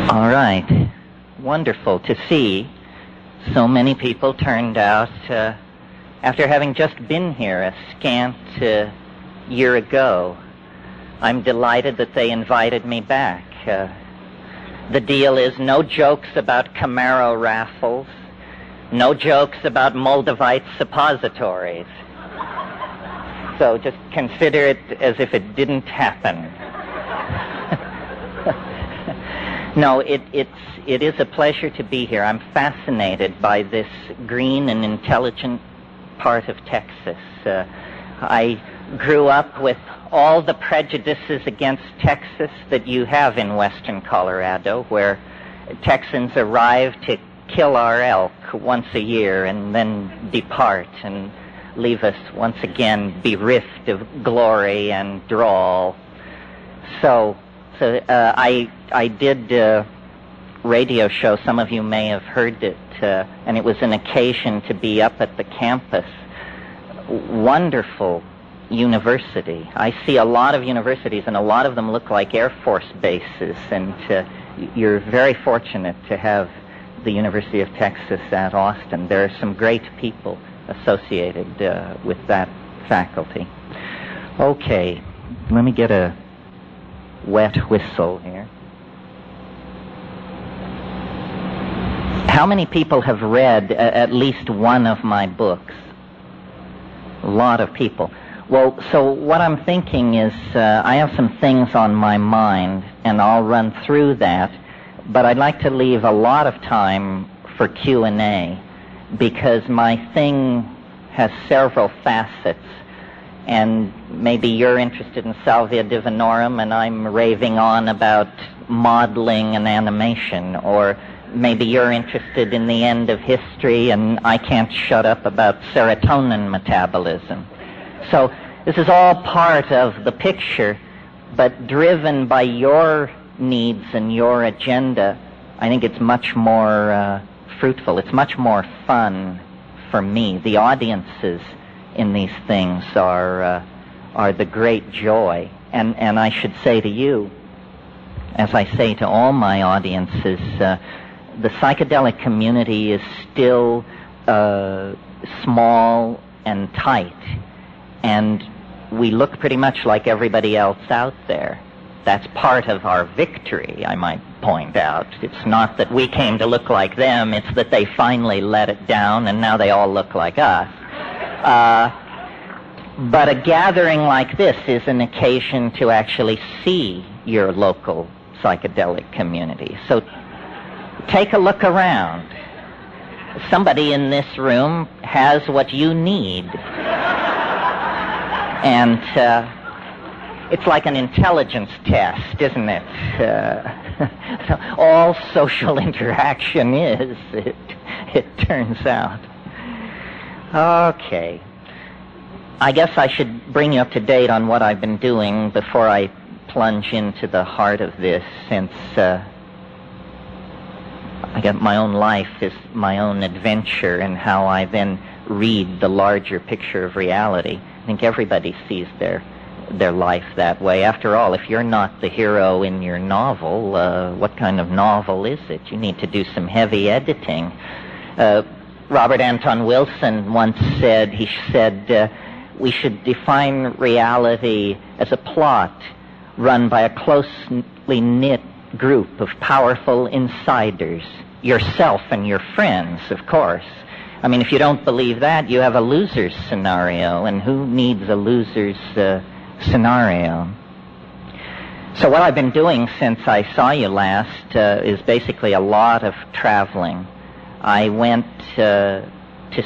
All right. Wonderful to see so many people turned out after having just been here a scant year ago. I'm delighted that they invited me back. The deal is no jokes about Camaro raffles, no jokes about Moldavite suppositories. So just consider it as if it didn't happen. No, it is a pleasure to be here. I'm fascinated by this green and intelligent part of Texas. I grew up with all the prejudices against Texas that you have in western Colorado, where Texans arrive to kill our elk once a year and then depart and leave us once again bereft of glory and drawl. So I did a radio show. Some of you may have heard it, and it was an occasion to be up at the campus. Wonderful university. I see a lot of universities, and a lot of them look like Air Force bases, and you're very fortunate to have the University of Texas at Austin. There are some great people associated with that faculty. Okay, let me get a wet whistle here. How many people have read at least one of my books? A lot of people. Well, so what I'm thinking is I have some things on my mind, and I'll run through that, but I'd like to leave a lot of time for Q&A, because my thing has several facets. And maybe you're interested in Salvia Divinorum and I'm raving on about modeling and animation, or maybe you're interested in the end of history and I can't shut up about serotonin metabolism. So this is all part of the picture, but driven by your needs and your agenda, I think it's much more fruitful. It's much more fun for me. The audiences in these things are the great joy. And I should say to you, as I say to all my audiences, the psychedelic community is still small and tight, and we look pretty much like everybody else out there. That's part of our victory, I might point out. It's not that we came to look like them, it's that they finally let it down and now they all look like us. But a gathering like this is an occasion to actually see your local psychedelic community. So take a look around. Somebody in this room has what you need. And it's like an intelligence test, isn't it? All social interaction is, it turns out. Okay. I guess I should bring you up to date on what I've been doing before I plunge into the heart of this, since I got my own life is my own adventure, and how I then read the larger picture of reality. I think everybody sees their life that way. After all, if you're not the hero in your novel, what kind of novel is it? You need to do some heavy editing. Robert Anton Wilson once said, we should define reality as a plot run by a closely knit group of powerful insiders, yourself and your friends, of course. I mean, if you don't believe that, you have a loser's scenario, and who needs a loser's scenario? So what I've been doing since I saw you last is basically a lot of traveling. I went to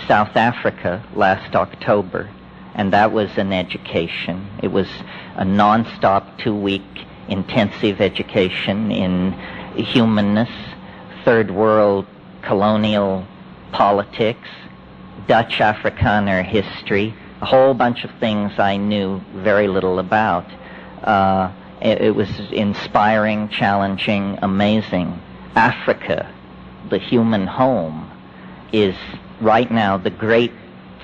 South Africa last October, and that was an education. It was a non-stop 2-week intensive education in humanness, third world colonial politics, Dutch Afrikaner history, a whole bunch of things I knew very little about. It was inspiring, challenging, amazing. Africa, the human home, is right now the great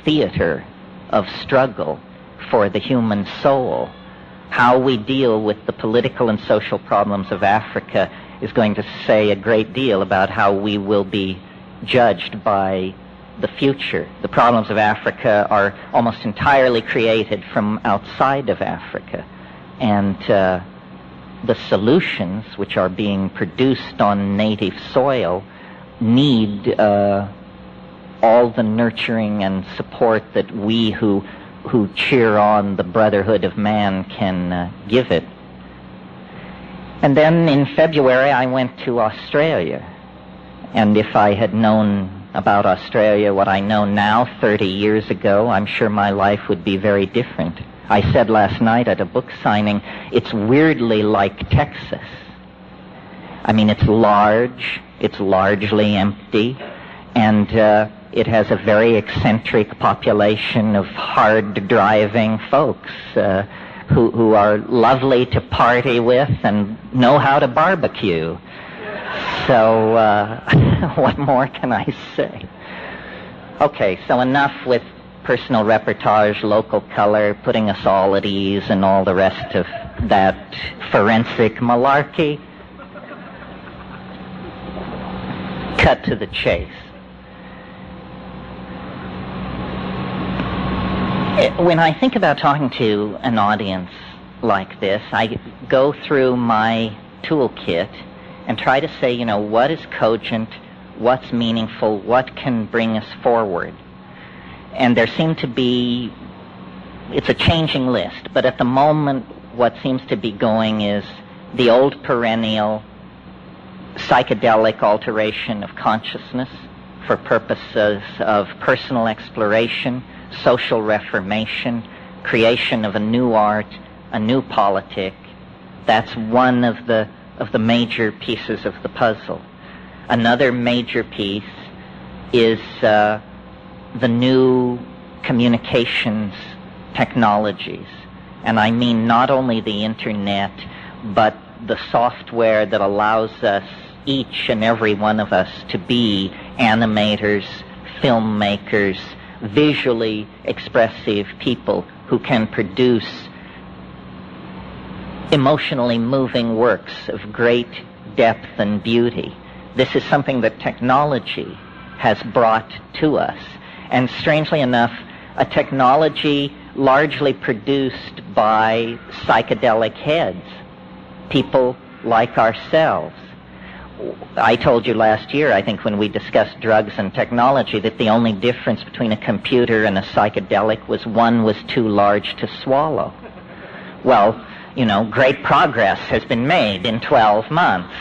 theater of struggle for the human soul. How we deal with the political and social problems of Africa is going to say a great deal about how we will be judged by the future. The problems of Africa are almost entirely created from outside of Africa. And the solutions which are being produced on native soil need all the nurturing and support that we who cheer on the brotherhood of man can give it. And then in February I went to Australia. And if I had known about Australia what I know now 30 years ago, I'm sure my life would be very different. I said last night at a book signing, it's weirdly like Texas. I mean, it's large, it's largely empty, and it has a very eccentric population of hard-driving folks who are lovely to party with and know how to barbecue. So what more can I say? Okay, so enough with personal reportage, local color, putting us all at ease, and all the rest of that forensic malarkey. Cut to the chase. When I think about talking to an audience like this, I go through my toolkit and try to say, what is cogent, what's meaningful, what can bring us forward. And there seem to be, it's a changing list, but at the moment what seems to be going is the old perennial psychedelic alteration of consciousness for purposes of personal exploration, social reformation, creation of a new art, a new politic. That's one of the major pieces of the puzzle. Another major piece is the new communications technologies. And I mean not only the internet, but the software that allows us, each and every one of us, to be animators, filmmakers, visually expressive people who can produce emotionally moving works of great depth and beauty. This is something that technology has brought to us. And strangely enough, a technology largely produced by psychedelic heads, people like ourselves. I told you last year, I think when we discussed drugs and technology, that the only difference between a computer and a psychedelic was one was too large to swallow. Well, great progress has been made in 12 months.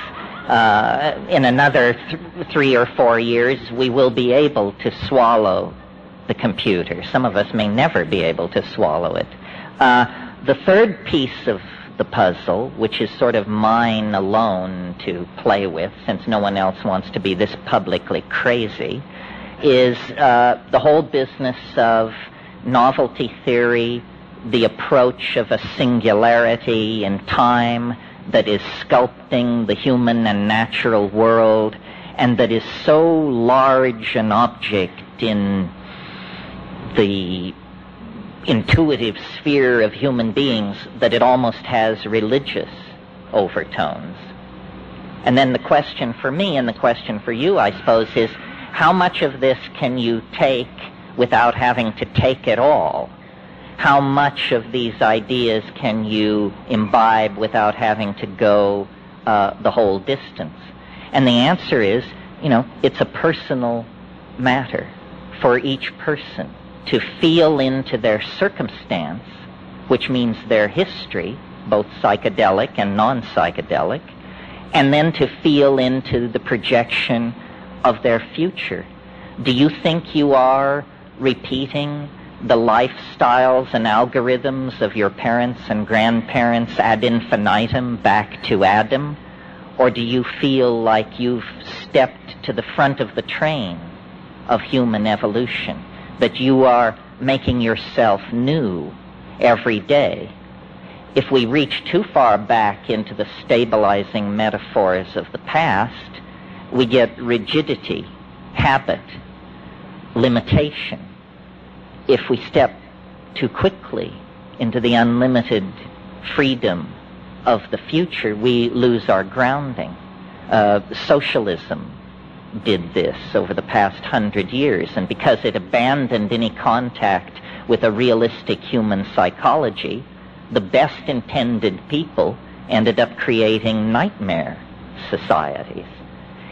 In another 3 or 4 years, we will be able to swallow the computer. Some of us may never be able to swallow it. The third piece of the puzzle, which is sort of mine alone to play with, since no one else wants to be this publicly crazy, is the whole business of novelty theory, the approach of a singularity in time that is sculpting the human and natural world, and that is so large an object in the intuitive sphere of human beings that it almost has religious overtones. And then the question for me and the question for you, I suppose, is how much of this can you take without having to take it all? How much of these ideas can you imbibe without having to go the whole distance? And the answer is, it's a personal matter for each person to feel into their circumstance, which means their history, both psychedelic and non-psychedelic, and then to feel into the projection of their future. Do you think you are repeating the lifestyles and algorithms of your parents and grandparents ad infinitum back to Adam? Or do you feel like you've stepped to the front of the train of human evolution, that you are making yourself new every day? If we reach too far back into the stabilizing metaphors of the past, we get rigidity, habit, limitation. If we step too quickly into the unlimited freedom of the future, we lose our grounding. Socialism did this over the past 100 years, and because it abandoned any contact with a realistic human psychology, the best intended people ended up creating nightmare societies.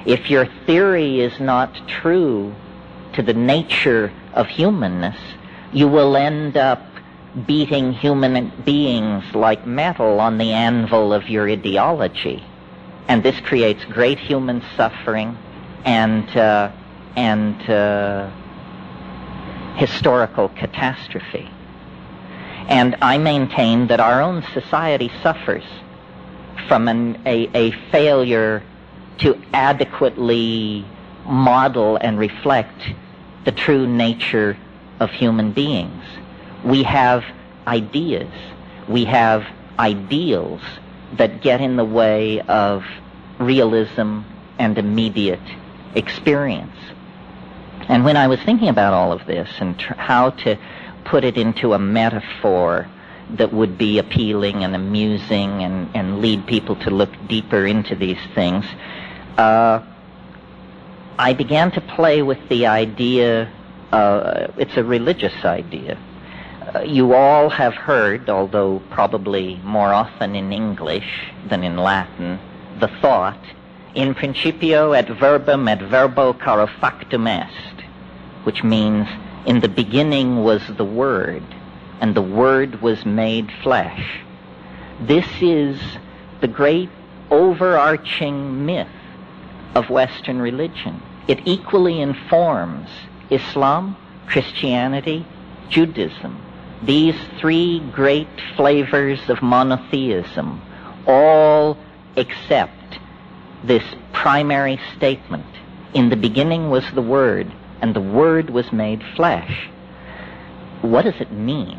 If your theory is not true to the nature of humanness, you will end up beating human beings like metal on the anvil of your ideology. And this creates great human suffering and historical catastrophe. And I maintain that our own society suffers from a failure to adequately model and reflect the true nature of human beings. We have ideas, we have ideals that get in the way of realism and immediate experience. And when I was thinking about all of this and how to put it into a metaphor that would be appealing and amusing and lead people to look deeper into these things, I began to play with the idea, it's a religious idea. You all have heard, although probably more often in English than in Latin, the thought, in principio et verbum et verbo caro factum est, which means, in the beginning was the Word, and the Word was made flesh. This is the great overarching myth of Western religion. It equally informs Islam, Christianity, Judaism. These three great flavors of monotheism all accept this primary statement. In the beginning was the Word, and the Word was made flesh. What does it mean,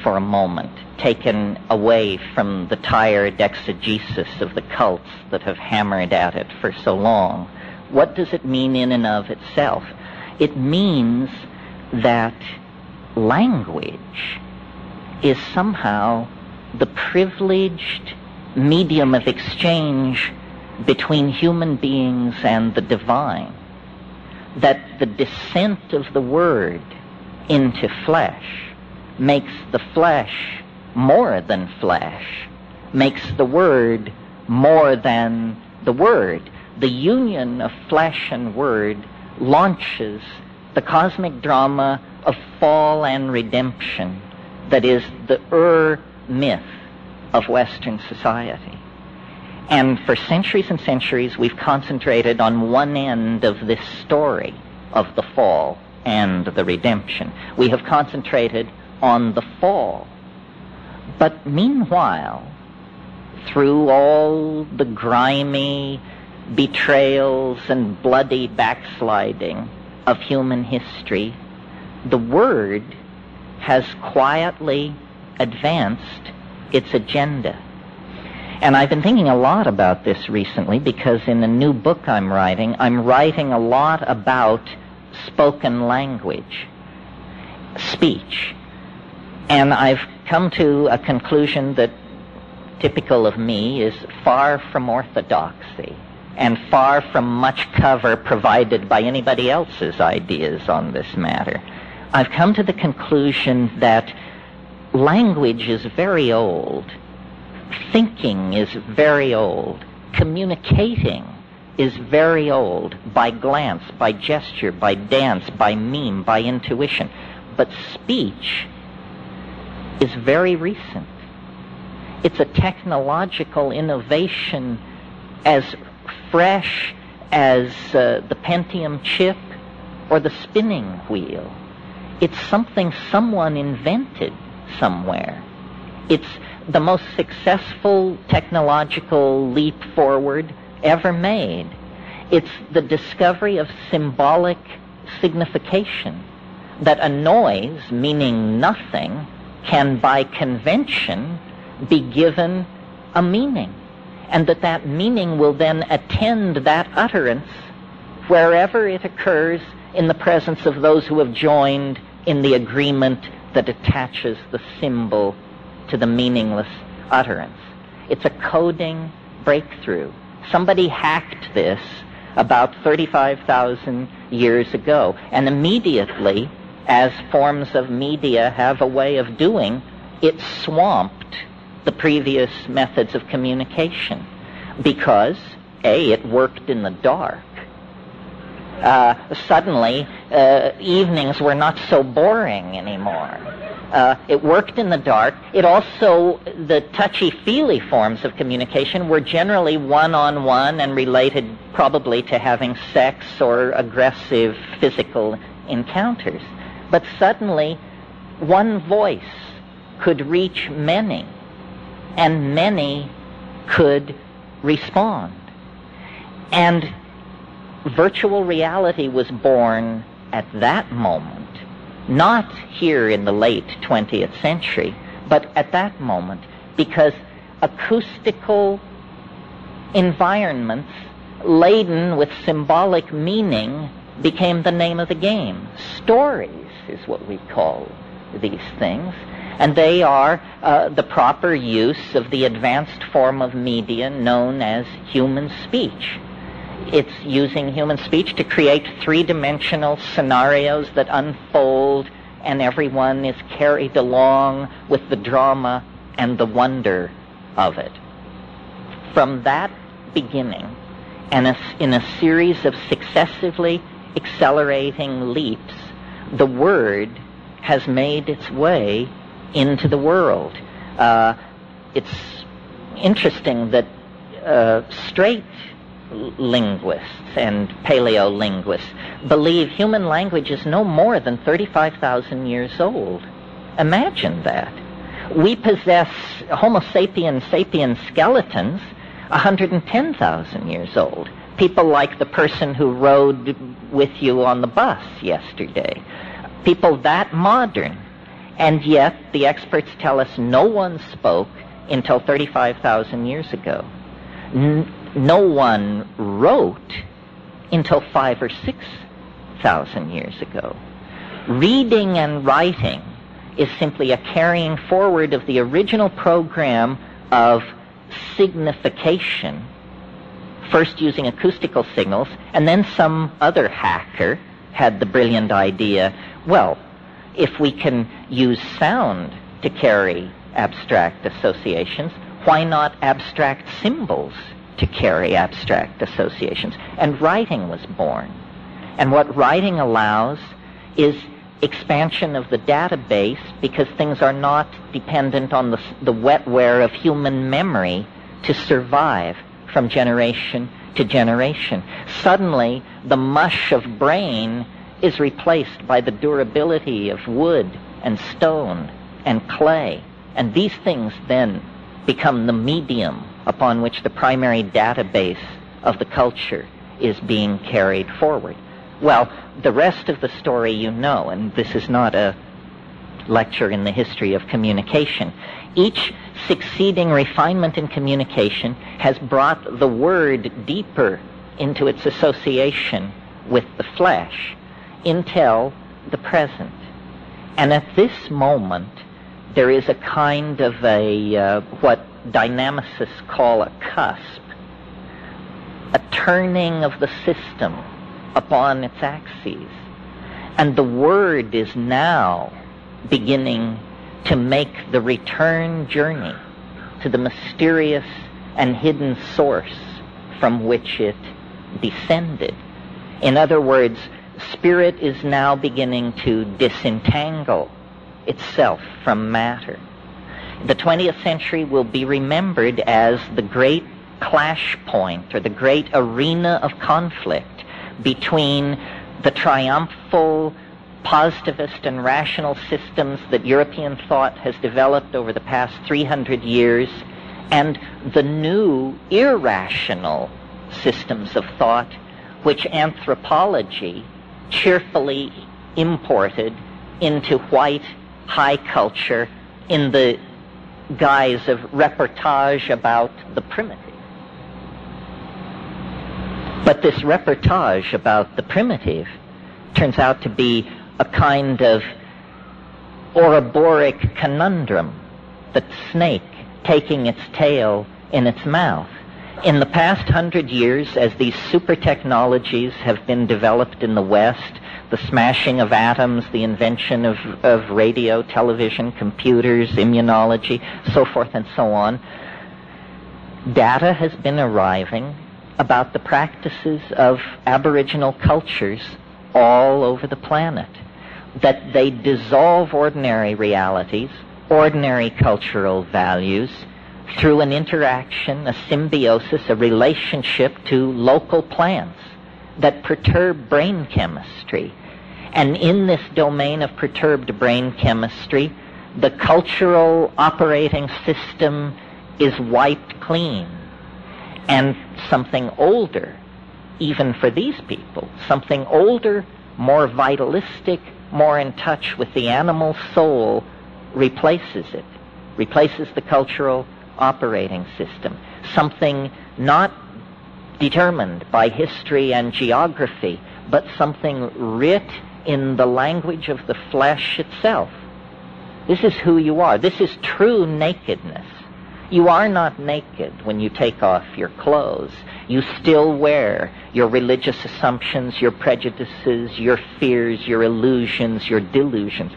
for a moment, taken away from the tired exegesis of the cults that have hammered at it for so long? What does it mean in and of itself? It means that language is somehow the privileged medium of exchange between human beings and the divine. That the descent of the Word into flesh makes the flesh more than flesh, makes the Word more than the Word. The union of flesh and Word launches the cosmic drama of fall and redemption that is the myth of Western society. And for centuries and centuries, we've concentrated on one end of this story of the fall and the redemption. We have concentrated on the fall. But meanwhile, through all the grimy betrayals and bloody backsliding of human history, the Word has quietly advanced its agenda. And I've been thinking a lot about this recently because in a new book I'm writing a lot about spoken language, speech. And I've come to a conclusion that, typical of me, is far from orthodoxy and far from much cover provided by anybody else's ideas on this matter. I've come to the conclusion that language is very old. Thinking is very old. Communicating is very old, by glance, by gesture, by dance, by meme, by intuition. But speech is very recent. It's a technological innovation as fresh as the Pentium chip or the spinning wheel. It's something someone invented somewhere. It's the most successful technological leap forward ever made. It's the discovery of symbolic signification, that a noise meaning nothing can by convention be given a meaning, and that meaning will then attend that utterance wherever it occurs in the presence of those who have joined in the agreement that attaches the symbol to the meaningless utterance. It's a coding breakthrough. Somebody hacked this about 35,000 years ago, and immediately, as forms of media have a way of doing, it swamped the previous methods of communication because, A, it worked in the dark. Suddenly, evenings were not so boring anymore. It worked in the dark. It also, the touchy-feely forms of communication were generally one-on-one and related probably to having sex or aggressive physical encounters. But suddenly, one voice could reach many, and many could respond. And virtual reality was born at that moment, not here in the late 20th century, but at that moment, because acoustical environments laden with symbolic meaning became the name of the game. Stories is what we call these things, and they are the proper use of the advanced form of media known as human speech. It's using human speech to create three-dimensional scenarios that unfold, and everyone is carried along with the drama and the wonder of it. From that beginning, and in a series of successively accelerating leaps, the word has made its way into the world. It's interesting that straight linguists and paleolinguists believe human language is no more than 35,000 years old. Imagine that. We possess Homo sapiens sapiens skeletons 110,000 years old. People like the person who rode with you on the bus yesterday. People that modern. And yet, the experts tell us no one spoke until 35,000 years ago. No one wrote until 5,000 or 6,000 years ago. Reading and writing is simply a carrying forward of the original program of signification, first using acoustical signals, and then some other hacker had the brilliant idea, well, if we can use sound to carry abstract associations, why not abstract symbols to carry abstract associations? And writing was born. And what writing allows is expansion of the database, because things are not dependent on the wetware of human memory to survive from generation to generation. Suddenly, the mush of brain is replaced by the durability of wood and stone and clay. And these things then become the medium upon which the primary database of the culture is being carried forward. Well, the rest of the story you know, and this is not a lecture in the history of communication. Each succeeding refinement in communication has brought the word deeper into its association with the flesh until the present. And at this moment, there is a kind of what dynamicists call a cusp, a turning of the system upon its axes. And the word is now beginning to make the return journey to the mysterious and hidden source from which it descended. In other words, spirit is now beginning to disentangle itself from matter. The 20th century will be remembered as the great clash point, or the great arena of conflict between the triumphal positivist and rational systems that European thought has developed over the past 300 years and the new irrational systems of thought which anthropology cheerfully imported into white high culture in the guise of reportage about the primitive. But this reportage about the primitive turns out to be a kind of Ouroboros conundrum, the snake taking its tail in its mouth. In the past 100 years, as these super technologies have been developed in the West, the smashing of atoms, the invention of radio, television, computers, immunology, so forth and so on, data has been arriving about the practices of Aboriginal cultures all over the planet, that they dissolve ordinary realities, ordinary cultural values, through an interaction, a symbiosis, a relationship to local plants that perturb brain chemistry. And in this domain of perturbed brain chemistry, the cultural operating system is wiped clean. And something older, even for these people, something older, more vitalistic, more in touch with the animal soul, replaces it, replaces the cultural operating system. Something not determined by history and geography, but something writ in the language of the flesh itself. This is who you are. This is true nakedness. You are not naked when you take off your clothes. You still wear your religious assumptions, your prejudices, your fears, your illusions, your delusions.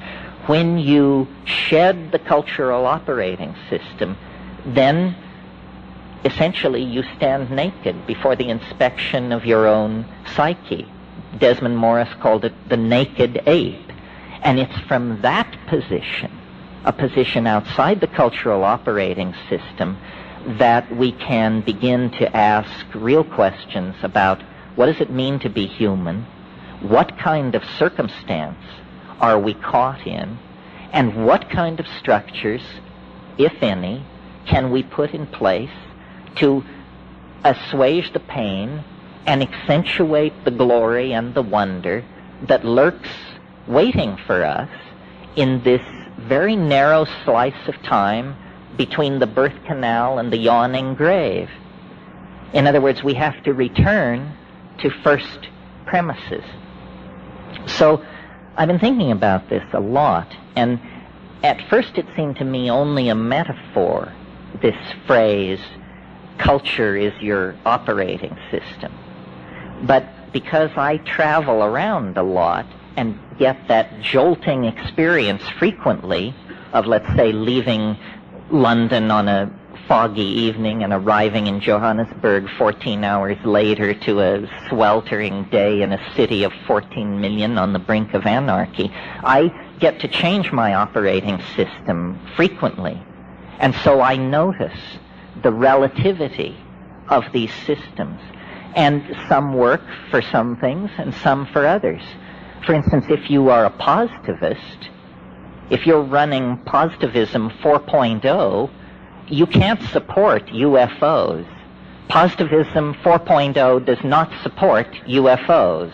When you shed the cultural operating system, then essentially you stand naked before the inspection of your own psyche. Desmond Morris called it the naked ape. And it's from that position, a position outside the cultural operating system, that we can begin to ask real questions about what does it mean to be human, what kind of circumstance are we caught in, and what kind of structures, if any, can we put in place to assuage the pain and accentuate the glory and the wonder that lurks waiting for us in this very narrow slice of time between the birth canal and the yawning grave. In other words, we have to return to first premises. So I've been thinking about this a lot, and at first it seemed to me only a metaphor, this phrase, culture is your operating system. But because I travel around a lot and get that jolting experience frequently of, let's say, leaving London on a foggy evening and arriving in Johannesburg 14 hours later to a sweltering day in a city of 14 million on the brink of anarchy, I get to change my operating system frequently. And so I notice the relativity of these systems. And some work for some things and some for others. For instance, if you are a positivist, if you're running Positivism 4.0, you can't support UFOs. Positivism 4.0 does not support UFOs.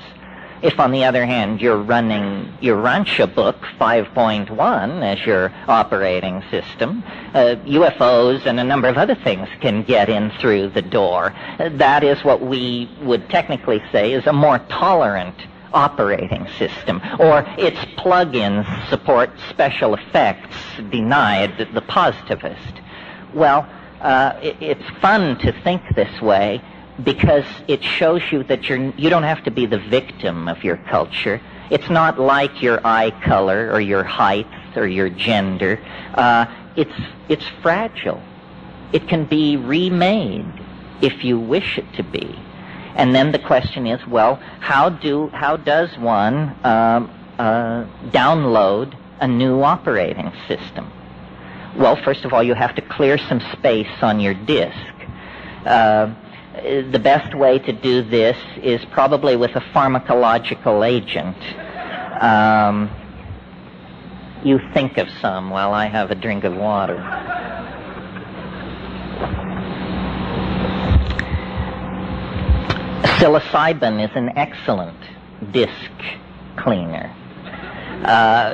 If, on the other hand, you're running your Rancha book 5.1 as your operating system, UFOs and a number of other things can get in through the door. That is what we would technically say is a more tolerant operating system, or its plug-ins support special effects denied the positivist. Well, it's fun to think this way, because it shows you that you don't have to be the victim of your culture. It's not like your eye color or your height or your gender. It's fragile. It can be remade if you wish it to be. And then the question is, well, how does one download a new operating system? Well, first of all, you have to clear some space on your disk. The best way to do this is probably with a pharmacological agent. You think of some while I have a drink of water. Psilocybin is an excellent disk cleaner.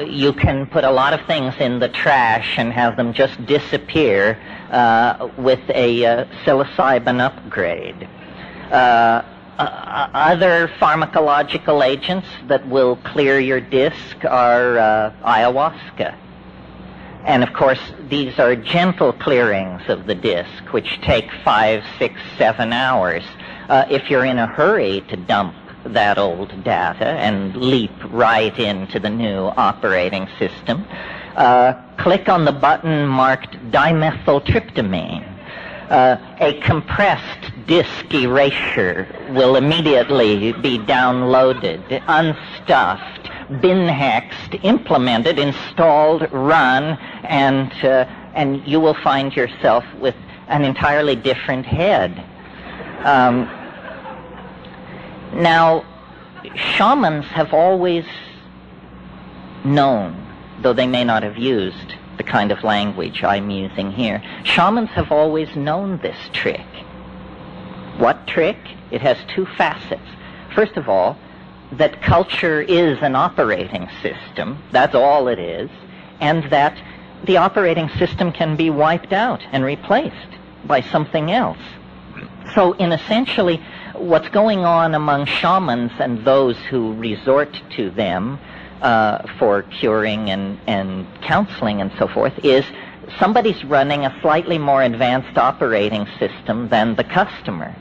You can put a lot of things in the trash and have them just disappear with a psilocybin upgrade. Other pharmacological agents that will clear your disk are ayahuasca. And of course, these are gentle clearings of the disk, which take 5, 6, 7 hours. If you're in a hurry to dump that old data and leap right into the new operating system, click on the button marked dimethyltryptamine. A compressed disk erasure will immediately be downloaded, unstuffed, bin-hexed, implemented, installed, run, and you will find yourself with an entirely different head. Now, shamans have always known, though they may not have used the kind of language I'm using here, shamans have always known this trick. What trick? It has two facets. First of all, that culture is an operating system, that's all it is, and that the operating system can be wiped out and replaced by something else. So in essentially, what's going on among shamans and those who resort to them for curing and counseling and so forth is somebody's running a slightly more advanced operating system than the customer.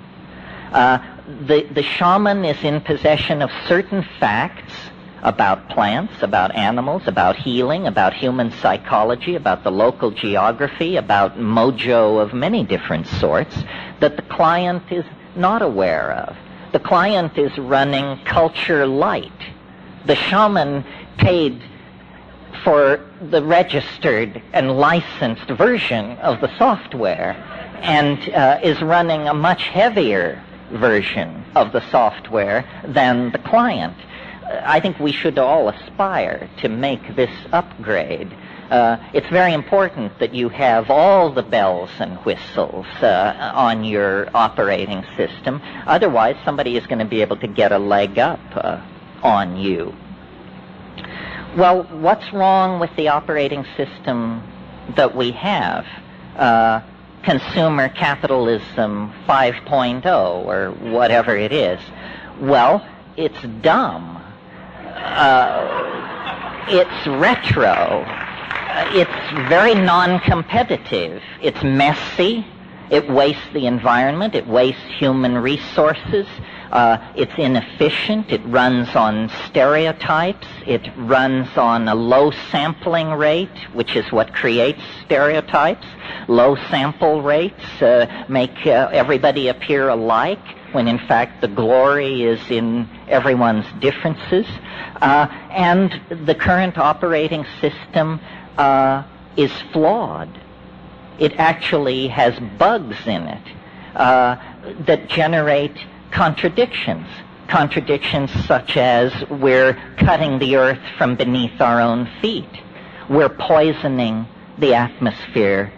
The shaman is in possession of certain facts about plants, about animals, about healing, about human psychology, about the local geography, about mojo of many different sorts that the client is not aware of. The client is running culture light. The shaman paid for the registered and licensed version of the software and is running a much heavier version of the software than the client. I think we should all aspire to make this upgrade. It's very important that you have all the bells and whistles on your operating system. Otherwise, somebody is going to be able to get a leg up on you. Well, what's wrong with the operating system that we have? Consumer capitalism 5.0 or whatever it is. Well, it's dumb. It's retro. It's very non-competitive. It's messy. It wastes the environment. It wastes human resources. It's inefficient. It runs on stereotypes. It runs on a low sampling rate, which is what creates stereotypes. Low sample rates make everybody appear alike, when in fact the glory is in everyone's differences. And the current operating system is flawed. It actually has bugs in it that generate contradictions. Contradictions such as we're cutting the earth from beneath our own feet. We're poisoning the atmosphere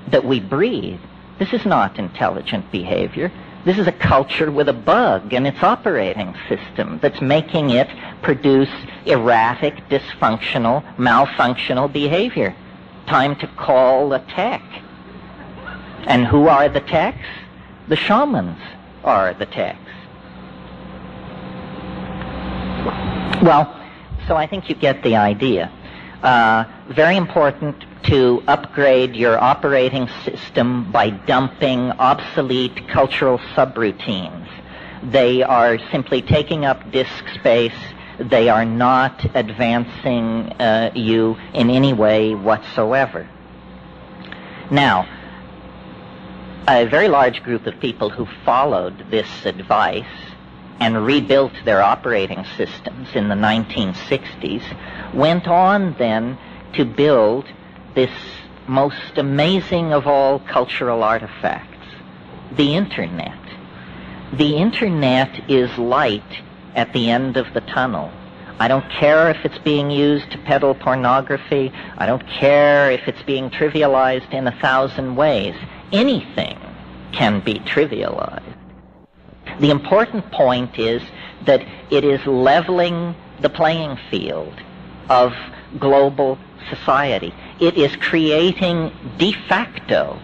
that we breathe. This is not intelligent behavior. This is a culture with a bug in its operating system that's making it produce erratic, dysfunctional, malfunctional behavior. Time to call a tech. And who are the techs? The shamans are the techs. Well, so I think you get the idea. Very important to upgrade your operating system by dumping obsolete cultural subroutines. They are simply taking up disk space. They are not advancing you in any way whatsoever. Now, a very large group of people who followed this advice and rebuilt their operating systems in the 1960s went on then to build this most amazing of all cultural artifacts, the Internet. The Internet is light at the end of the tunnel. I don't care if it's being used to peddle pornography. I don't care if it's being trivialized in 1,000 ways. Anything can be trivialized. The important point is that it is leveling the playing field of global society. It is creating de facto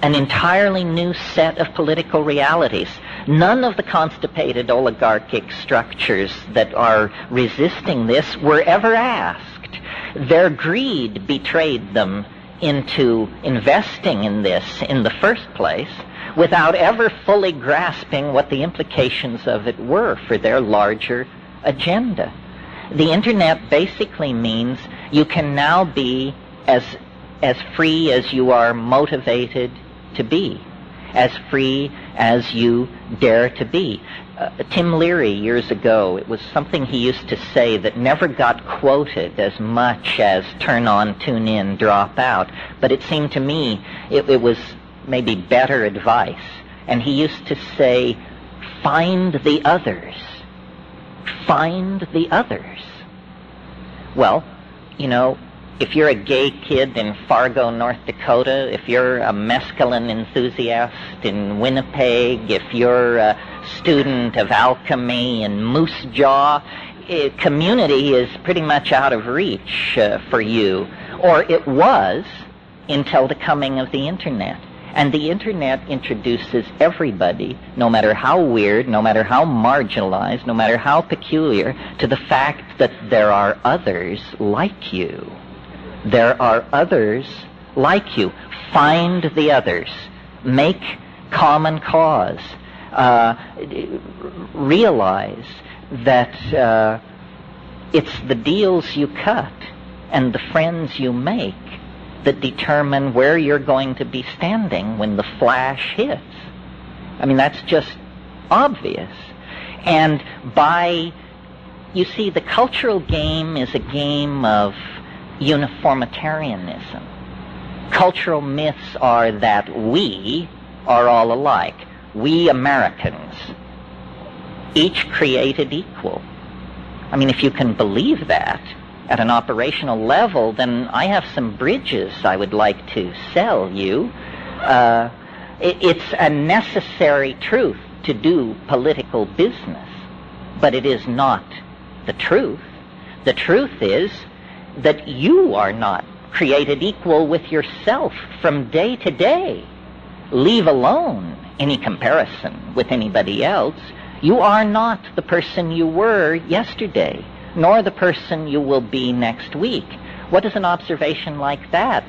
an entirely new set of political realities. None of the constipated oligarchic structures that are resisting this were ever asked Their greed betrayed them into investing in this in the first place without ever fully grasping what the implications of it were for their larger agenda. The internet basically means you can now be as free as you are motivated to be, as free as you dare to be. Tim Leary, years ago, it was something he used to say that never got quoted as much as turn on, tune in, drop out. But it seemed to me it was maybe better advice. And he used to say, find the others. Find the others. Well, you know, if you're a gay kid in Fargo, North Dakota, if you're a mescaline enthusiast in Winnipeg, if you're a student of alchemy in Moose Jaw, community is pretty much out of reach for you. Or it was until the coming of the internet. And the internet introduces everybody, no matter how weird, no matter how marginalized, no matter how peculiar, to the fact that there are others like you. There are others like you. Find the others. Make common cause. Realize that it's the deals you cut and the friends you make that determine where you're going to be standing when the flash hits. I mean, that's just obvious. And you see, the cultural game is a game of uniformitarianism. Cultural myths are that we are all alike. We Americans, each created equal. I mean, if you can believe that at an operational level, then I have some bridges I would like to sell you. It's a necessary truth to do political business, but it is not the truth. The truth is that you are not created equal with yourself from day to day. Leave alone any comparison with anybody else. You are not the person you were yesterday, nor the person you will be next week. What does an observation like that,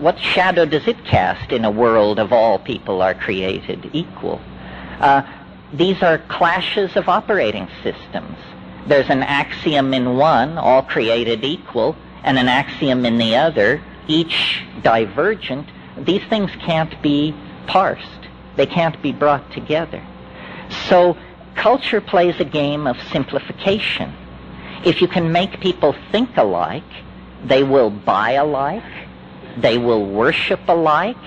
what shadow does it cast in a world of all people are created equal? These are clashes of operating systems. There's an axiom in one, all created equal, and an axiom in the other, each divergent. These things can't be parsed. They can't be brought together. So culture plays a game of simplification. If you can make people think alike, they will buy alike, they will worship alike,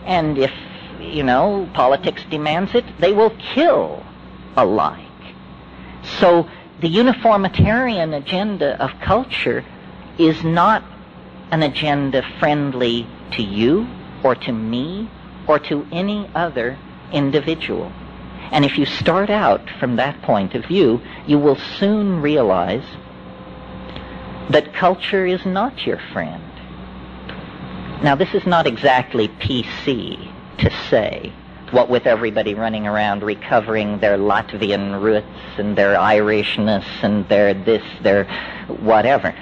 and if, politics demands it, they will kill alike. So the uniformitarian agenda of culture is not an agenda friendly to you or to me or to any other individual. And if you start out from that point of view, you will soon realize that culture is not your friend. Now, this is not exactly PC to say, what with everybody running around recovering their Latvian roots and their Irishness and their this, their whatever.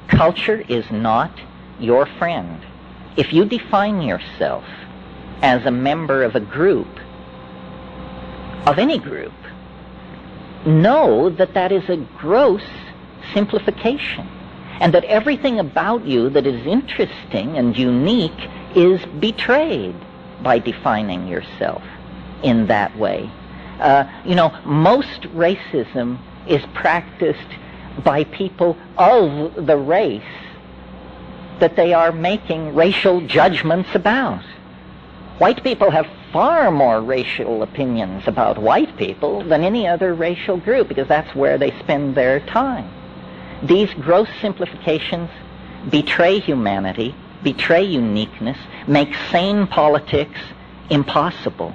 Culture is not your friend. If you define yourself as a member of a group, of any group, know that that is a gross simplification, and that everything about you that is interesting and unique is betrayed by defining yourself in that way. Most racism is practiced by people of the race that they are making racial judgments about. White people have far more racial opinions about white people than any other racial group, because that's where they spend their time. These gross simplifications betray humanity, betray uniqueness, make sane politics impossible.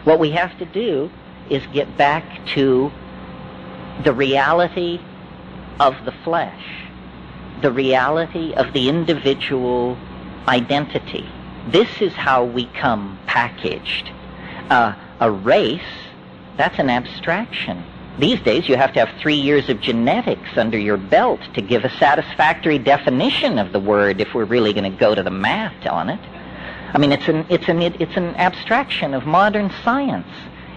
What we have to do is get back to the reality of the flesh, the reality of the individual identity. This is how we come packaged. A race, that's an abstraction. These days, you have to have 3 years of genetics under your belt to give a satisfactory definition of the word if we're really going to go to the math on it. I mean, it's an abstraction of modern science.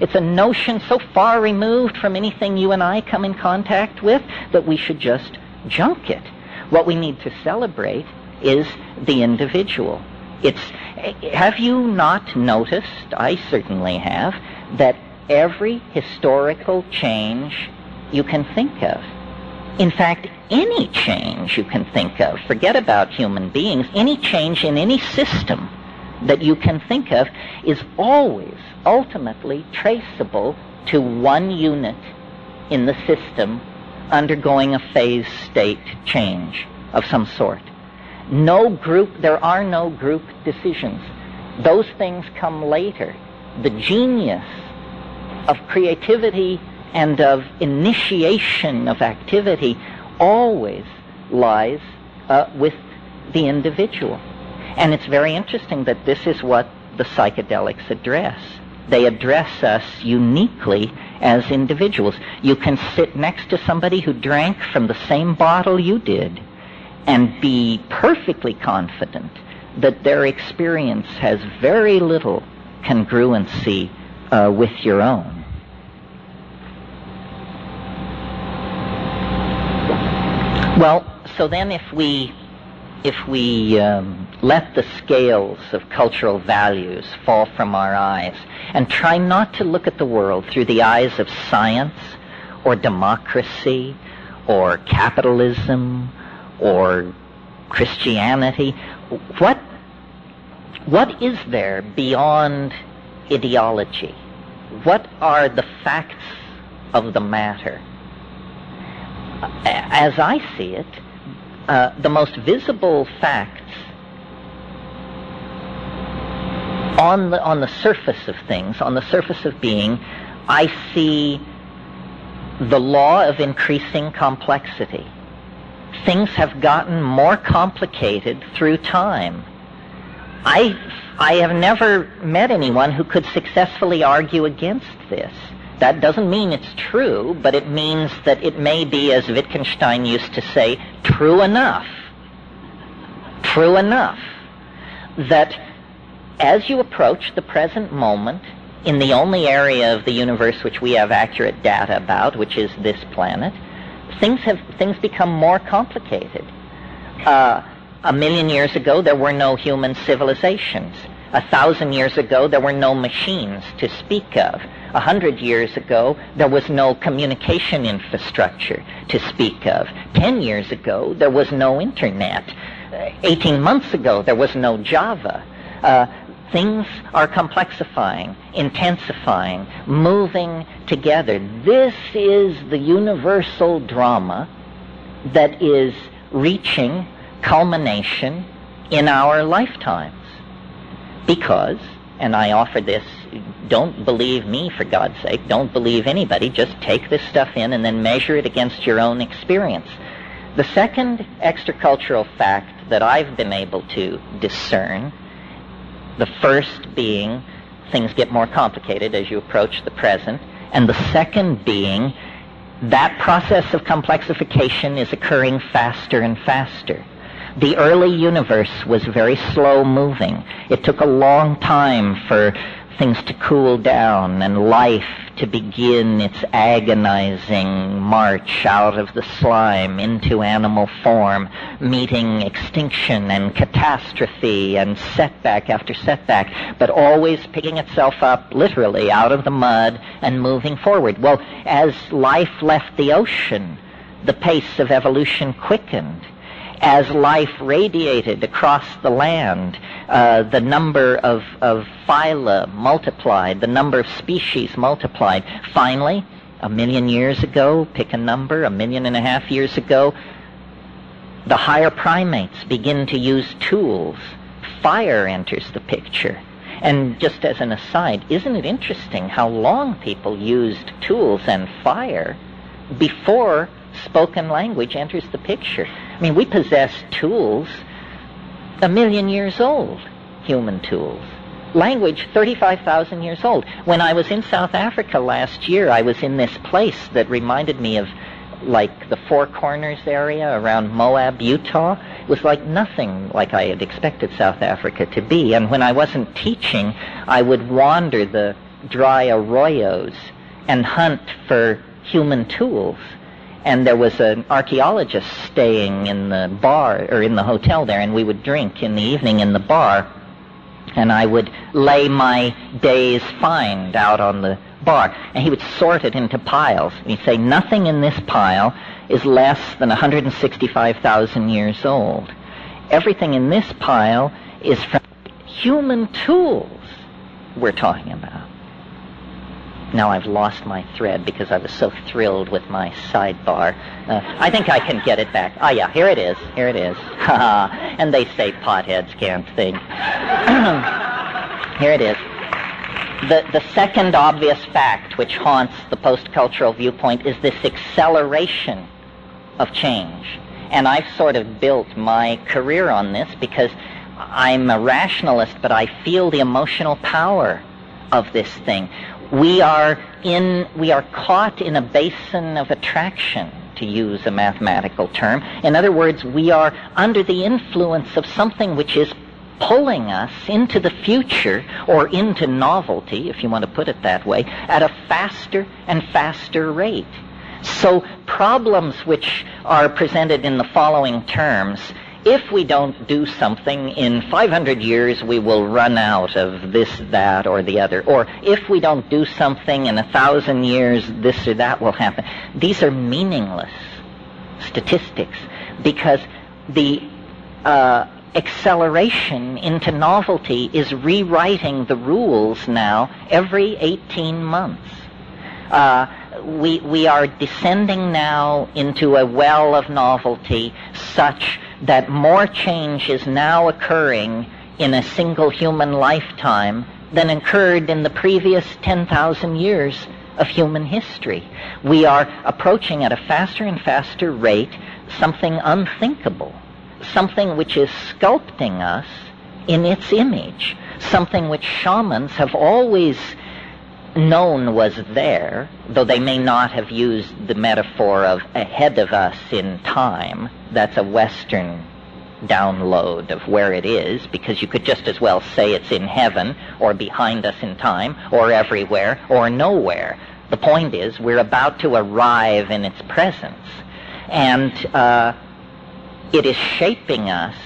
It's a notion so far removed from anything you and I come in contact with that we should just junk it. What we need to celebrate is the individual. Have you not noticed, I certainly have, that every historical change you can think of, in fact, any change you can think of, forget about human beings, any change in any system that you can think of is always ultimately traceable to one unit in the system undergoing a phase state change of some sort. There are no group decisions. Those things come later. The genius of creativity and of initiation of activity always lies with the individual. And it's very interesting that this is what the psychedelics address. They address us uniquely as individuals. You can sit next to somebody who drank from the same bottle you did and be perfectly confident that their experience has very little congruency with your own. Well, so then if we let the scales of cultural values fall from our eyes and try not to look at the world through the eyes of science or democracy or capitalism or Christianity, what is there beyond ideology? What are the facts of the matter? As I see it, the most visible facts on the surface of things, on the surface of being, I see the law of increasing complexity. Things have gotten more complicated through time. I have never met anyone who could successfully argue against this. That doesn't mean it's true, but it means that it may be, as Wittgenstein used to say, true enough. True enough that as you approach the present moment in the only area of the universe which we have accurate data about, which is this planet, things become more complicated. 1,000,000 years ago, there were no human civilizations. 1,000 years ago, there were no machines to speak of. 100 years ago, there was no communication infrastructure to speak of. 10 years ago, there was no internet. 18 months ago, there was no Java. Things are complexifying, intensifying, moving together. This is the universal drama that is reaching culmination in our lifetimes. Because, and I offer this, don't believe me, for God's sake, don't believe anybody, just take this stuff in and then measure it against your own experience. The second extracultural fact that I've been able to discern, the first being things get more complicated as you approach the present, and the second being that process of complexification is occurring faster and faster. The early universe was very slow moving. It took a long time for things to cool down and life to begin its agonizing march out of the slime into animal form, meeting extinction and catastrophe and setback after setback, but always picking itself up literally out of the mud and moving forward. Well, as life left the ocean, the pace of evolution quickened. As life radiated across the land, the number of phyla multiplied, the number of species multiplied. Finally, 1,000,000 years ago, pick a number, 1.5 million years ago, the higher primates begin to use tools. Fire enters the picture. And just as an aside, isn't it interesting how long people used tools and fire before spoken language enters the picture? I mean, we possess tools 1,000,000 years old, human tools. Language 35,000 years old. When I was in South Africa last year, I was in this place that reminded me of like the Four Corners area around Moab, Utah. It was like nothing like I had expected South Africa to be. And when I wasn't teaching, I would wander the dry arroyos and hunt for human tools. And there was an archaeologist staying in the bar, or in the hotel there, and we would drink in the evening in the bar. And I would lay my day's find out on the bar, and he would sort it into piles. And he'd say, nothing in this pile is less than 165,000 years old. Everything in this pile is from human tools we're talking about. Now I've lost my thread because I was so thrilled with my sidebar. I think I can get it back. Ah, yeah, here it is. Here it is. And they say potheads can't think. Here it is. The second obvious fact which haunts the post-cultural viewpoint is this acceleration of change. And I've sort of built my career on this because I'm a rationalist, but I feel the emotional power of this thing. We are caught in a basin of attraction, to use a mathematical term. In other words, we are under the influence of something which is pulling us into the future, or into novelty, if you want to put it that way, at a faster and faster rate. So problems which are presented in the following terms: if we don't do something, in 500 years we will run out of this, that, or the other. Or if we don't do something, in 1,000 years this or that will happen. These are meaningless statistics because the acceleration into novelty is rewriting the rules now every 18 months. We are descending now into a well of novelty such that more change is now occurring in a single human lifetime than occurred in the previous 10,000 years of human history. We are approaching at a faster and faster rate something unthinkable, something which is sculpting us in its image, something which shamans have always known was there, though they may not have used the metaphor of ahead of us in time. That's a Western download of where it is, because you could just as well say it's in heaven, or behind us in time, or everywhere, or nowhere. The point is, we're about to arrive in its presence, and it is shaping us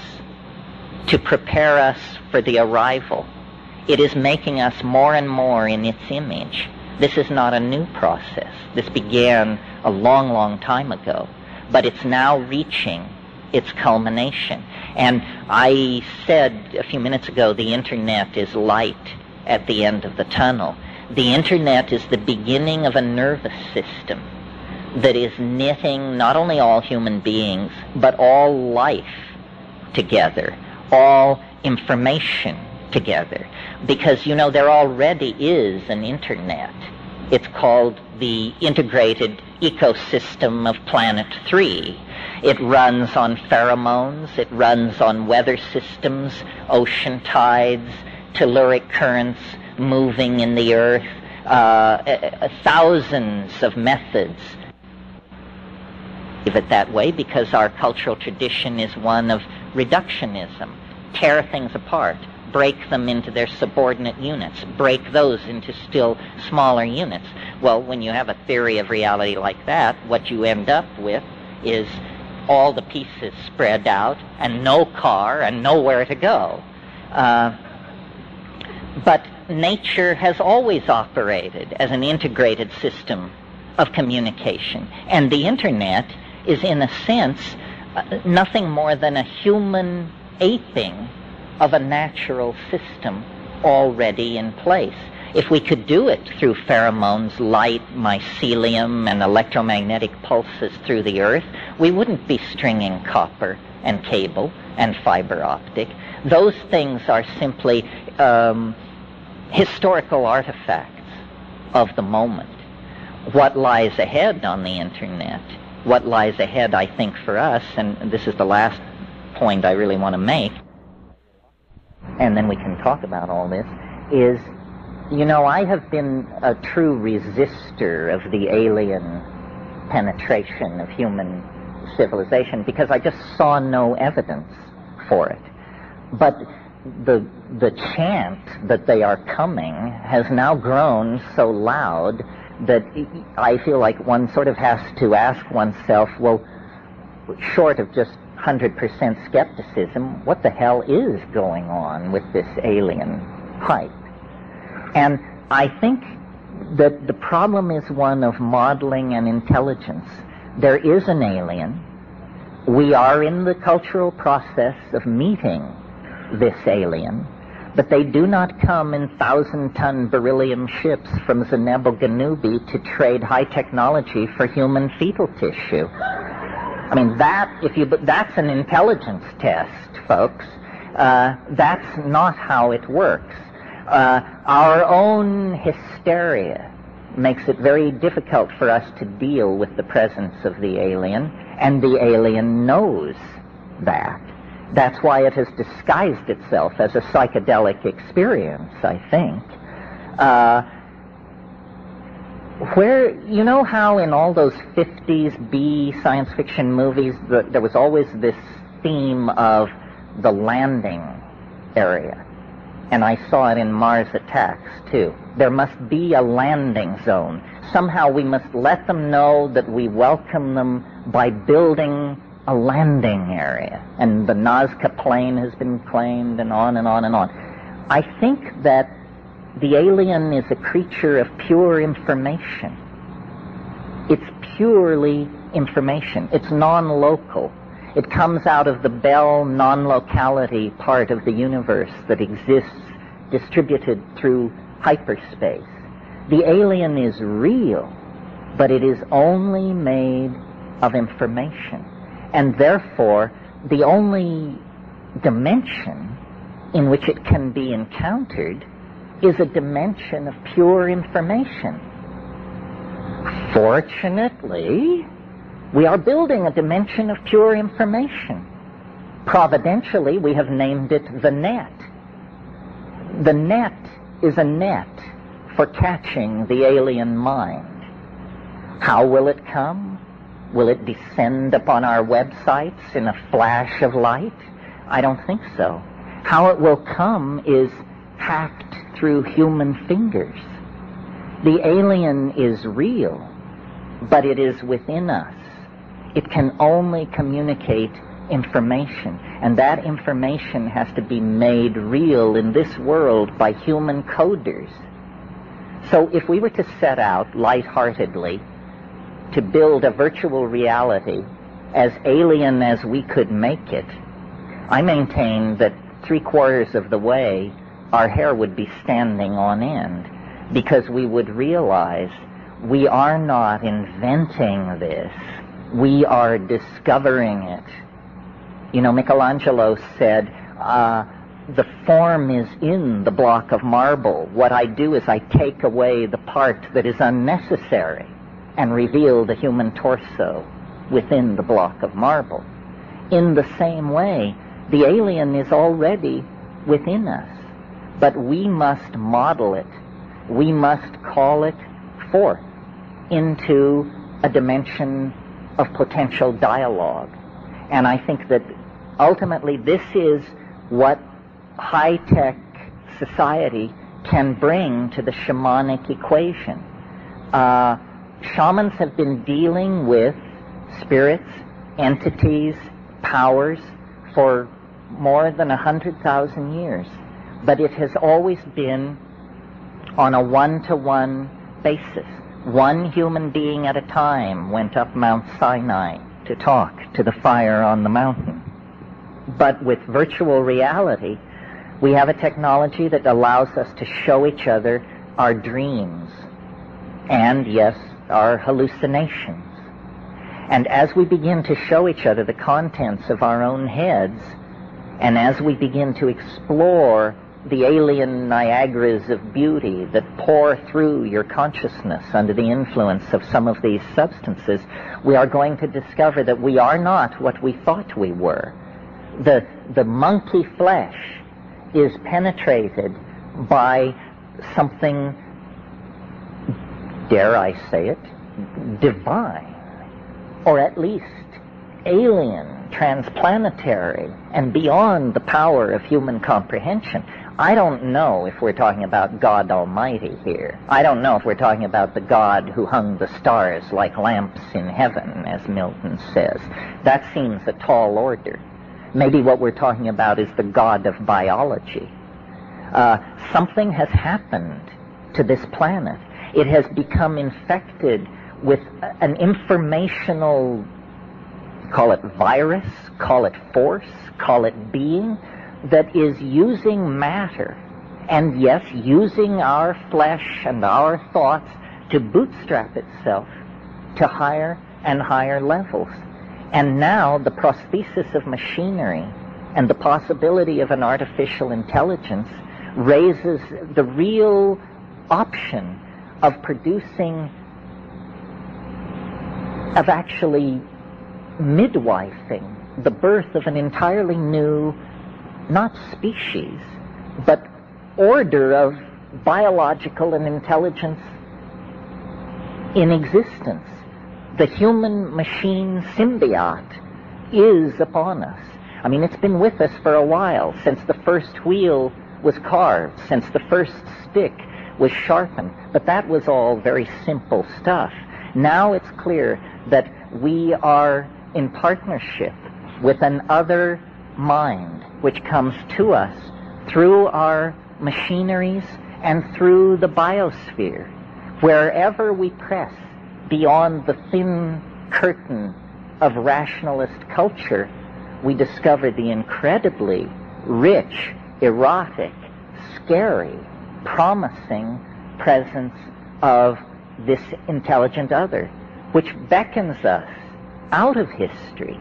to prepare us for the arrival. It is making us more and more in its image. This is not a new process. This began a long, long time ago, but it's now reaching its culmination. And I said a few minutes ago, the Internet is light at the end of the tunnel. The Internet is the beginning of a nervous system that is knitting not only all human beings, but all life together, all information together. Because, you know, there already is an Internet. It's called the Integrated Ecosystem of Planet 3. It runs on pheromones, it runs on weather systems, ocean tides, telluric currents moving in the earth, thousands of methods. Leave it that way because our cultural tradition is one of reductionism. Tear things apart, break them into their subordinate units, break those into still smaller units. Well, when you have a theory of reality like that, what you end up with is all the pieces spread out and no car and nowhere to go. But nature has always operated as an integrated system of communication, and the Internet is, in a sense, nothing more than a human aping of a natural system already in place. If we could do it through pheromones, light, mycelium, and electromagnetic pulses through the earth, we wouldn't be stringing copper and cable and fiber optic. Those things are simply historical artifacts of the moment. What lies ahead on the Internet, what lies ahead, I think, for us, and this is the last point I really want to make, and then we can talk about all this, is, you know, I have been a true resistor of the alien penetration of human civilization because I just saw no evidence for it. But the chant that they are coming has now grown so loud that I feel like one sort of has to ask oneself, well, short of just 100% skepticism, what the hell is going on with this alien hype? And I think that the problem is one of modeling and intelligence. There is an alien. We are in the cultural process of meeting this alien, but they do not come in 1,000-ton beryllium ships from Zeneb-el-Ganubi to trade high technology for human fetal tissue. I mean, that's an intelligence test, folks. That's not how it works. Our own hysteria makes it very difficult for us to deal with the presence of the alien, and the alien knows that. That's why it has disguised itself as a psychedelic experience, I think. Where, you know how in all those 50s B science fiction movies there was always this theme of the landing area? And I saw it in Mars Attacks, too. There must be a landing zone. Somehow we must let them know that we welcome them by building a landing area. And the Nazca Plain has been claimed, and on and on and on. I think that the alien is a creature of pure information. It's purely information. It's non-local. It comes out of the Bell non-locality part of the universe that exists distributed through hyperspace. The alien is real, but it is only made of information. And therefore, the only dimension in which it can be encountered is a dimension of pure information. Fortunately, we are building a dimension of pure information. Providentially, we have named it the net. The net is a net for catching the alien mind. How will it come? Will it descend upon our websites in a flash of light? I don't think so. How it will come is hacked through human fingers. The alien is real, but it is within us. It can only communicate information, and that information has to be made real in this world by human coders. So if we were to set out lightheartedly to build a virtual reality as alien as we could make it, I maintain that 3/4 of the way our hair would be standing on end, because we would realize we are not inventing this. We are discovering it. You know, Michelangelo said, the form is in the block of marble. What I do is I take away the part that is unnecessary and reveal the human torso within the block of marble. In the same way, the alien is already within us, but we must model it. We must call it forth into a dimension of potential dialogue. And I think that ultimately this is what high-tech society can bring to the shamanic equation. Shamans have been dealing with spirits, entities, powers for more than 100,000 years. But it has always been on a one-to-one basis. One human being at a time went up Mount Sinai to talk to the fire on the mountain. But with virtual reality, we have a technology that allows us to show each other our dreams and, yes, our hallucinations. And as we begin to show each other the contents of our own heads, and as we begin to explore the alien Niagaras of beauty that pour through your consciousness under the influence of some of these substances, we are going to discover that we are not what we thought we were. The monkey flesh is penetrated by something, dare I say it, divine, or at least alien, transplanetary, and beyond the power of human comprehension. I don't know if we're talking about God Almighty here. I don't know if we're talking about the God who hung the stars like lamps in heaven, as Milton says. That seems a tall order. Maybe what we're talking about is the God of biology. Something has happened to this planet. It has become infected with an informational, call it virus, call it force, call it being, that is using matter, and yes, using our flesh and our thoughts to bootstrap itself to higher and higher levels. And now the prosthesis of machinery and the possibility of an artificial intelligence raises the real option of producing, of actually midwifing the birth of an entirely new, not species, but order of biological and intelligence in existence. The human-machine symbiote is upon us. I mean, it's been with us for a while, since the first wheel was carved, since the first stick was sharpened, but that was all very simple stuff. Now it's clear that we are in partnership with an other mind which comes to us through our machineries and through the biosphere. Wherever we press beyond the thin curtain of rationalist culture, we discover the incredibly rich, erotic, scary, promising presence of this intelligent other, which beckons us out of history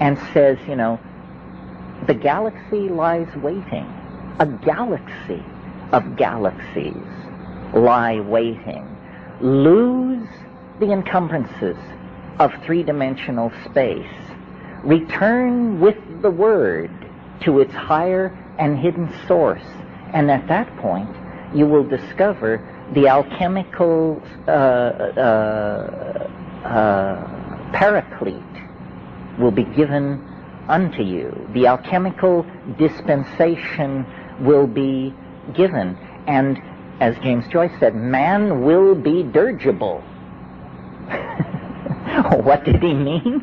and says, you know, the galaxy lies waiting. A galaxy of galaxies lie waiting. Lose the encumbrances of three-dimensional space. Return with the word to its higher and hidden source. And at that point, you will discover the alchemical paraclete will be given unto you. The alchemical dispensation will be given. And as James Joyce said, man will be dirigible. What did he mean?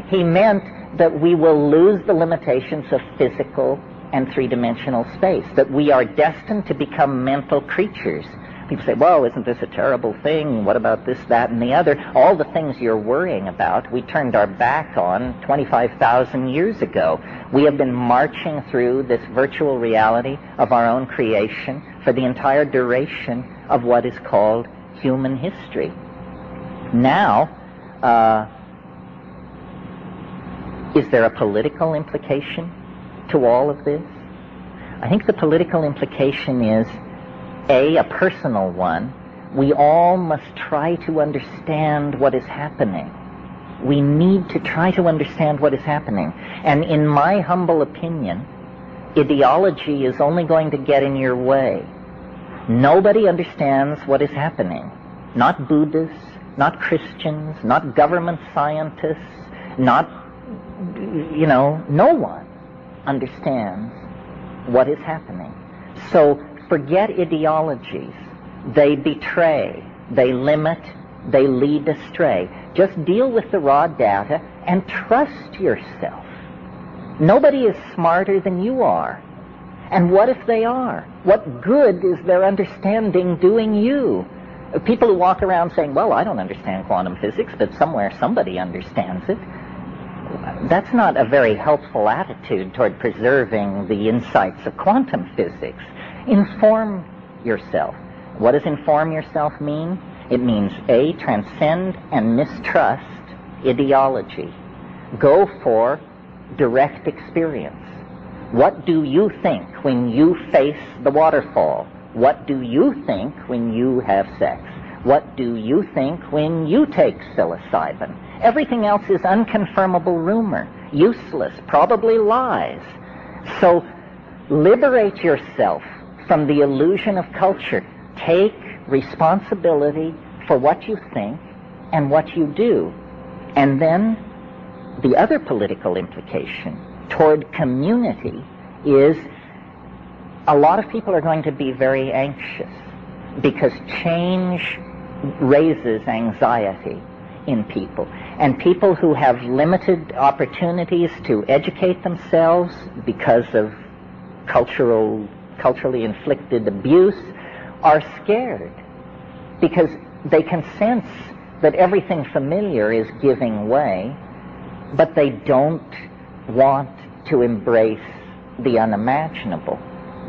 He meant that we will lose the limitations of physical and three-dimensional space, that we are destined to become mental creatures. People say, well, isn't this a terrible thing? What about this, that, and the other? All the things you're worrying about, we turned our back on 25,000 years ago. We have been marching through this virtual reality of our own creation for the entire duration of what is called human history. Now, is there a political implication to all of this? I think the political implication is, a personal one. We all must try to understand what is happening. We need to try to understand what is happening. And in my humble opinion, ideology is only going to get in your way. Nobody understands what is happening. Not Buddhists, not Christians, not government scientists, not, no one understands what is happening. So forget ideologies. They betray, they limit, they lead astray. Just deal with the raw data and trust yourself. Nobody is smarter than you are. And what if they are? What good is their understanding doing you? People who walk around saying, well, I don't understand quantum physics, but somewhere somebody understands it. That's not a very helpful attitude toward preserving the insights of quantum physics. Inform yourself. What does inform yourself mean? It means A, transcend and mistrust ideology. Go for direct experience. What do you think when you face the waterfall? What do you think when you have sex? What do you think when you take psilocybin? Everything else is unconfirmable rumor, useless, probably lies. So liberate yourself from the illusion of culture. Take responsibility for what you think and what you do. And then the other political implication toward community is a lot of people are going to be very anxious because change raises anxiety in people. And people who have limited opportunities to educate themselves because of culturally inflicted abuse are scared because they can sense that everything familiar is giving way, but they don't want to embrace the unimaginable.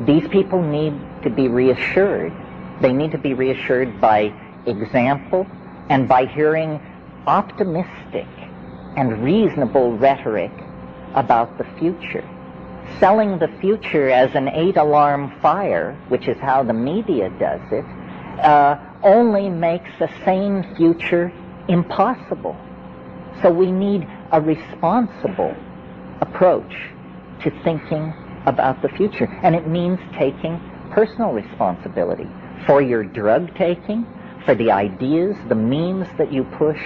These people need to be reassured. They need to be reassured by example and by hearing optimistic and reasonable rhetoric about the future. Selling the future as an 8-alarm fire, which is how the media does it, only makes a sane future impossible. So we need a responsible approach to thinking about the future. And it means taking personal responsibility for your drug taking, for the ideas, the memes that you push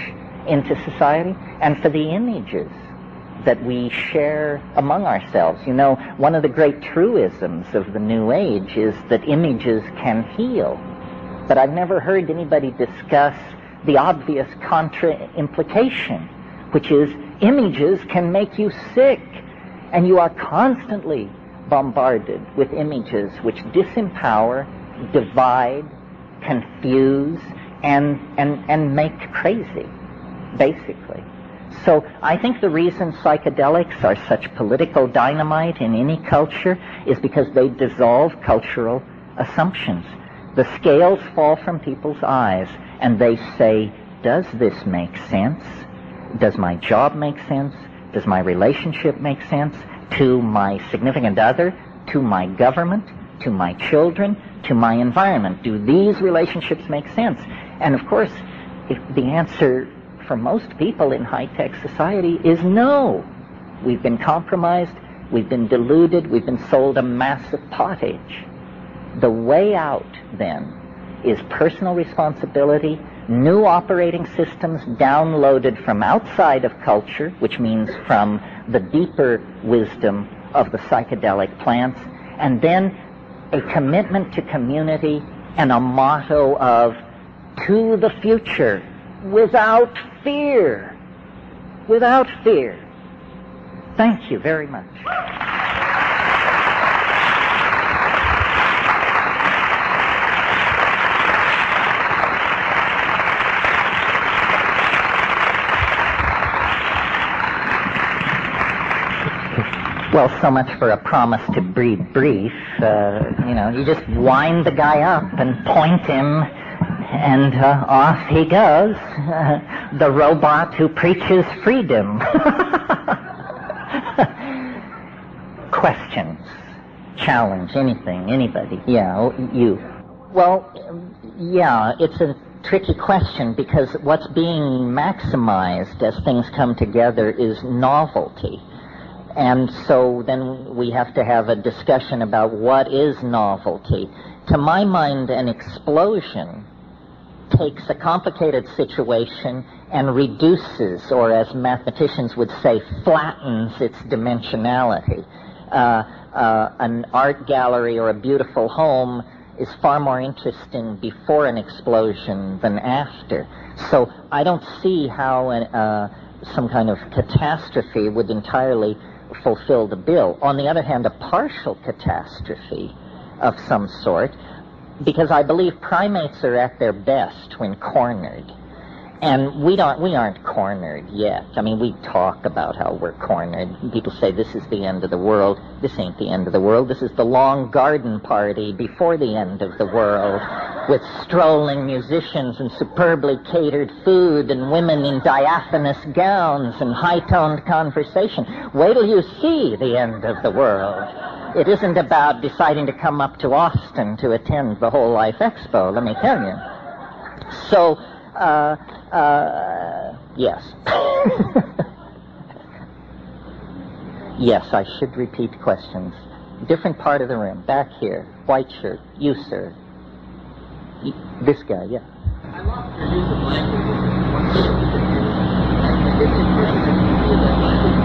into society, and for the images that we share among ourselves. You know, one of the great truisms of the New Age is that images can heal. But I've never heard anybody discuss the obvious contra-implication, which is images can make you sick, and you are constantly bombarded with images which disempower, divide, confuse, and make crazy, basically. So I think the reason psychedelics are such political dynamite in any culture is because they dissolve cultural assumptions. The scales fall from people's eyes, and they say, does this make sense? Does my job make sense? Does my relationship make sense to my significant other, to my government, to my children, to my environment? Do these relationships make sense? And of course, if the answer for most people in high-tech society is no. We've been compromised, we've been deluded, we've been sold a massive pottage. The way out, then, is personal responsibility, new operating systems downloaded from outside of culture, which means from the deeper wisdom of the psychedelic plants, and then a commitment to community and a motto of to the future without fear. Without fear. Thank you very much. Well, so much for a promise to be brief. You just wind the guy up and point him, and off he goes. The robot who preaches freedom. Questions, challenge, anything, anybody? Yeah, you. Well, yeah, it's a tricky question because what's being maximized as things come together is novelty. And so then we have to have a discussion about what is novelty. To my mind, an explosion takes a complicated situation and reduces, or as mathematicians would say, flattens its dimensionality. An art gallery or a beautiful home is far more interesting before an explosion than after. So I don't see how some kind of catastrophe would entirely fulfill the bill. On the other hand, a partial catastrophe of some sort, because I believe primates are at their best when cornered. And we aren't cornered yet. I mean, we talk about how we're cornered. People say this is the end of the world. This ain't the end of the world. This is the long garden party before the end of the world, with strolling musicians and superbly catered food and women in diaphanous gowns and high-toned conversation. Wait till you see the end of the world. It isn't about deciding to come up to Austin to attend the Whole Life Expo, let me tell you. So, yes. Yes, I should repeat questions. Different part of the room. Back here. White shirt. You, sir. This guy, yeah. I lost your use of language. I get the impression that you feel that language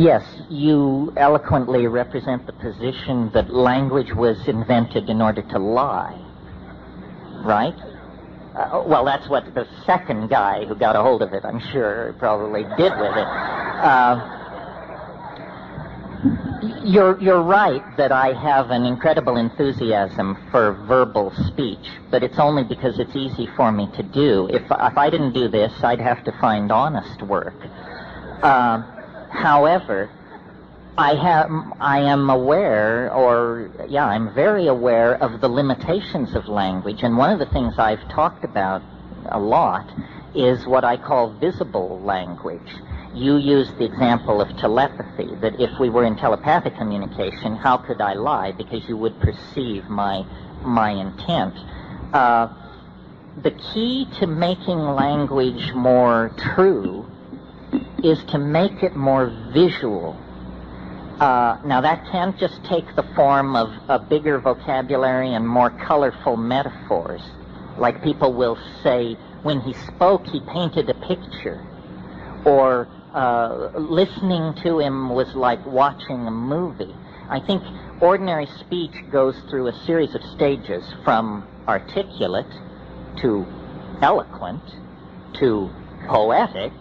Yes, you eloquently represent the position that language was invented in order to lie, right? Well, that's what the second guy who got a hold of it, I'm sure, probably did with it. You're right that I have an incredible enthusiasm for verbal speech, but it's only because it's easy for me to do. If I didn't do this, I'd have to find honest work. However, I'm very aware of the limitations of language, and one of the things I've talked about a lot is what I call visible language. You used the example of telepathy, that if we were in telepathic communication, how could I lie? Because you would perceive my intent. The key to making language more true is to make it more visual. Now, that can't just take the form of a bigger vocabulary and more colorful metaphors. Like people will say, when he spoke, he painted a picture. Or listening to him was like watching a movie. I think ordinary speech goes through a series of stages, from articulate to eloquent to poetic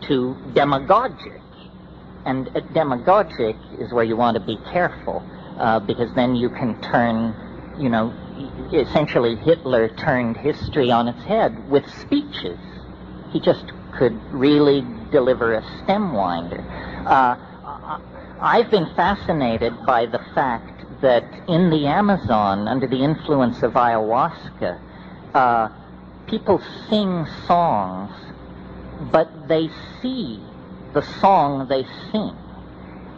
to demagogic. And demagogic is where you want to be careful, because then you can turn, essentially Hitler turned history on its head with speeches. He just could really deliver a stem winder. I've been fascinated by the fact that in the Amazon, under the influence of ayahuasca, people sing songs, but they see the song they sing.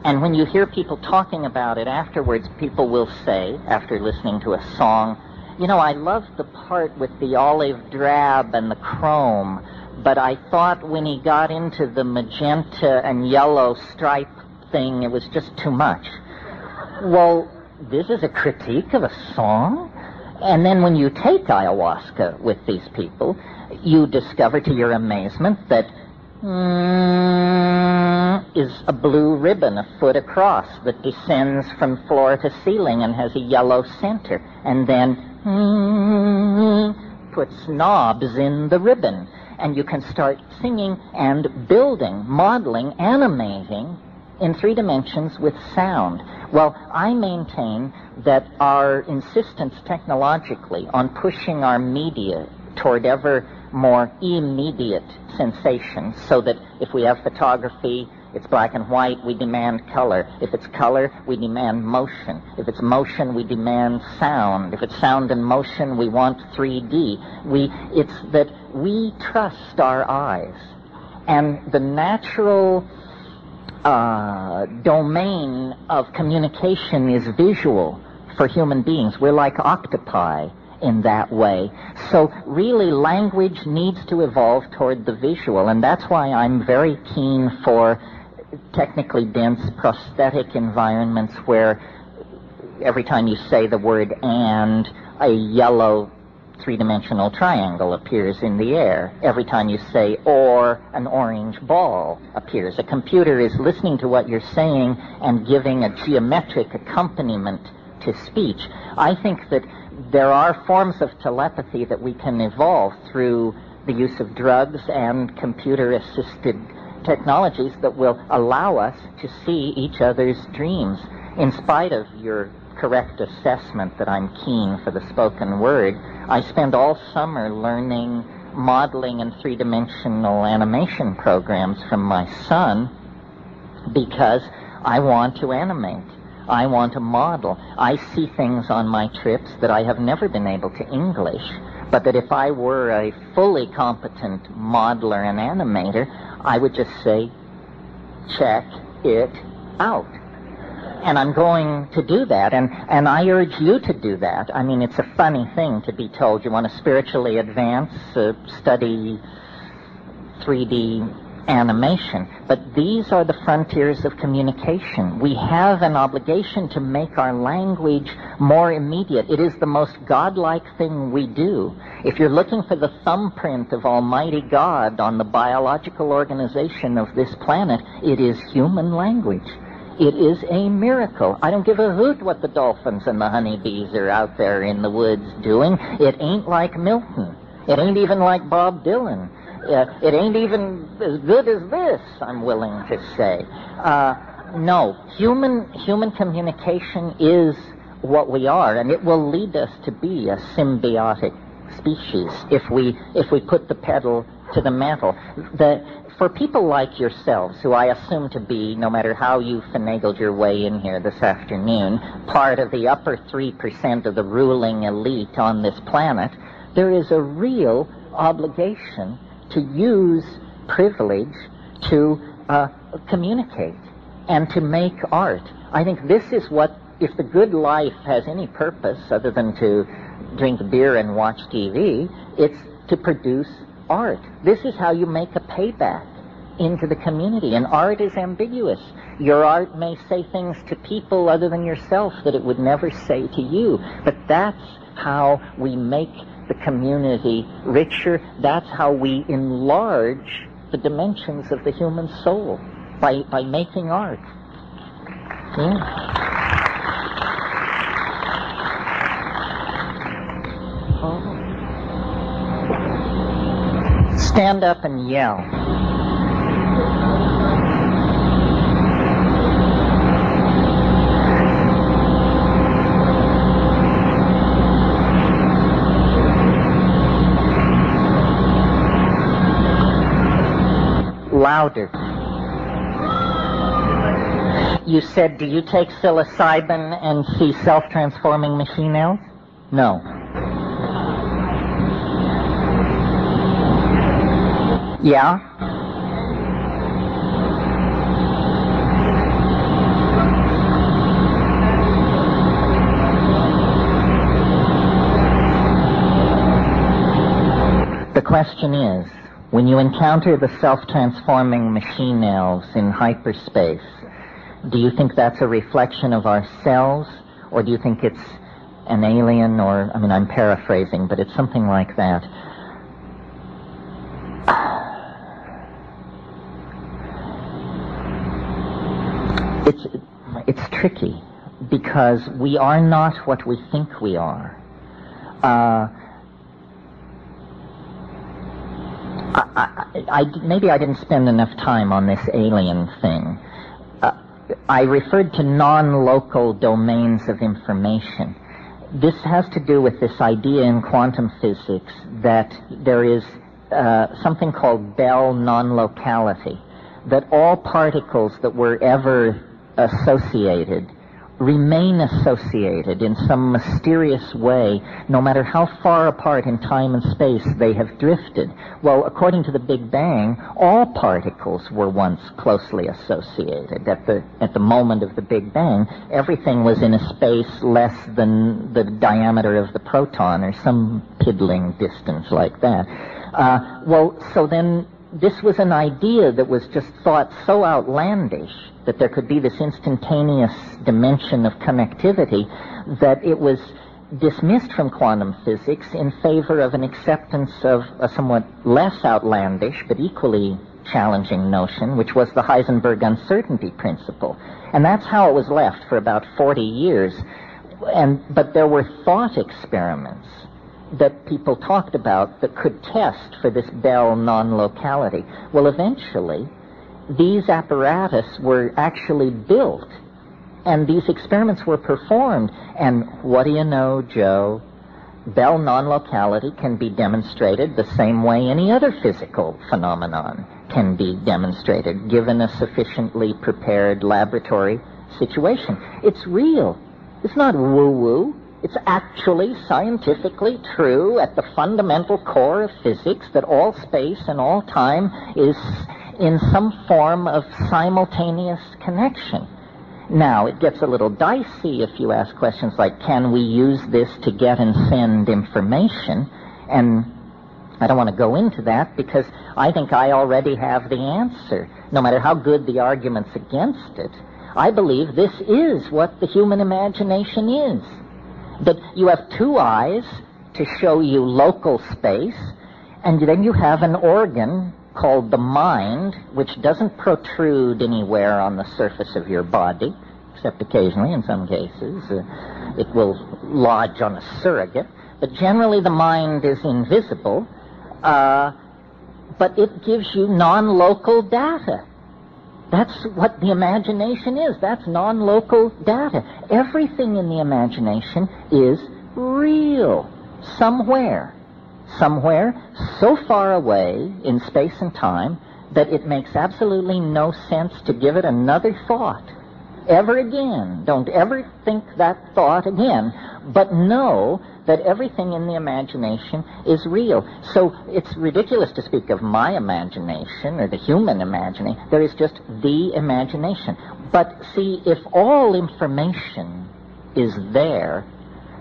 And when you hear people talking about it afterwards, people will say, after listening to a song, I love the part with the olive drab and the chrome, but I thought when he got into the magenta and yellow stripe thing, it was just too much. Well, this is a critique of a song? And then when you take ayahuasca with these people, you discover to your amazement that is a blue ribbon a foot across that descends from floor to ceiling and has a yellow center, and then puts knobs in the ribbon, and you can start singing and building, modeling, animating in 3 dimensions with sound. Well, I maintain that our insistence technologically on pushing our media toward ever more immediate sensations, so that if we have photography, it's black and white, we demand color. If it's color, we demand motion. If it's motion, we demand sound. If it's sound and motion, we want 3D. It's that we trust our eyes. And the natural domain of communication is visual for human beings. We're like octopi in that way. So really, language needs to evolve toward the visual, and that's why I'm very keen for technically dense prosthetic environments where every time you say the word "and," a yellow 3-dimensional triangle appears in the air. Every time you say "or," an orange ball appears. A computer is listening to what you're saying and giving a geometric accompaniment to speech. I think that there are forms of telepathy that we can evolve through the use of drugs and computer-assisted technologies that will allow us to see each other's dreams. In spite of your correct assessment that I'm keen for the spoken word, I spend all summer learning modeling and three-dimensional animation programs from my son because I want to animate. I want to model. I see things on my trips that I have never been able to English, but that if I were a fully competent modeler and animator, I would just say, check it out. And I'm going to do that, and I urge you to do that. I mean, it's a funny thing to be told you want to spiritually advance, study 3D animation, but these are the frontiers of communication. We have an obligation to make our language more immediate. It is the most godlike thing we do. If you're looking for the thumbprint of Almighty God on the biological organization of this planet, it is human language. It is a miracle. I don't give a hoot what the dolphins and the honeybees are out there in the woods doing. It ain't like Milton. It ain't even like Bob Dylan. It ain't even as good as this, I'm willing to say. No, human communication is what we are, and it will lead us to be a symbiotic species if we put the pedal to the metal. For people like yourselves, who I assume to be, no matter how you finagled your way in here this afternoon, part of the upper 3% of the ruling elite on this planet, there is a real obligation to use privilege to communicate and to make art. I think this is what, if the good life has any purpose other than to drink beer and watch TV, it's to produce art. This is how you make a payback into the community. And art is ambiguous. Your art may say things to people other than yourself that it would never say to you. But that's how we make the community richer. That's how we enlarge the dimensions of the human soul, by making art. Yeah. Stand up and yell. Louder. You said, do you take psilocybin and see self-transforming machine elves? No. Yeah? The question is, when you encounter the self-transforming machine elves in hyperspace, do you think that's a reflection of ourselves, or do you think it's an alien, or, I mean, I'm paraphrasing, but it's something like that? It's tricky, because we are not what we think we are. Maybe I didn't spend enough time on this alien thing. I referred to non-local domains of information. This has to do with this idea in quantum physics that there is something called Bell non-locality, that all particles that were ever associated remain associated in some mysterious way, no matter how far apart in time and space they have drifted. Well, according to the Big Bang, all particles were once closely associated. At the moment of the Big Bang, everything was in a space less than the diameter of the proton, or some piddling distance like that. So then this was an idea that was just thought so outlandish that there could be this instantaneous dimension of connectivity that it was dismissed from quantum physics in favor of an acceptance of a somewhat less outlandish but equally challenging notion, which was the Heisenberg uncertainty principle. And that's how it was left for about 40 years. But there were thought experiments that people talked about that could test for this Bell non-locality. Well, eventually, these apparatus were actually built, and these experiments were performed. And what do you know, Joe? Bell non-locality can be demonstrated the same way any other physical phenomenon can be demonstrated, given a sufficiently prepared laboratory situation. It's real. It's not woo-woo. It's actually scientifically true at the fundamental core of physics that all space and all time is in some form of simultaneous connection. Now, it gets a little dicey if you ask questions like, can we use this to get and send information? And I don't want to go into that because I think I already have the answer, no matter how good the arguments against it. I believe this is what the human imagination is. That you have two eyes to show you local space, and then you have an organ called the mind, which doesn't protrude anywhere on the surface of your body, except occasionally in some cases. It will lodge on a surrogate. But generally the mind is invisible, but it gives you non-local data. That's what the imagination is. That's non-local data. Everything in the imagination is real. Somewhere so far away in space and time that it makes absolutely no sense to give it another thought ever again. Don't ever think that thought again, but know that everything in the imagination is real. So it's ridiculous to speak of my imagination or the human imagination. There is just the imagination. But see, if all information is there,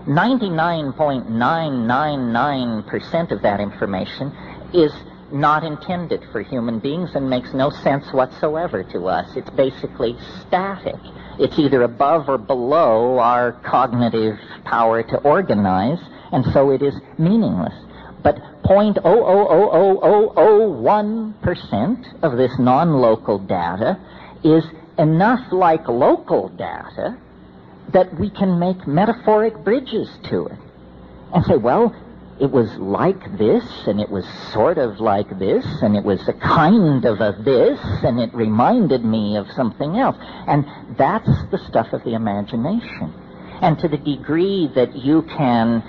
99.999% of that information is not intended for human beings and makes no sense whatsoever to us. It's basically static. It's either above or below our cognitive power to organize, and so it is meaningless. But 0.0000001% of this non-local data is enough like local data that we can make metaphoric bridges to it and say, well, it was like this, and it was sort of like this, and it was a kind of a this, and it reminded me of something else. And that's the stuff of the imagination. And to the degree that you can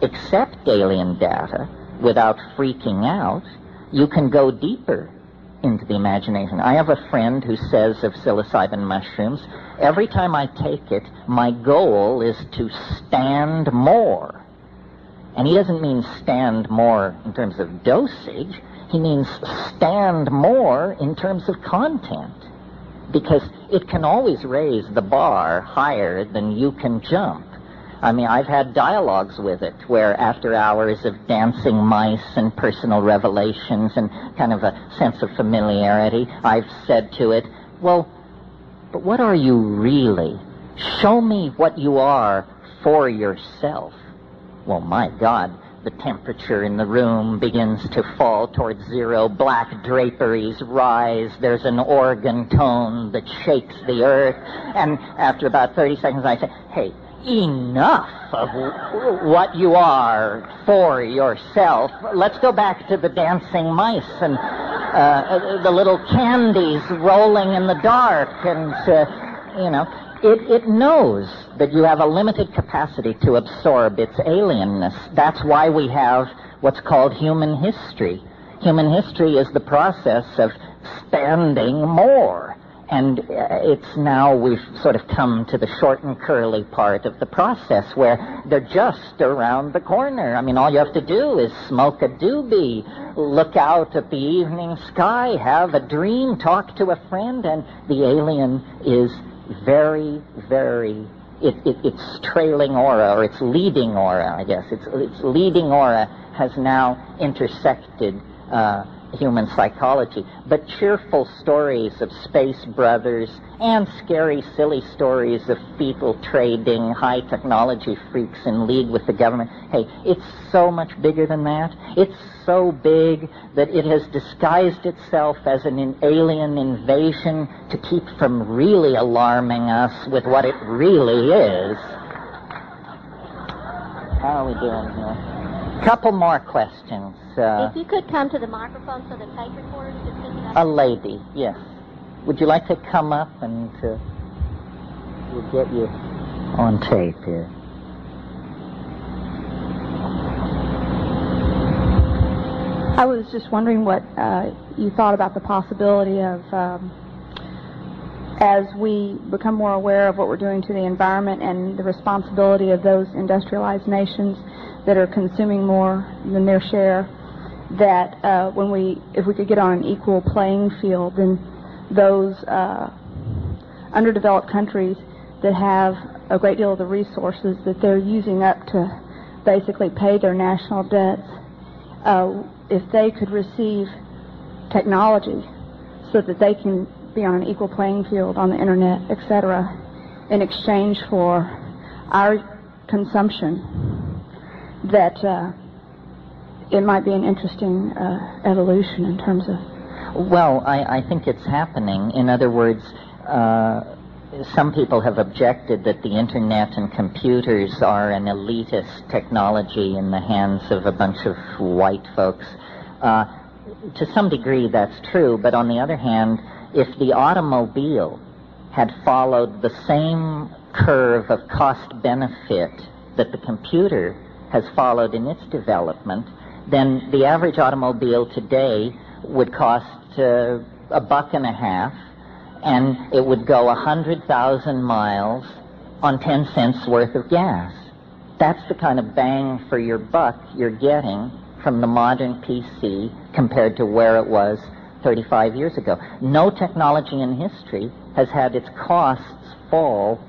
accept alien data without freaking out, you can go deeper into the imagination. I have a friend who says of psilocybin mushrooms, every time I take it, my goal is to stand more. And he doesn't mean stand more in terms of dosage. He means stand more in terms of content. Because it can always raise the bar higher than you can jump. I mean, I've had dialogues with it where after hours of dancing mice and personal revelations and kind of a sense of familiarity, I've said to it, well, but what are you really? Show me what you are for yourself. Well, my God, the temperature in the room begins to fall towards zero. Black draperies rise. There's an organ tone that shakes the earth. And after about 30 seconds, I say, hey, enough of what you are for yourself. Let's go back to the dancing mice and the little candies rolling in the dark. And, It knows that you have a limited capacity to absorb its alienness. That's why we have what's called human history. Human history is the process of standing more. And it's now we've sort of come to the short and curly part of the process where they're just around the corner. I mean, all you have to do is smoke a doobie, look out at the evening sky, have a dream, talk to a friend, and the alien is very, very, its trailing aura, or its leading aura, I guess. Its leading aura has now intersected human psychology. But cheerful stories of space brothers and scary, silly stories of fetal trading, high technology freaks in league with the government, hey, it's so much bigger than that. It's so big that it has disguised itself as an alien invasion to keep from really alarming us with what it really is. How are we doing here? Couple more questions. If you could come to the microphone so the tape recorders could pick it up. A lady, yes. Would you like to come up and we'll get you on tape here? I was just wondering what you thought about the possibility of, as we become more aware of what we're doing to the environment and the responsibility of those industrialized nations that are consuming more than their share, that if we could get on an equal playing field, then those underdeveloped countries that have a great deal of the resources that they're using up to basically pay their national debts, if they could receive technology so that they can be on an equal playing field on the internet, etc., in exchange for our consumption, that it might be an interesting evolution in terms of... Well, I think it's happening. In other words, some people have objected that the internet and computers are an elitist technology in the hands of a bunch of white folks. To some degree, that's true, but on the other hand, if the automobile had followed the same curve of cost-benefit that the computer has followed in its development, then the average automobile today would cost $1.50, and it would go 100,000 miles on 10 cents worth of gas. That's the kind of bang for your buck you're getting from the modern PC compared to where it was 35 years ago. No technology in history has had its costs fall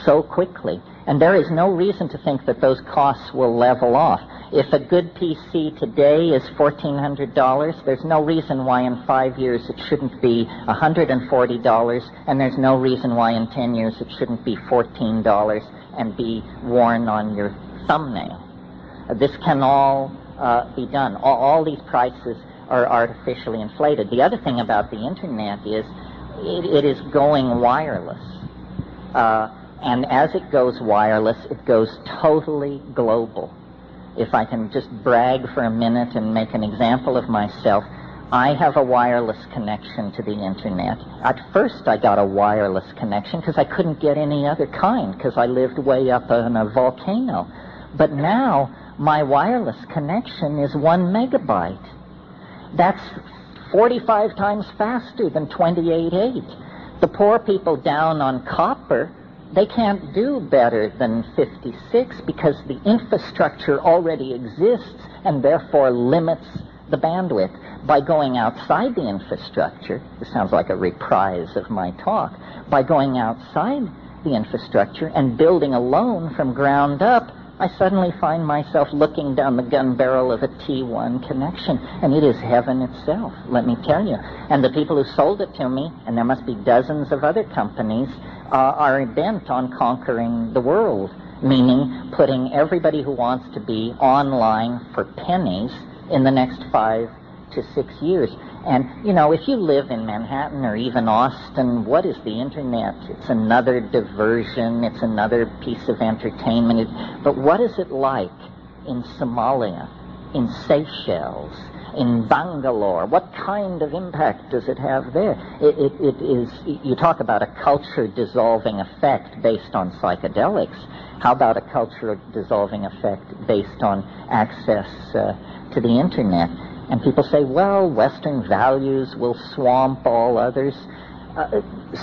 so quickly, and there is no reason to think that those costs will level off. If a good PC today is $1,400, there's no reason why in 5 years it shouldn't be $140, and there's no reason why in 10 years it shouldn't be $14 and be worn on your thumbnail. This can all be done. All these prices are artificially inflated. The other thing about the internet is it is going wireless. And as it goes wireless, it goes totally global. If I can just brag for a minute and make an example of myself, I have a wireless connection to the internet. At first I got a wireless connection because I couldn't get any other kind because I lived way up on a volcano. But now my wireless connection is 1 megabyte. That's 45 times faster than 28.8. The poor people down on copper, they can't do better than 56 because the infrastructure already exists and therefore limits the bandwidth. By going outside the infrastructure, this sounds like a reprise of my talk, by going outside the infrastructure and building alone from ground up, I suddenly find myself looking down the gun barrel of a T1 connection, and it is heaven itself, let me tell you. And the people who sold it to me, and there must be dozens of other companies, are bent on conquering the world, meaning putting everybody who wants to be online for pennies in the next 5 to 6 years. And, you know, if you live in Manhattan or even Austin, what is the internet? It's another diversion, it's another piece of entertainment. But what is it like in Somalia, in Seychelles, in Bangalore? What kind of impact does it have there? It is, you talk about a culture-dissolving effect based on psychedelics. How about a culture-dissolving effect based on access to the internet? And people say, well, Western values will swamp all others.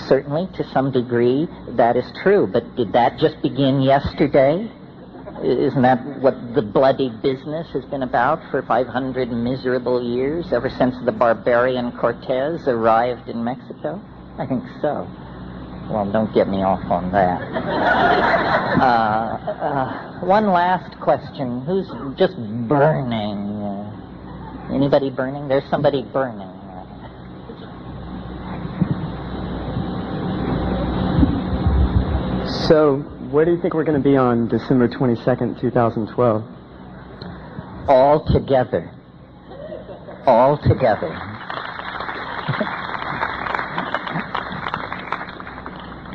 Certainly, to some degree, that is true. But did that just begin yesterday? Isn't that what the bloody business has been about for 500 miserable years, ever since the barbarian Cortez arrived in Mexico? I think so. Well, don't get me off on that. One last question. Who's just burning? Anybody burning? There's somebody burning. So, where do you think we're going to be on December 22nd, 2012? All together. All together.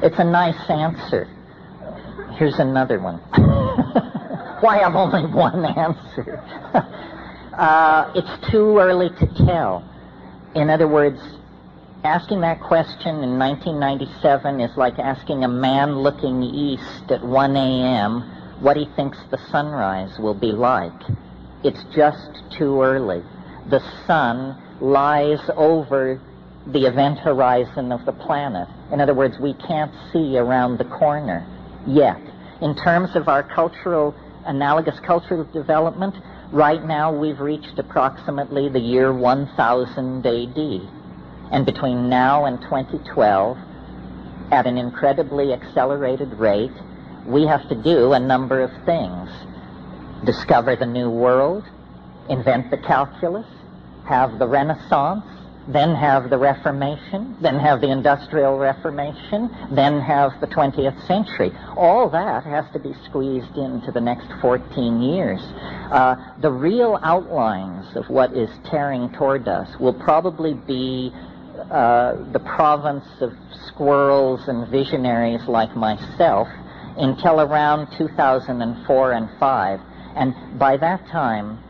It's a nice answer. Here's another one. Why have only one answer? It's too early to tell. In other words, asking that question in 1997 is like asking a man looking east at 1 a.m. what he thinks the sunrise will be like. It's just too early. the sun lies over the event horizon of the planet. In other words, we can't see around the corner yet. In terms of our analogous cultural development, right now we've reached approximately the year 1000 AD. And between now and 2012, at an incredibly accelerated rate, we have to do a number of things. Discover the new world, invent the calculus, have the Renaissance, then have the Reformation, then have the Industrial Reformation, then have the 20th century. All that has to be squeezed into the next 14 years. The real outlines of what is tearing toward us will probably be the province of squirrels and visionaries like myself until around 2004 and 5. And by that time,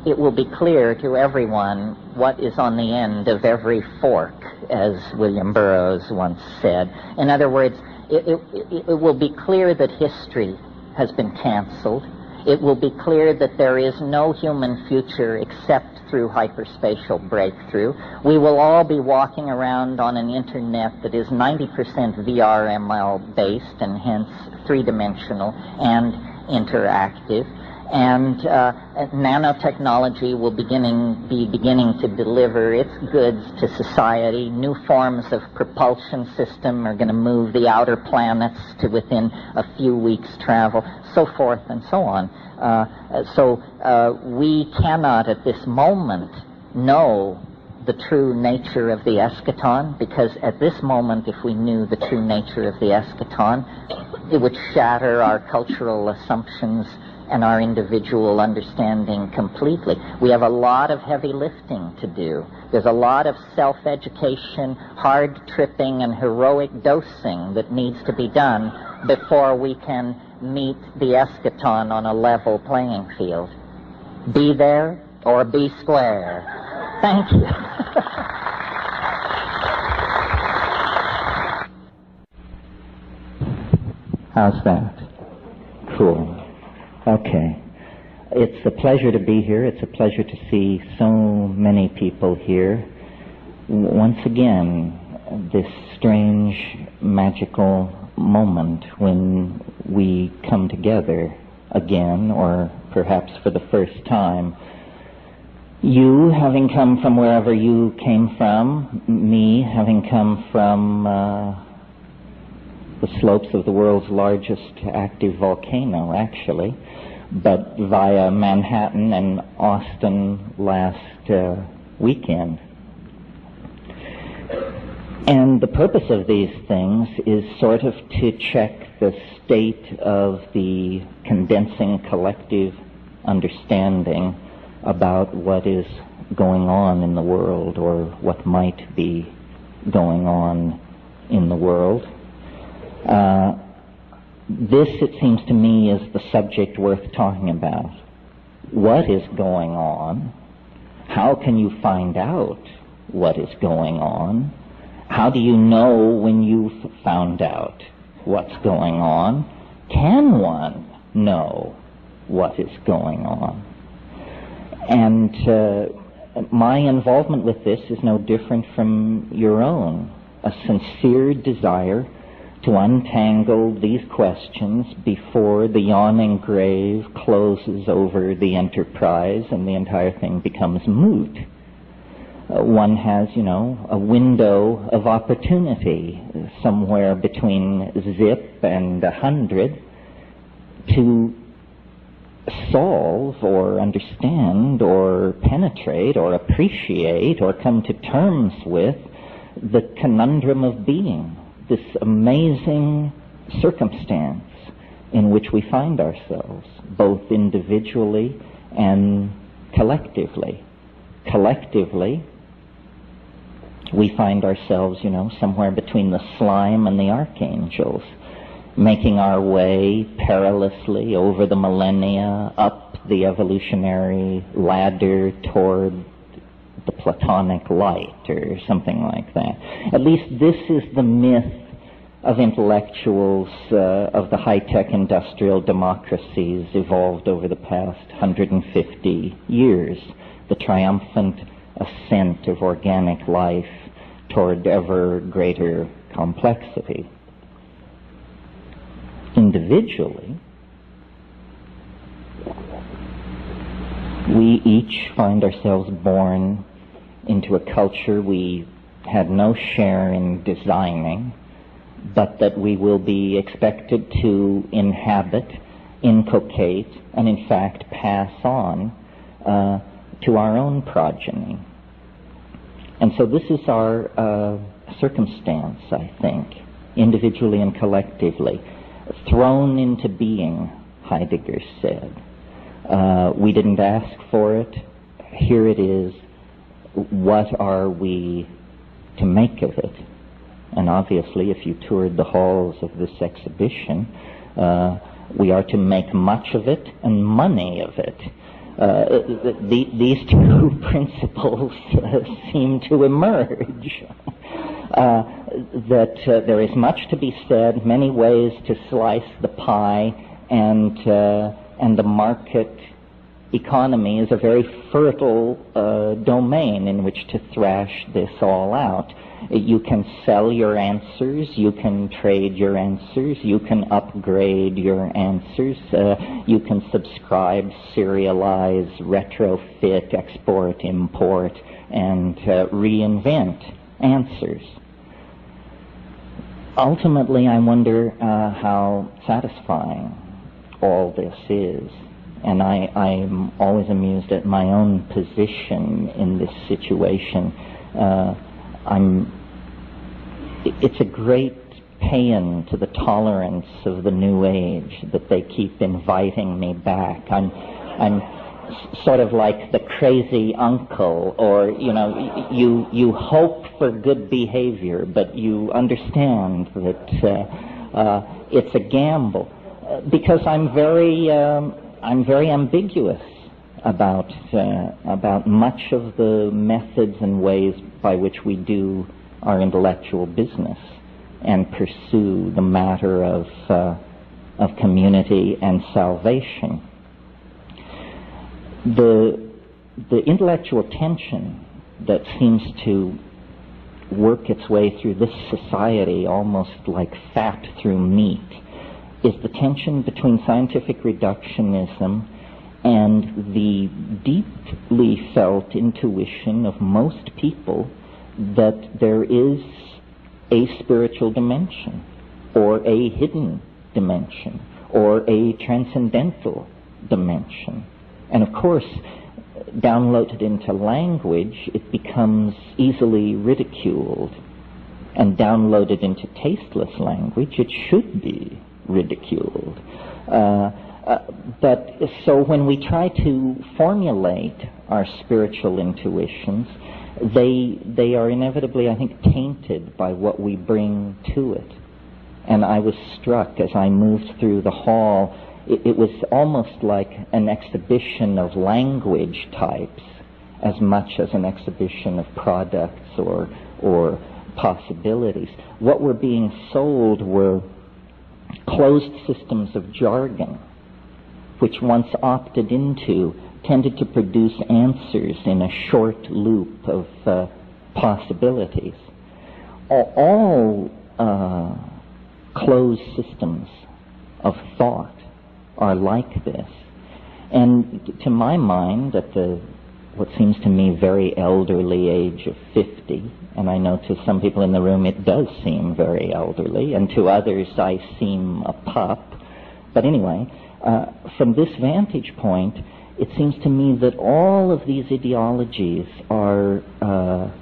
it will be clear to everyone what is on the end of every fork, as William Burroughs once said. In other words, it will be clear that history has been canceled. It will be clear that there is no human future except through hyperspatial breakthrough. We will all be walking around on an internet that is 90% VRML based and hence three-dimensional and interactive. And nanotechnology will be beginning to deliver its goods to society. New forms of propulsion system are going to move the outer planets to within a few weeks' travel, so forth and so on. So we cannot at this moment know the true nature of the eschaton, because at this moment, if we knew the true nature of the eschaton, it would shatter our cultural assumptions and our individual understanding completely. We have a lot of heavy lifting to do. There's a lot of self-education, hard tripping, and heroic dosing that needs to be done before we can meet the eschaton on a level playing field. Be there or be square. Thank you. How's that? Cool. Okay. It's a pleasure to be here. It's a pleasure to see so many people here. Once again, this strange, magical moment when we come together again, or perhaps for the first time. You having come from wherever you came from, me having come from the slopes of the world's largest active volcano, actually, but via Manhattan and Austin last weekend. And the purpose of these things is sort of to check the state of the condensing collective understanding about what is going on in the world, or what might be going on in the world. This, it seems to me, is the subject worth talking about. What is going on? How can you find out what is going on? How do you know when you've found out what's going on? Can one know what is going on? And my involvement with this is no different from your own. A sincere desire to untangle these questions before the yawning grave closes over the enterprise and the entire thing becomes moot. One has, a window of opportunity somewhere between zip and 100 to solve or understand or penetrate or appreciate or come to terms with the conundrum of being, this amazing circumstance in which we find ourselves, both individually and collectively. Collectively, we find ourselves, somewhere between the slime and the archangels, making our way perilously over the millennia, up the evolutionary ladder toward the Platonic light, or something like that. At least this is the myth of intellectuals of the high-tech industrial democracies evolved over the past 150 years. the triumphant ascent of organic life toward ever greater complexity. Individually, we each find ourselves born into a culture we had no share in designing, but that we will be expected to inhabit, inculcate, and in fact pass on to our own progeny. And so this is our circumstance, I think, individually and collectively, thrown into being, Heidegger said. We didn't ask for it. Here it is. What are we to make of it? And obviously, if you toured the halls of this exhibition, we are to make much of it and money of it. These two principles seem to emerge. That there is much to be said, many ways to slice the pie, and the market economy is a very fertile domain in which to thrash this all out. You can sell your answers, you can trade your answers, you can upgrade your answers, you can subscribe, serialize, retrofit, export, import, and reinvent answers. Ultimately, I wonder how satisfying all this is. And I'm always amused at my own position in this situation. It's a great paean to the tolerance of the New Age that they keep inviting me back. I'm sort of like the crazy uncle, or, you hope for good behavior, but you understand that it's a gamble. Because I'm very ambiguous about much of the methods and ways by which we do our intellectual business and pursue the matter of community and salvation. The intellectual tension that seems to work its way through this society almost like fat through meat is the tension between scientific reductionism and the deeply felt intuition of most people that there is a spiritual dimension, or a hidden dimension, or a transcendental dimension. And of course, downloaded into language, it becomes easily ridiculed. And downloaded into tasteless language, it should be ridiculed. But so when we try to formulate our spiritual intuitions, they are inevitably, I think, tainted by what we bring to it. And I was struck as I moved through the hall. It was almost like an exhibition of language types as much as an exhibition of products or possibilities. What were being sold were closed systems of jargon, which once opted into tended to produce answers in a short loop of possibilities. All closed systems of thought are like this. And to my mind, at what seems to me very elderly age of 50, and I know to some people in the room it does seem very elderly, and to others I seem a pup. But anyway, from this vantage point, it seems to me that all of these ideologies are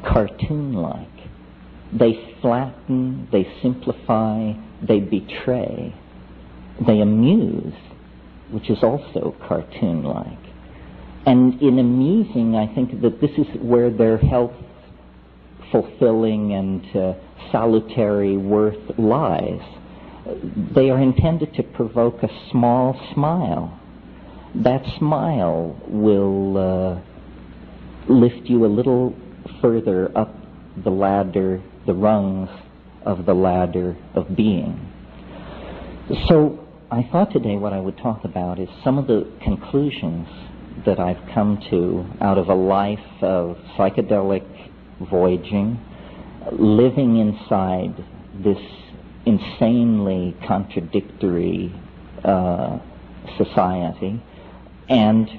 cartoon-like. They flatten, they simplify, they betray, they amuse, which is also cartoon-like. And in amusing, I think that this is where their health-fulfilling and salutary worth lies. They are intended to provoke a small smile. That smile will lift you a little further up the ladder, the rungs of the ladder of being. So I thought today what I would talk about is some of the conclusions that I've come to out of a life of psychedelic voyaging, living inside this insanely contradictory society, and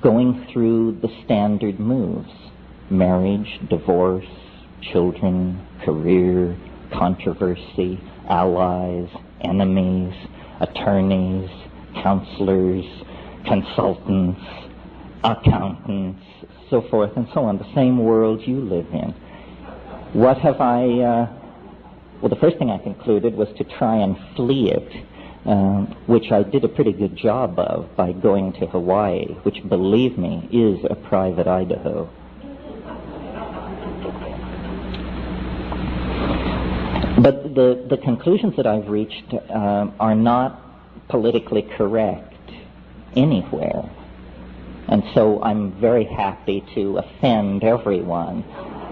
going through the standard moves: marriage, divorce, children, career, controversy, allies, enemies, attorneys, counselors, consultants, accountants, so forth and so on, the same world you live in. What have well, the first thing I concluded was to try and flee it, which I did a pretty good job of by going to Hawaii, which, believe me, is a private Idaho. But the conclusions that I've reached are not politically correct anywhere. And so I'm very happy to offend everyone,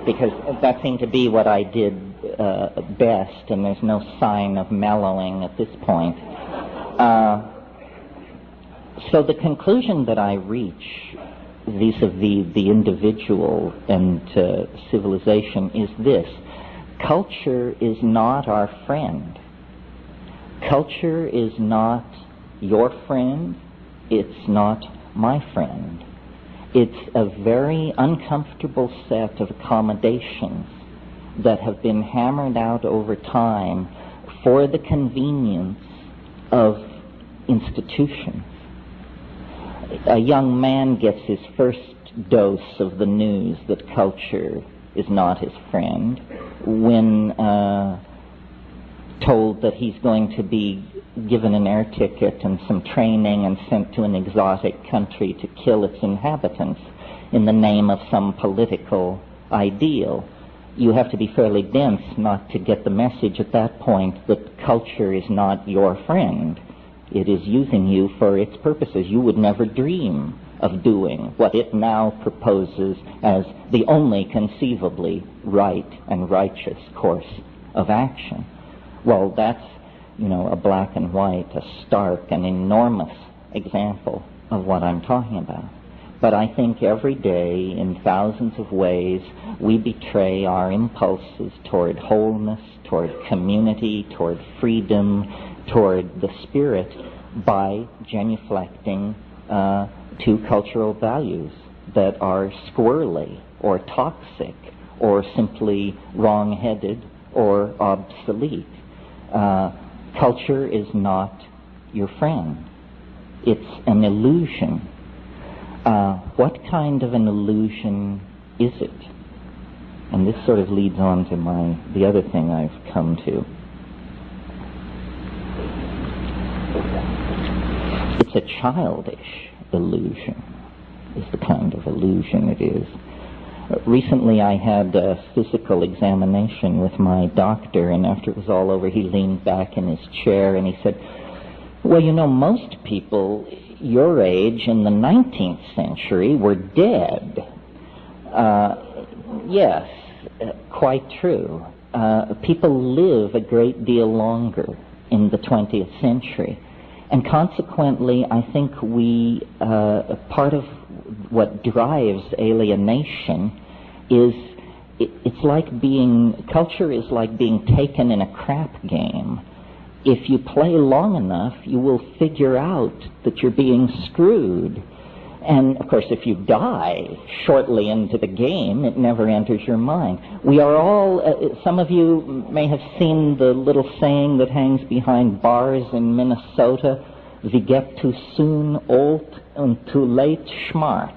because that seemed to be what I did best, and there's no sign of mellowing at this point. So the conclusion that I reach vis-a-vis the individual and civilization is this: culture is not our friend. Culture is not your friend. It's not my friend. It's a very uncomfortable set of accommodations that have been hammered out over time for the convenience of institutions. A young man gets his first dose of the news that culture is not his friend when told that he's going to be given an air ticket and some training and sent to an exotic country to kill its inhabitants in the name of some political ideal. You have to be fairly dense not to get the message at that point that culture is not your friend. It is using you for its purposes. You would never dream of doing what it now proposes as the only conceivably right and righteous course of action. Well, that's, a black and white, a stark and enormous example of what I'm talking about. But I think every day, in thousands of ways, we betray our impulses toward wholeness, toward community, toward freedom, toward the spirit by genuflecting to cultural values that are squirrely or toxic or simply wrong-headed or obsolete. Culture is not your friend. It's an illusion. What kind of an illusion is it? And this sort of leads on to the other thing I've come to. It's a childish illusion, is the kind of illusion it is. Recently I had a physical examination with my doctor, and after it was all over, he leaned back in his chair and he said, well, most people your age in the 19th century were dead. Yes, quite true. People live a great deal longer in the 20th century. And consequently, I think part of what drives alienation is culture is like being taken in a crap game. If you play long enough, you will figure out that you're being screwed. And, of course, if you die shortly into the game, it never enters your mind. We are all, some of you may have seen the little saying that hangs behind bars in Minnesota, "We get too soon old and too late smart."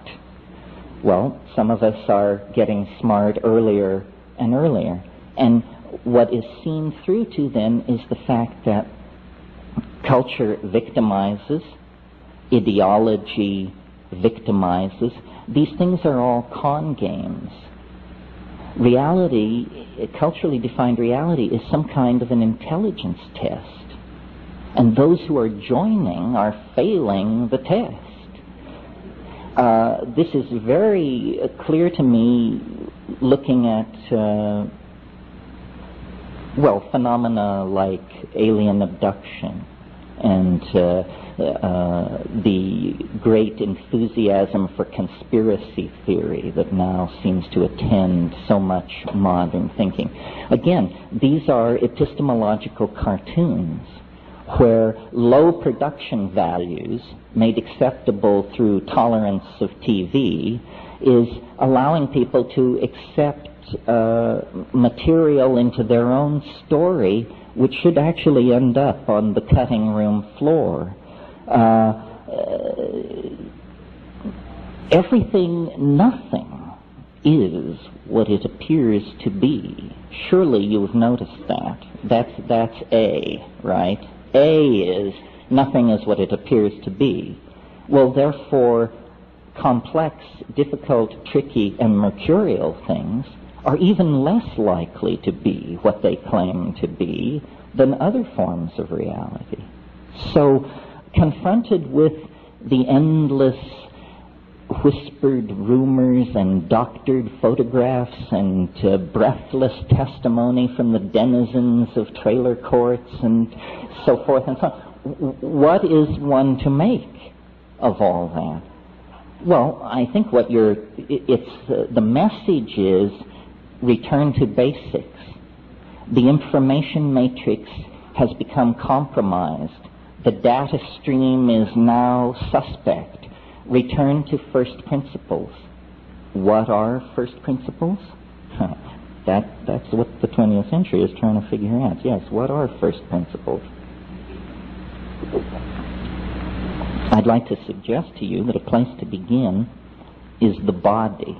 Well, some of us are getting smart earlier and earlier. And what is seen through to then is the fact that culture victimizes, ideology victimizes. These things are all con games. Reality, culturally defined reality, is some kind of an intelligence test. And those who are joining are failing the test. This is very clear to me looking at phenomena like alien abduction and the great enthusiasm for conspiracy theory that now seems to attend so much modern thinking. Again, these are epistemological cartoons where low production values made acceptable through tolerance of TV is allowing people to accept material into their own story which should actually end up on the cutting room floor. Nothing is what it appears to be. Surely you've noticed that. That's A, right? A is nothing is what it appears to be. Well, therefore, complex, difficult, tricky, and mercurial things are even less likely to be what they claim to be than other forms of reality. So, confronted with the endless whispered rumors and doctored photographs and breathless testimony from the denizens of trailer courts and so forth and so on, what is one to make of all that? Well, I think the message is return to basics. The information matrix has become compromised. The data stream is now suspect. Return to first principles. What are first principles? That's what the 20th century is trying to figure out. Yes, what are first principles? I'd like to suggest to you that a place to begin is the body.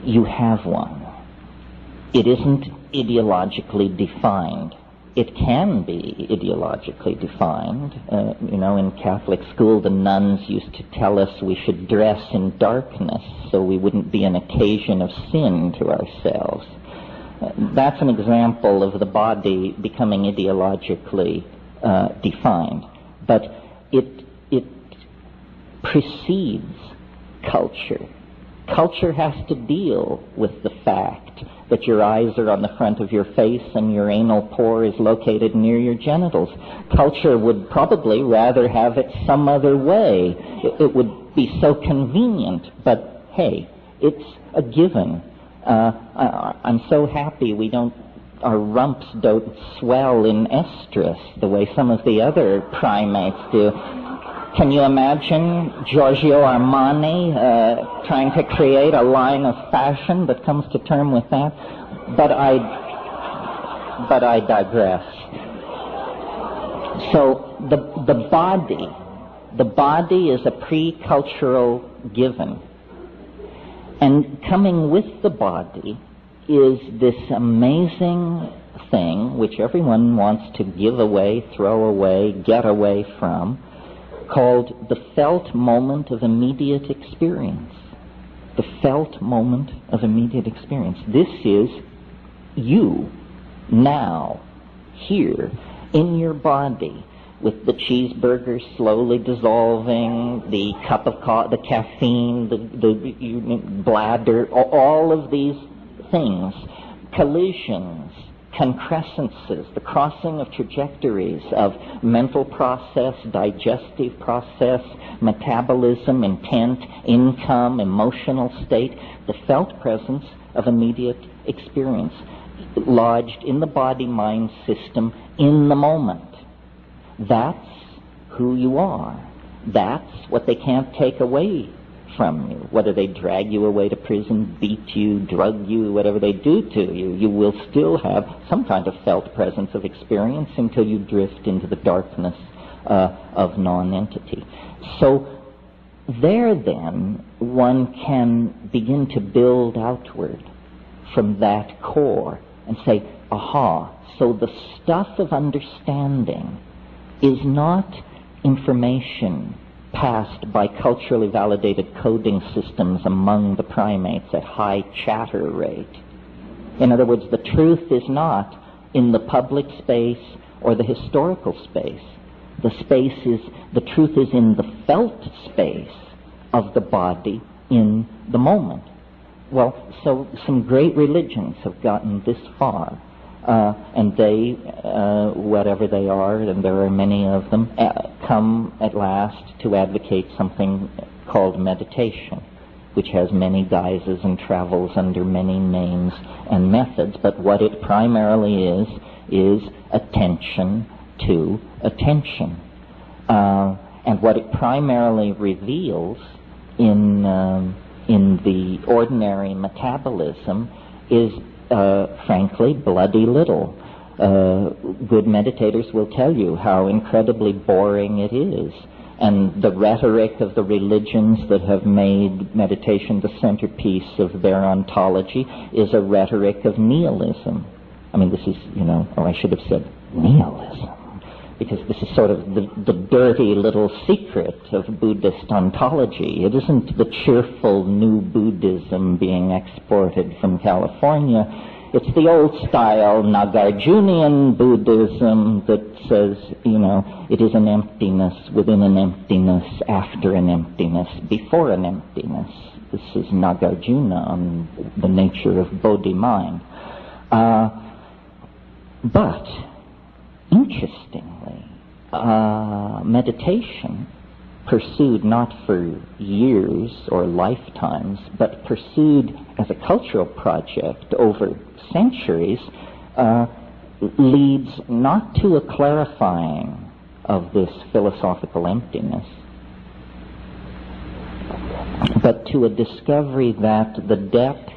You have one. It isn't ideologically defined. It can be ideologically defined. In Catholic school, the nuns used to tell us we should dress in darkness so we wouldn't be an occasion of sin to ourselves. That's an example of the body becoming ideologically defined. But it precedes culture. Culture has to deal with the fact that your eyes are on the front of your face and your anal pore is located near your genitals. Culture would probably rather have it some other way. It would be so convenient, but hey, it's a given. I'm so happy our rumps don't swell in estrus the way some of the other primates do. Can you imagine Giorgio Armani trying to create a line of fashion that comes to term with that? But I digress. So the body is a pre-cultural given. And coming with the body is this amazing thing which everyone wants to give away, throw away, get away from, called the felt moment of immediate experience. The felt moment of immediate experience. This is you, now, here, in your body, with the cheeseburger slowly dissolving, the cup of the caffeine, the bladder, all of these things, collisions, concrescences, the crossing of trajectories of mental process, digestive process, metabolism, intent, income, emotional state, the felt presence of immediate experience, lodged in the body-mind system in the moment. That's who you are. That's what they can't take away from you. Whether they drag you away to prison, beat you, drug you, whatever they do to you, you will still have some kind of felt presence of experience until you drift into the darkness of non-entity. So there then one can begin to build outward from that core and say, aha, so the stuff of understanding is not information passed by culturally validated coding systems among the primates at high chatter rate. In other words, the truth is not in the public space or the historical space. The truth is in the felt space of the body in the moment. Well, so some great religions have gotten this far. And they, whatever they are, and there are many of them, come at last to advocate something called meditation, which has many guises and travels under many names and methods. But what it primarily is attention to attention. And what it primarily reveals in the ordinary metabolism is, frankly, bloody little. Good meditators will tell you how incredibly boring it is. And the rhetoric of the religions that have made meditation the centerpiece of their ontology is a rhetoric of nihilism. I mean, this is, or I should have said nihilism, because this is sort of the dirty little secret of Buddhist ontology. It isn't the cheerful new Buddhism being exported from California. It's the old-style Nagarjunian Buddhism that says, it is an emptiness within an emptiness, after an emptiness, before an emptiness. This is Nagarjuna on the nature of Bodhi mind. But, interestingly, meditation, pursued not for years or lifetimes, but pursued as a cultural project over centuries, leads not to a clarifying of this philosophical emptiness, but to a discovery that the depths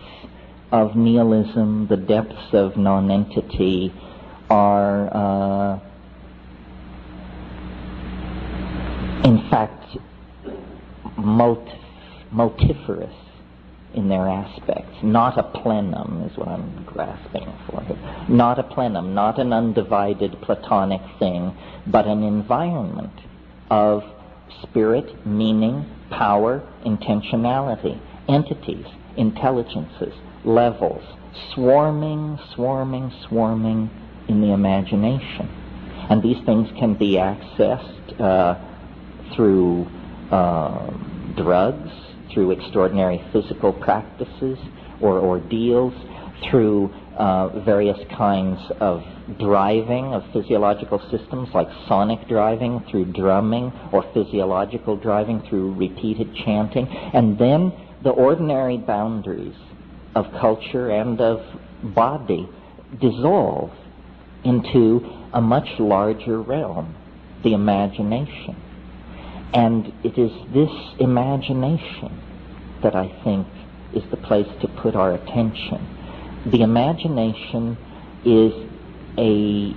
of nihilism, the depths of non-entity are in fact multifarious in their aspects. Not a plenum is what I'm grasping for here. Not a plenum, not an undivided Platonic thing, but an environment of spirit, meaning, power, intentionality, entities, intelligences, levels, swarming in the imagination. And these things can be accessed through drugs, through extraordinary physical practices or ordeals, through various kinds of driving of physiological systems like sonic driving through drumming, or physiological driving through repeated chanting. And then the ordinary boundaries of culture and of body dissolve into a much larger realm, the imagination. And it is this imagination that I think is the place to put our attention. The imagination is a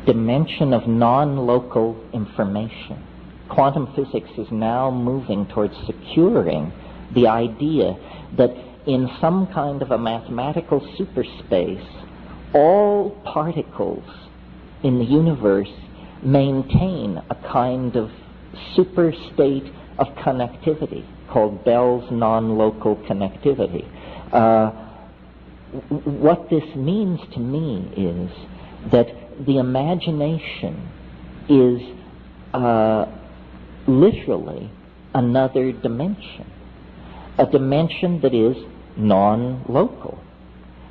dimension of non-local information. Quantum physics is now moving towards securing the idea that in some kind of a mathematical superspace, all particles in the universe maintain a kind of super state of connectivity called Bell's non-local connectivity. What this means to me is that the imagination is literally another dimension, a dimension that is non-local.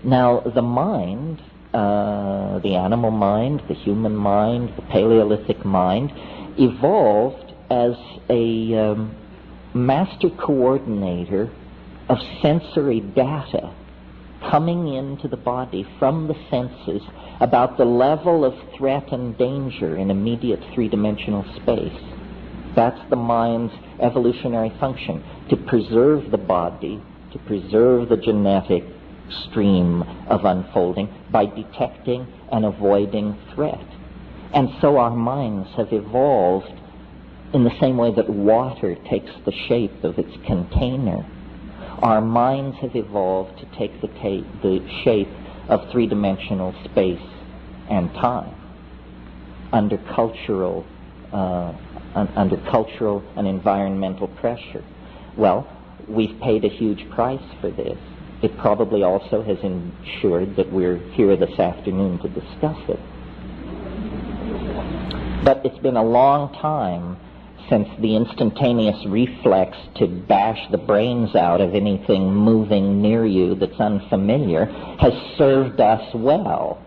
Now, the mind, the animal mind, the human mind, the Paleolithic mind, evolved as a master coordinator of sensory data coming into the body from the senses about the level of threat and danger in immediate three-dimensional space. That's the mind's evolutionary function, to preserve the body, to preserve the genetic stream of unfolding by detecting and avoiding threat. And so our minds have evolved in the same way that water takes the shape of its container. Our minds have evolved to take the shape of three-dimensional space and time under cultural and environmental pressure. Well, we've paid a huge price for this. It probably also has ensured that we're here this afternoon to discuss it. But it's been a long time since the instantaneous reflex to bash the brains out of anything moving near you that's unfamiliar has served us well.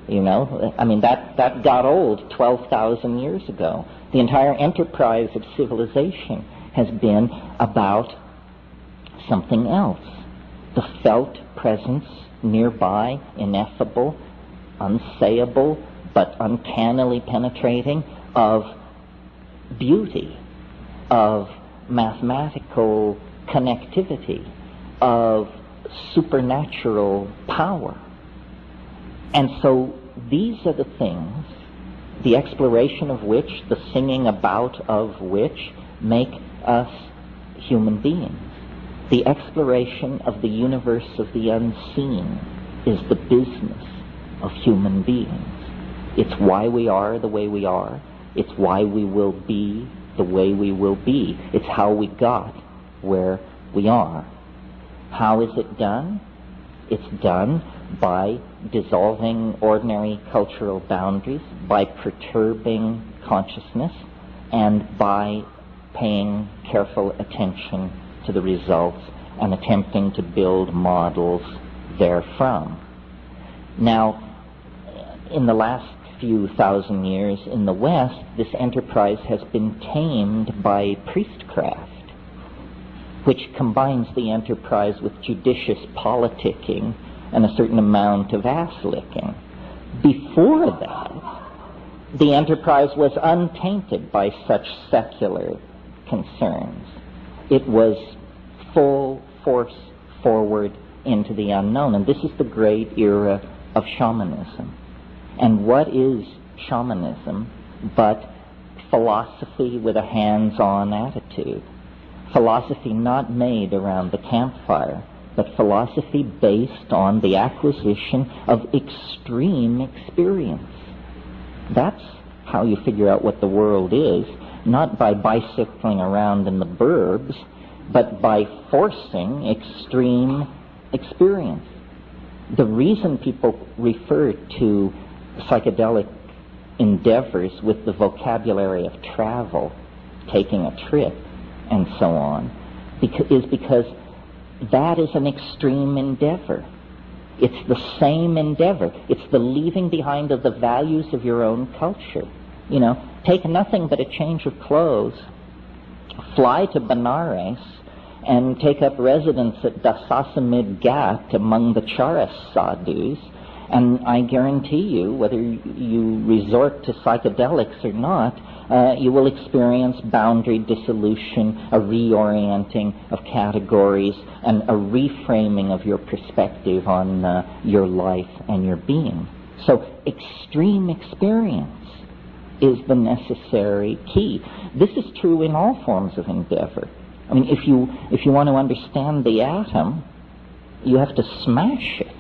You know, I mean, that got old 12,000 years ago. The entire enterprise of civilization has been about something else. The felt presence nearby, ineffable, unsayable, but uncannily penetrating, of beauty, of mathematical connectivity, of supernatural power. And so these are the things, the exploration of which, the singing about of which, make us human beings. The exploration of the universe of the unseen is the business of human beings. It's why we are the way we are. It's why we will be the way we will be. It's how we got where we are. How is it done? It's done by dissolving ordinary cultural boundaries, by perturbing consciousness, and by paying careful attention to the results and attempting to build models therefrom. Now, in the last few thousand years in the West, this enterprise has been tamed by priestcraft, which combines the enterprise with judicious politicking and a certain amount of ass-licking. Before that, the enterprise was untainted by such secular concerns. It was full force forward into the unknown, and this is the great era of shamanism. And what is shamanism but philosophy with a hands-on attitude? Philosophy not made around the campfire, but philosophy based on the acquisition of extreme experience. That's how you figure out what the world is, not by bicycling around in the burbs, but by forcing extreme experience. The reason people refer to psychedelic endeavors with the vocabulary of travel, taking a trip, and so on, is because that is an extreme endeavor. It's the same endeavor. It's the leaving behind of the values of your own culture. You know, take nothing but a change of clothes, fly to Benares, and take up residence at Dasasamid Ghat among the Charas sadhus, and I guarantee you, whether you resort to psychedelics or not, you will experience boundary dissolution, a reorienting of categories, and a reframing of your perspective on your life and your being. So extreme experience is the necessary key. This is true in all forms of endeavor. I mean, if you want to understand the atom, you have to smash it.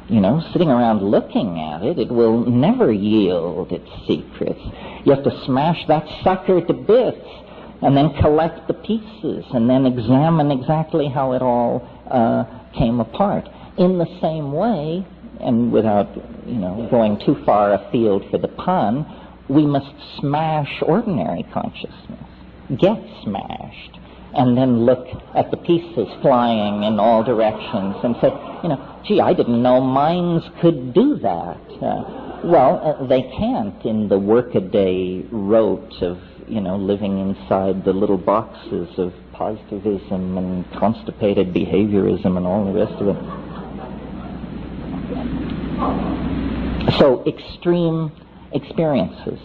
You know, sitting around looking at it, it will never yield its secrets. You have to smash that sucker to bits and then collect the pieces and then examine exactly how it all came apart. In the same way, and without, going too far afield for the pun, we must smash ordinary consciousness, get smashed, and then look at the pieces flying in all directions and say, gee, I didn't know minds could do that. Well, they can't in the workaday rote of, living inside the little boxes of positivism and constipated behaviorism and all the rest of it. So extreme experiences.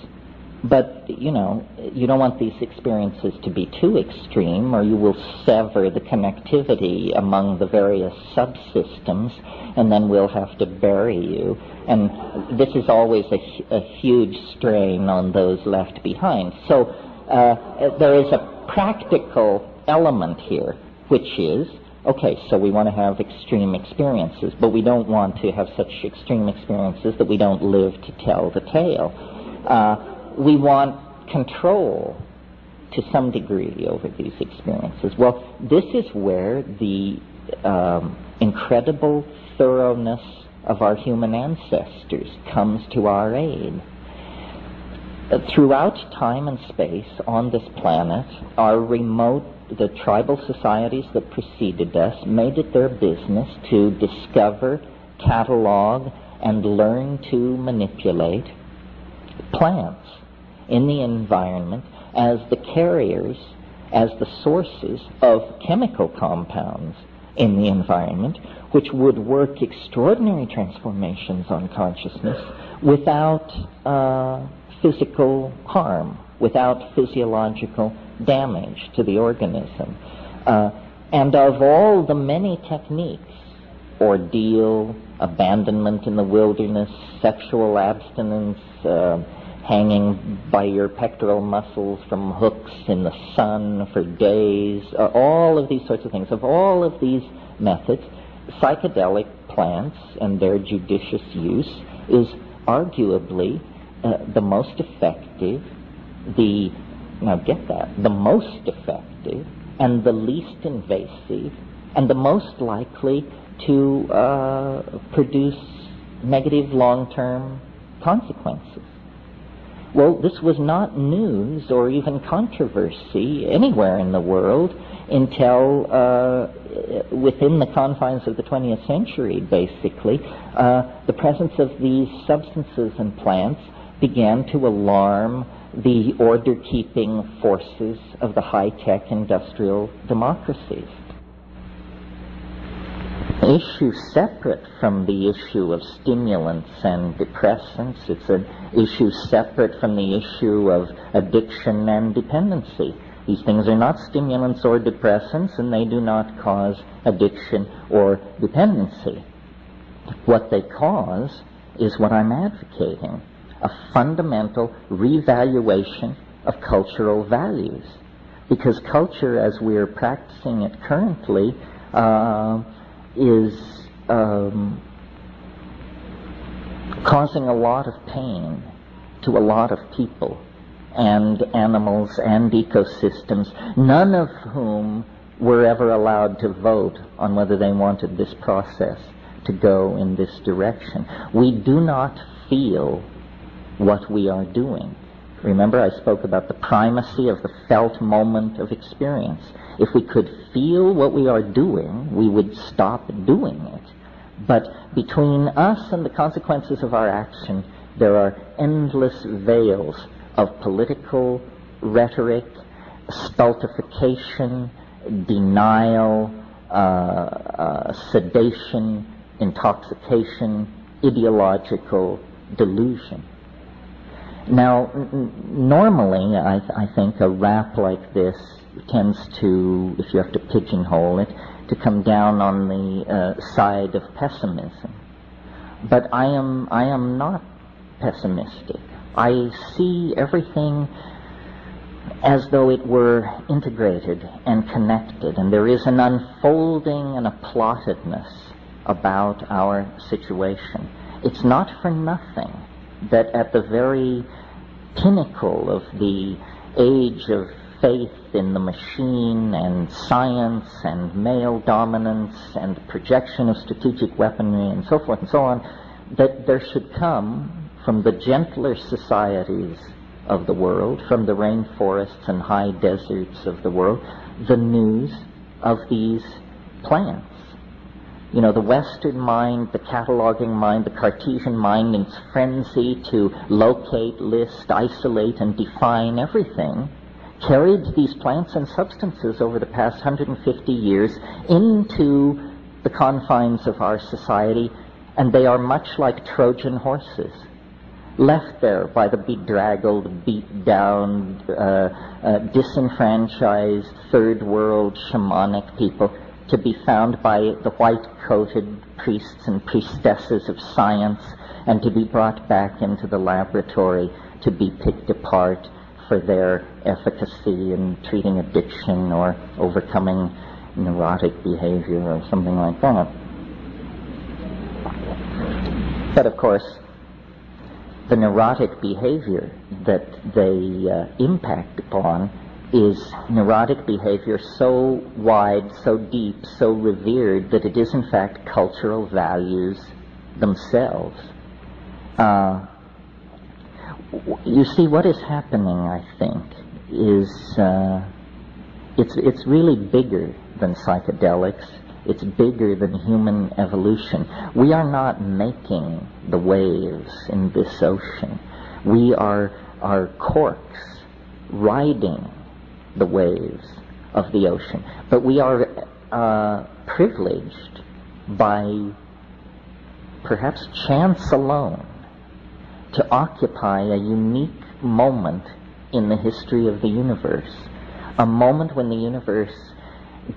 But, you don't want these experiences to be too extreme, or you will sever the connectivity among the various subsystems, and then we'll have to bury you. And this is always a huge strain on those left behind. So there is a practical element here, which is, okay, so we want to have extreme experiences, but we don't want to have such extreme experiences that we don't live to tell the tale. We want control to some degree over these experiences. Well, this is where the incredible thoroughness of our human ancestors comes to our aid. Throughout time and space on this planet, the tribal societies that preceded us made it their business to discover, catalog, and learn to manipulate plants in the environment as the carriers, as the sources of chemical compounds in the environment, which would work extraordinary transformations on consciousness without physical harm, without physiological damage to the organism. And of all the many techniques, ordeal, abandonment in the wilderness, sexual abstinence, hanging by your pectoral muscles from hooks in the sun for days, all of these sorts of things. Of all of these methods, psychedelic plants and their judicious use is arguably the most effective, the most effective and the least invasive and the most likely to produce negative long-term consequences. Well, this was not news or even controversy anywhere in the world until within the confines of the 20th century, basically. The presence of these substances and plants began to alarm the order-keeping forces of the high-tech industrial democracies. Issue separate from the issue of stimulants and depressants. It's an issue separate from the issue of addiction and dependency. These things are not stimulants or depressants, and they do not cause addiction or dependency. What they cause is what I'm advocating, a fundamental revaluation of cultural values. Because culture, as we're practicing it currently, is causing a lot of pain to a lot of people and animals and ecosystems, none of whom were ever allowed to vote on whether they wanted this process to go in this direction. We do not feel what we are doing. Remember, I spoke about the primacy of the felt moment of experience. If we could feel what we are doing, we would stop doing it. But between us and the consequences of our action, there are endless veils of political rhetoric, stultification, denial, sedation, intoxication, ideological delusion. Now, normally, I think a rap like this tends to, if you have to pigeonhole it, to come down on the side of pessimism. But I am not pessimistic. I see everything as though it were integrated and connected, and there is an unfolding and a plottedness about our situation. It's not for nothing that at the very pinnacle of the age of faith in the machine and science and male dominance and projection of strategic weaponry and so forth and so on, that there should come from the gentler societies of the world, from the rainforests and high deserts of the world, the news of these plants. You know, the Western mind, the cataloging mind, the Cartesian mind, in its frenzy to locate, list, isolate, and define everything, carried these plants and substances over the past 150 years into the confines of our society, and they are much like Trojan horses, left there by the bedraggled, beat-down, disenfranchised, third-world shamanic people, to be found by the white-coated priests and priestesses of science, and to be brought back into the laboratory to be picked apart for their efficacy in treating addiction or overcoming neurotic behavior or something like that. But of course, the neurotic behavior that they impact upon is neurotic behavior so wide, so deep, so revered that it is in fact cultural values themselves. You see, what is happening, I think, is it's really bigger than psychedelics. It's bigger than human evolution. We are not making the waves in this ocean. We are corks riding the waves of the ocean. But we are privileged by perhaps chance alone to occupy a unique moment in the history of the universe. A moment when the universe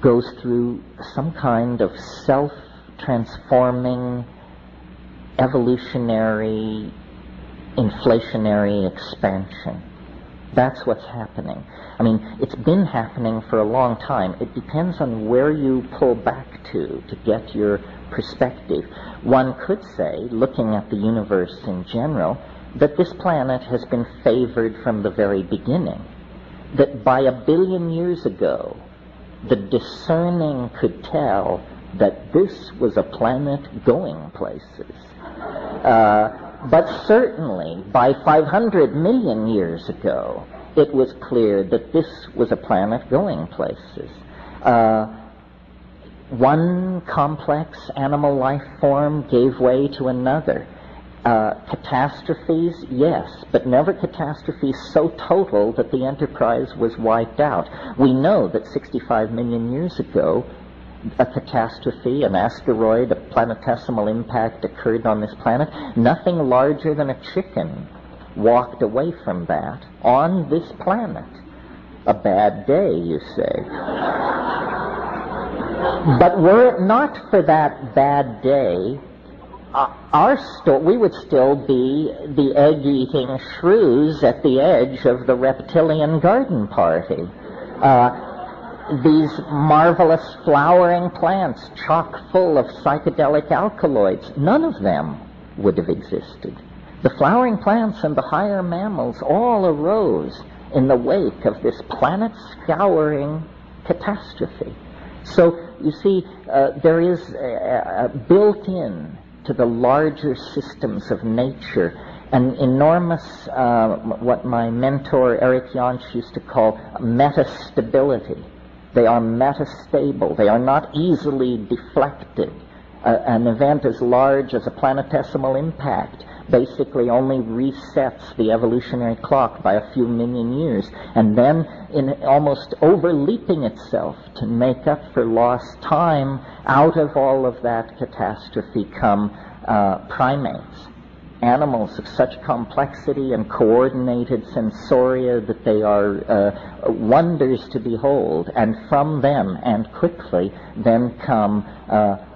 goes through some kind of self-transforming, evolutionary, inflationary expansion. That's what's happening. I mean, it's been happening for a long time. It depends on where you pull back to get your perspective. One could say, looking at the universe in general, that this planet has been favored from the very beginning. That by 1 billion years ago, the discerning could tell that this was a planet going places. But certainly, by 500 million years ago, it was clear that this was a planet going places. One complex animal life form gave way to another. Catastrophes, yes, but never catastrophes so total that the enterprise was wiped out. We know that 65 million years ago, a catastrophe, an asteroid, a planetesimal impact occurred on this planet. Nothing larger than a chicken walked away from that on this planet. A bad day, you say. But were it not for that bad day, we would still be the egg-eating shrews at the edge of the reptilian garden party. These marvelous flowering plants chock full of psychedelic alkaloids, none of them would have existed. The flowering plants and the higher mammals all arose in the wake of this planet-scouring catastrophe. So, you see, there is built-in to the larger systems of nature an enormous, what my mentor Eric Jansch used to call metastability. They are metastable. They are not easily deflected. An event as large as a planetesimal impact basically only resets the evolutionary clock by a few million years, and then in almost overleaping itself to make up for lost time, out of all of that catastrophe come primates. Animals of such complexity and coordinated sensoria that they are wonders to behold, and from them, and quickly, then come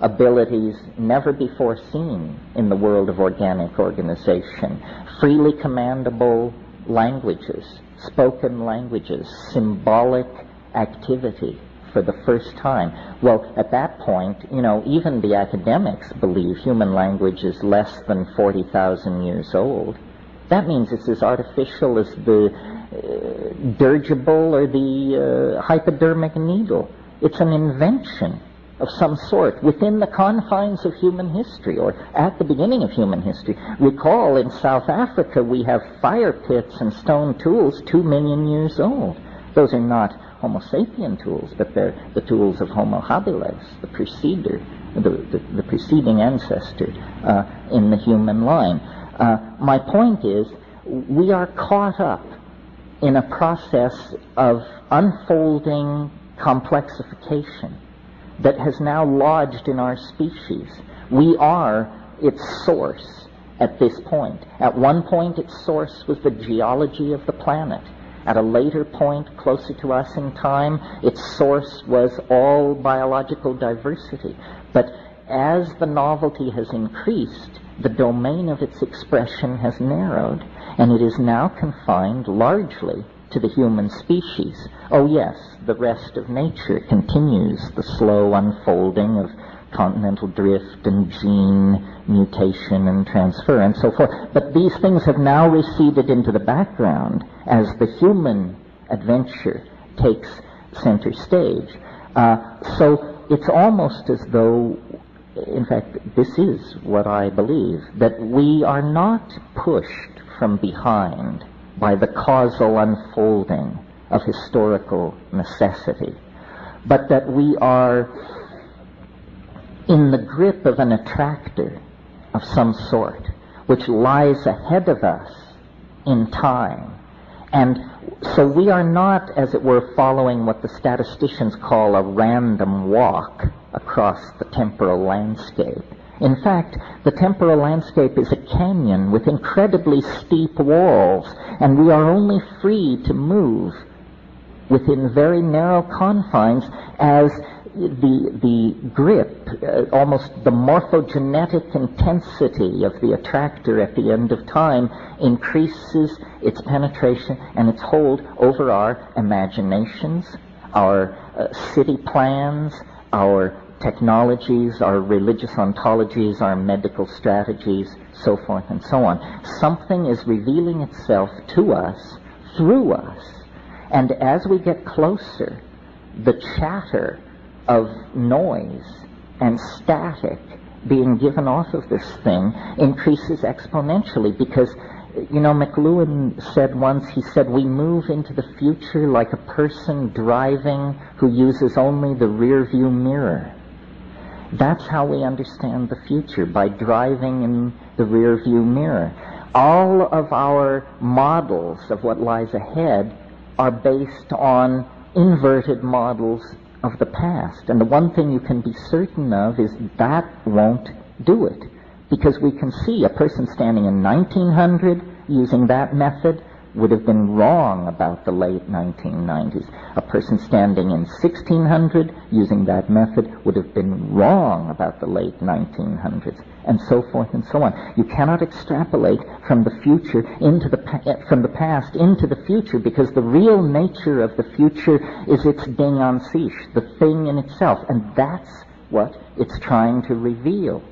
abilities never before seen in the world of organic organization. Freely commandable languages, spoken languages, symbolic activity for the first time. Well, at that point, even the academics believe human language is less than 40,000 years old. That means it's as artificial as the dirigible or the hypodermic needle. It's an invention of some sort within the confines of human history, or at the beginning of human history. Recall, in South Africa, we have fire pits and stone tools 2 million years old. Those are not Homo sapien tools, but they're the tools of Homo habilis, the preceder, the preceding ancestor in the human line. My point is, we are caught up in a process of unfolding complexification that has now lodged in our species. We are its source at this point. At one point, its source was the geology of the planet. At a later point, closer to us in time, its source was all biological diversity. But as the novelty has increased, the domain of its expression has narrowed, and it is now confined largely to the human species. Oh yes, the rest of nature continues the slow unfolding of continental drift and gene mutation and transfer and so forth. But these things have now receded into the background as the human adventure takes center stage. So it's almost as though, in fact, this is what I believe, that we are not pushed from behind by the causal unfolding of historical necessity, but that we are in the grip of an attractor of some sort, which lies ahead of us in time. And so we are not, as it were, following what the statisticians call a random walk across the temporal landscape. In fact, the temporal landscape is a canyon with incredibly steep walls, and we are only free to move within very narrow confines as the grip, almost the morphogenetic intensity of the attractor at the end of time increases its penetration and its hold over our imaginations, our city plans, our technologies, our religious ontologies, our medical strategies, so forth and so on. Something is revealing itself to us, through us, and as we get closer, the chatter of noise and static being given off of this thing increases exponentially because, you know, McLuhan said once, he said, we move into the future like a person driving who uses only the rear view mirror. That's how we understand the future, by driving in the rear view mirror. All of our models of what lies ahead are based on inverted models of the past. And the one thing you can be certain of is that won't do it. Because we can see a person standing in 1900 using that method would have been wrong about the late 1990s. A person standing in 1600 using that method would have been wrong about the late 1900s, and so forth and so on. You cannot extrapolate from the future into from the past into the future, because the real nature of the future is its ding en sich, the thing in itself, and that's what it's trying to reveal.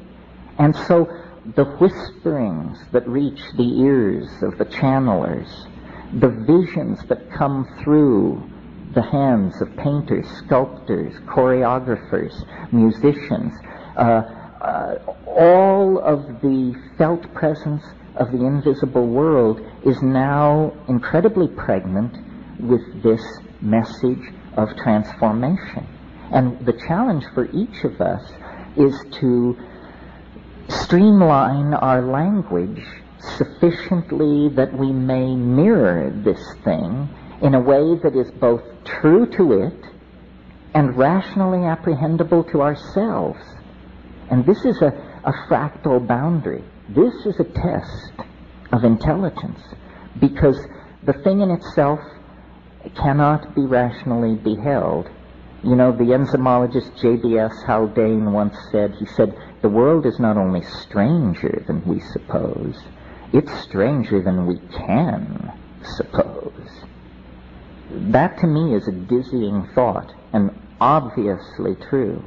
And so the whisperings that reach the ears of the channelers, the visions that come through the hands of painters, sculptors, choreographers, musicians, all of the felt presence of the invisible world is now incredibly pregnant with this message of transformation. And the challenge for each of us is to streamline our language sufficiently that we may mirror this thing in a way that is both true to it and rationally apprehendable to ourselves. And this is a fractal boundary. This is a test of intelligence, because the thing in itself cannot be rationally beheld. You know, the enzymologist J.B.S. Haldane once said, he said, the world is not only stranger than we suppose, it's stranger than we can suppose. That to me is a dizzying thought, and obviously true.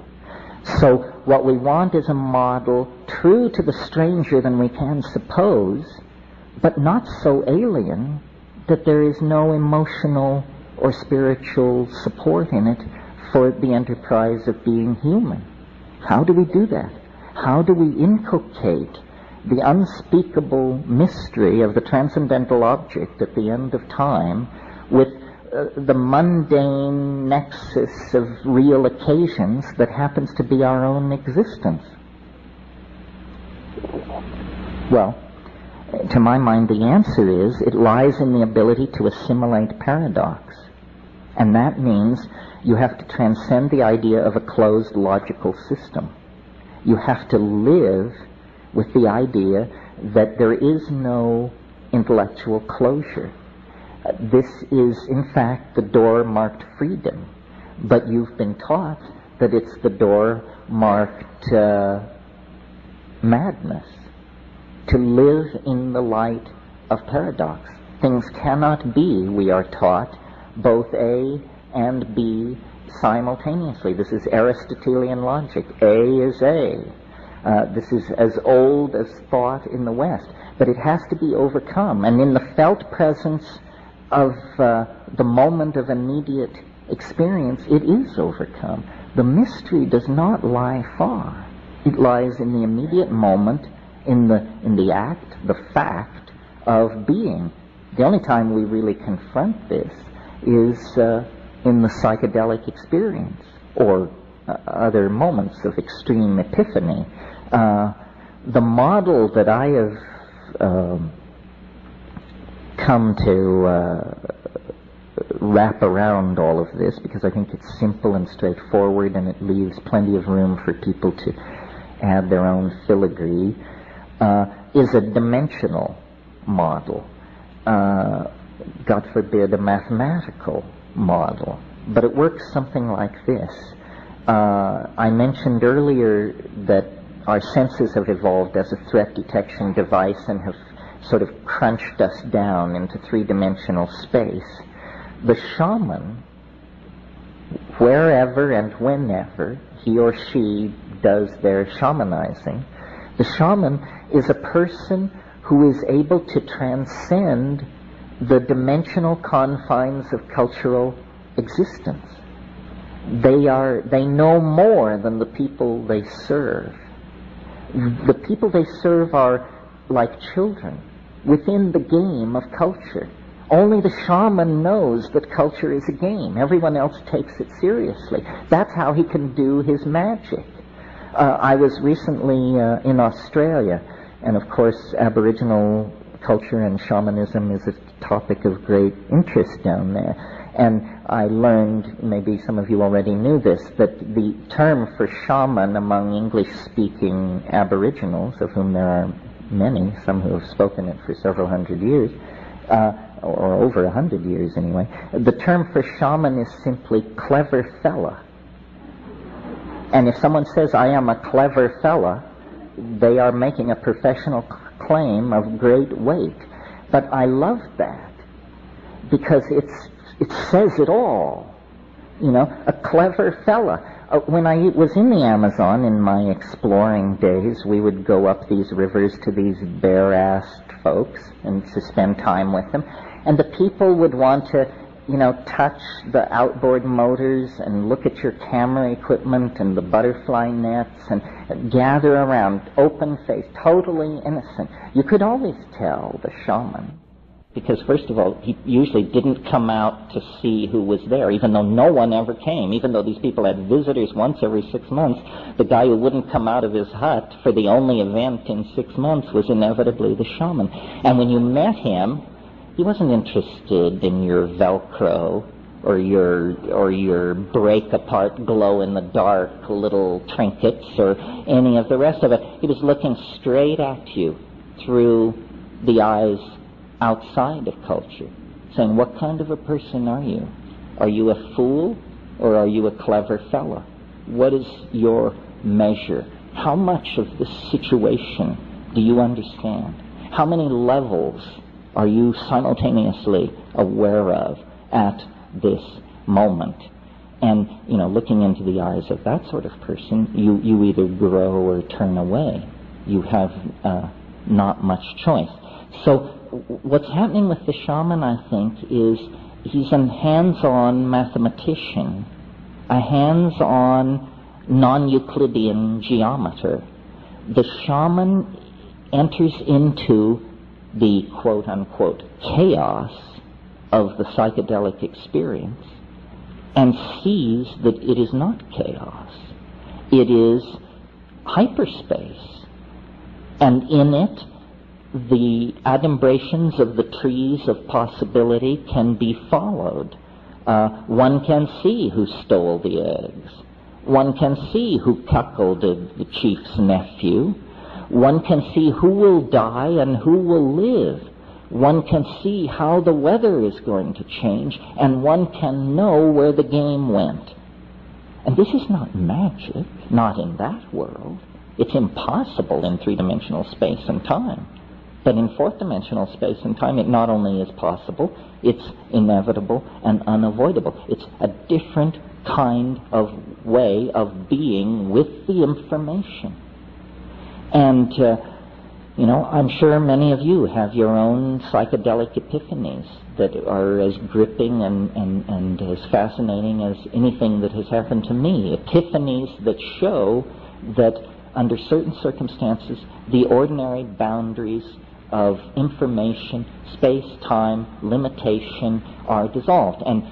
So what we want is a model true to the stranger than we can suppose, but not so alien that there is no emotional or spiritual support in it for the enterprise of being human. How do we do that? How do we inculcate the unspeakable mystery of the transcendental object at the end of time with the mundane nexus of real occasions that happens to be our own existence? Well, to my mind, the answer is it lies in the ability to assimilate paradox. And that means you have to transcend the idea of a closed logical system. You have to live with the idea that there is no intellectual closure. This is, in fact, the door marked freedom, but you've been taught that it's the door marked madness. To live in the light of paradox. Things cannot be, we are taught, both A and B simultaneously. This is Aristotelian logic. A is A. This is as old as thought in the West, but it has to be overcome. And in the felt presence of the moment of immediate experience, it is overcome. The mystery does not lie far. It lies in the immediate moment, in the act, the fact of being. The only time we really confront this is in the psychedelic experience, or other moments of extreme epiphany. The model that I have come to wrap around all of this, because I think it's simple and straightforward and it leaves plenty of room for people to add their own filigree, is a dimensional model. God forbid a mathematical model. But it works something like this. I mentioned earlier that our senses have evolved as a threat detection device and have sort of crunched us down into three-dimensional space. The shaman, wherever and whenever he or she does their shamanizing, the shaman is a person who is able to transcend the dimensional confines of cultural existence. They know more than the people they serve. The people they serve are like children within the game of culture. Only the shaman knows that culture is a game. Everyone else takes it seriously. That's how he can do his magic. I was recently in Australia, and of course Aboriginal culture and shamanism is a topic of great interest down there. And I learned, maybe some of you already knew this, that the term for shaman among English-speaking Aboriginals, of whom there are many, some who have spoken it for several hundred years, or over 100 years anyway, the term for shaman is simply clever fella. And if someone says, I am a clever fella, they are making a professional claim of great weight. But I love that, because it says it all. You know, a clever fella. When I was in the Amazon in my exploring days, we would go up these rivers to these bare-assed folks and to spend time with them. And the people would want to, you know, touch the outboard motors and look at your camera equipment and the butterfly nets and gather around, open-faced, totally innocent. You could always tell the shaman. Because, first of all, he usually didn't come out to see who was there, even though no one ever came. Even though these people had visitors once every 6 months, the guy who wouldn't come out of his hut for the only event in 6 months was inevitably the shaman. And when you met him, he wasn't interested in your Velcro or your break-apart, glow-in-the-dark little trinkets or any of the rest of it. He was looking straight at you through the eyes outside of culture, saying, what kind of a person are you? Are you a fool or are you a clever fella? What is your measure? How much of the situation do you understand? How many levels are you simultaneously aware of at this moment? And, you know, looking into the eyes of that sort of person, you either grow or turn away. You have not much choice. So what's happening with the shaman, I think, is he's a hands-on mathematician, a hands-on non-Euclidean geometer. The shaman enters into the quote-unquote chaos of the psychedelic experience and sees that it is not chaos. It is hyperspace. And in it, the adumbrations of the trees of possibility can be followed. One can see who stole the eggs. One can see who cuckolded the chief's nephew. One can see who will die and who will live. One can see how the weather is going to change, and one can know where the game went. And this is not magic, not in that world. It's impossible in three-dimensional space and time. But in fourth-dimensional space and time, it not only is possible, it's inevitable and unavoidable. It's a different kind of way of being with the information. And, you know, I'm sure many of you have your own psychedelic epiphanies that are as gripping and as fascinating as anything that has happened to me. Epiphanies that show that under certain circumstances, the ordinary boundaries of information, space, time, limitation are dissolved. And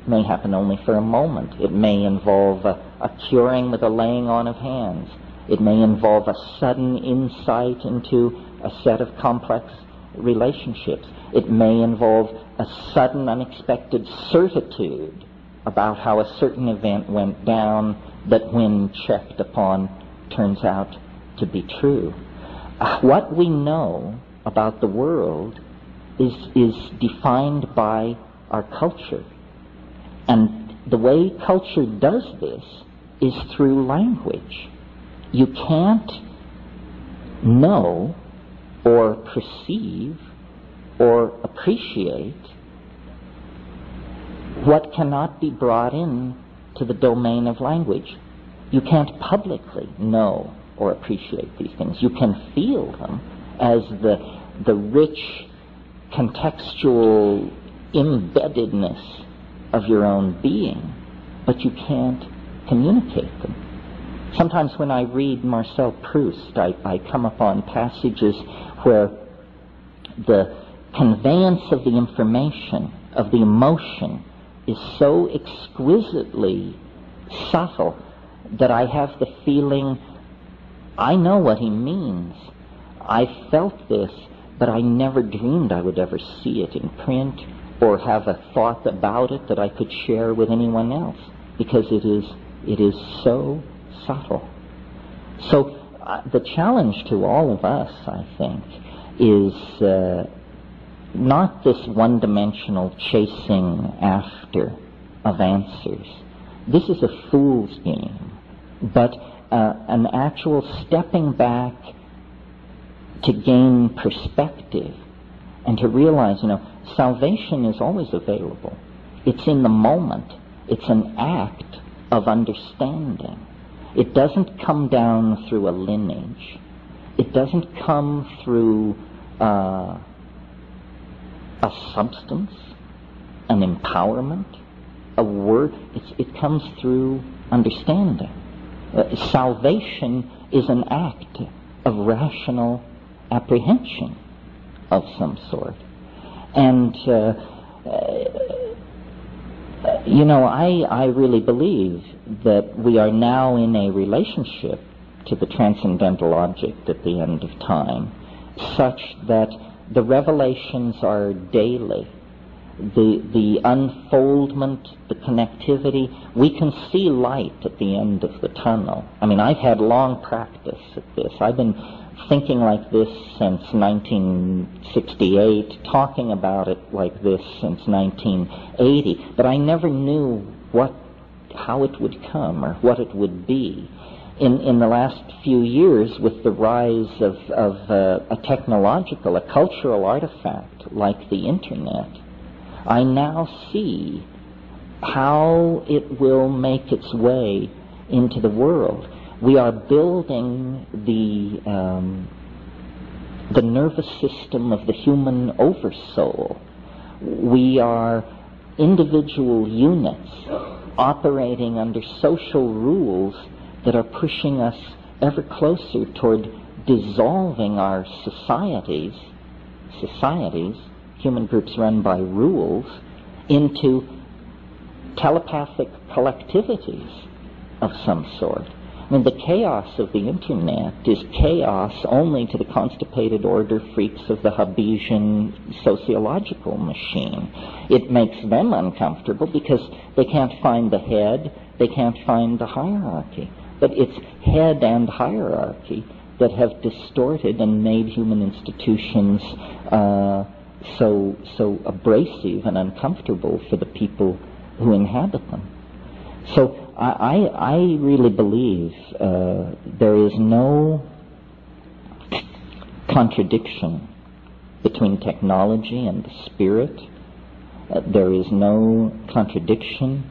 may happen only for a moment. It may involve a curing with a laying on of hands. It may involve a sudden insight into a set of complex relationships. It may involve a sudden, unexpected certitude about how a certain event went down that, when checked upon, turns out to be true. What we know about the world is defined by our culture. And the way culture does this is through language. You can't know or perceive or appreciate what cannot be brought in to the domain of language. You can't publicly know or appreciate these things. You can feel them as the rich contextual embeddedness of your own being, but you can't communicate them. Sometimes when I read Marcel Proust, I come upon passages where the conveyance of the information, of the emotion, is so exquisitely subtle that I have the feeling, I know what he means. I felt this, but I never dreamed I would ever see it in print or have a thought about it that I could share with anyone else, because it is so subtle. So the challenge to all of us, I think, is not this one-dimensional chasing after of answers. This is a fool's game, but an actual stepping back to gain perspective and to realize, salvation is always available. It's in the moment. It's an act of understanding. It doesn't come down through a lineage. It doesn't come through a substance, an empowerment, a word. It comes through understanding. Salvation is an act of rational apprehension of some sort. And, I really believe that we are now in a relationship to the transcendental object at the end of time, such that the revelations are daily. The unfoldment, the connectivity, we can see light at the end of the tunnel. I mean, I've had long practice at this. I've been thinking like this since 1968, talking about it like this since 1980, but I never knew how it would come or what it would be. In the last few years, with the rise of a technological, a cultural artifact like the Internet, I now see how it will make its way into the world. We are building the nervous system of the human oversoul. We are individual units operating under social rules that are pushing us ever closer toward dissolving our societies, human groups run by rules, into telepathic collectivities of some sort. I mean, the chaos of the Internet is chaos only to the constipated order freaks of the Hobbesian sociological machine. It makes them uncomfortable because they can't find the head, they can't find the hierarchy. But it's head and hierarchy that have distorted and made human institutions so abrasive and uncomfortable for the people who inhabit them. So I really believe there is no contradiction between technology and the spirit. There is no contradiction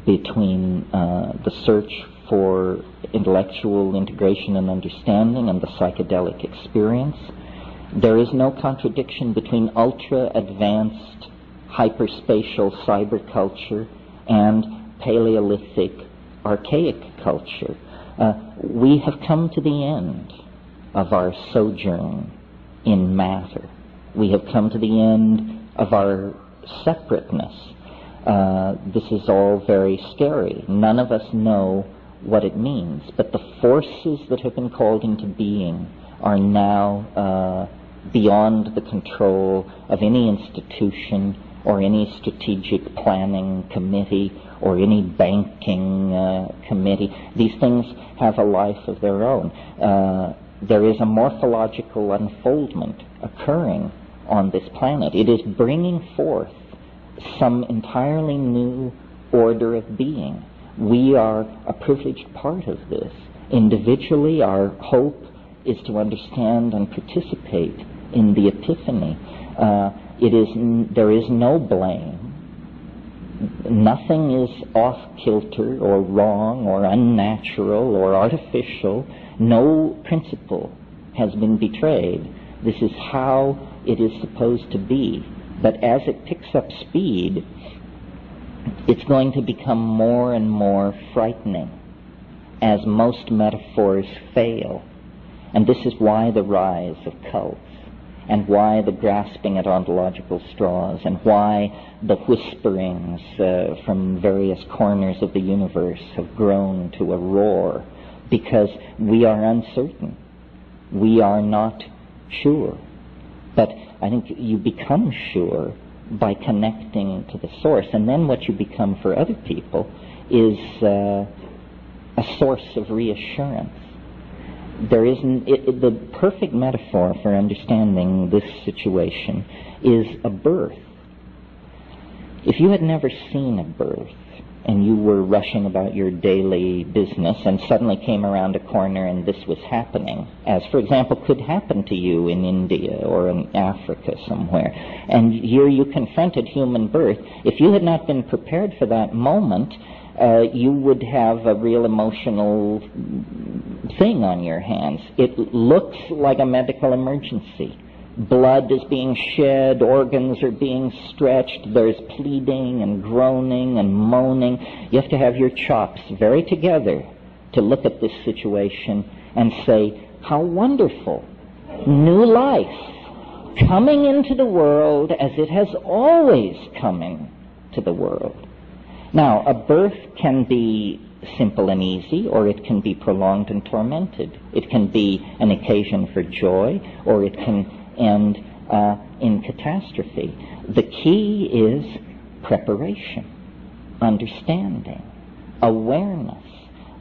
between the search for intellectual integration and understanding and the psychedelic experience. There is no contradiction between ultra-advanced hyperspatial cyberculture and Paleolithic archaic culture. We have come to the end of our sojourn in matter. We have come to the end of our separateness. This is all very scary. None of us know what it means, but the forces that have been called into being are now beyond the control of any institution or any strategic planning committee or any banking committee. These things have a life of their own. There is a morphological unfoldment occurring on this planet. It is bringing forth some entirely new order of being. We are a privileged part of this. Individually, our hope is to understand and participate in the epiphany. There is no blame. Nothing is off-kilter or wrong or unnatural or artificial. No principle has been betrayed. This is how it is supposed to be. But as it picks up speed, it's going to become more and more frightening as most metaphors fail. And this is why the rise of cults, and why the grasping at ontological straws, and why the whisperings from various corners of the universe have grown to a roar, because we are uncertain. We are not sure. But I think you become sure by connecting to the source, and then what you become for other people is a source of reassurance. The perfect metaphor for understanding this situation is a birth. If you had never seen a birth, and you were rushing about your daily business and suddenly came around a corner and this was happening, as, for example, could happen to you in India or in Africa somewhere, and here you confronted human birth, if you had not been prepared for that moment, you would have a real emotional thing on your hands. It looks like a medical emergency. Blood is being shed, organs are being stretched, there's pleading and groaning and moaning. You have to have your chops very together to look at this situation and say, how wonderful, new life, coming into the world as it has always come into the world. Now, a birth can be simple and easy, or it can be prolonged and tormented. It can be an occasion for joy, or it can end in catastrophe. The key is preparation, understanding, awareness,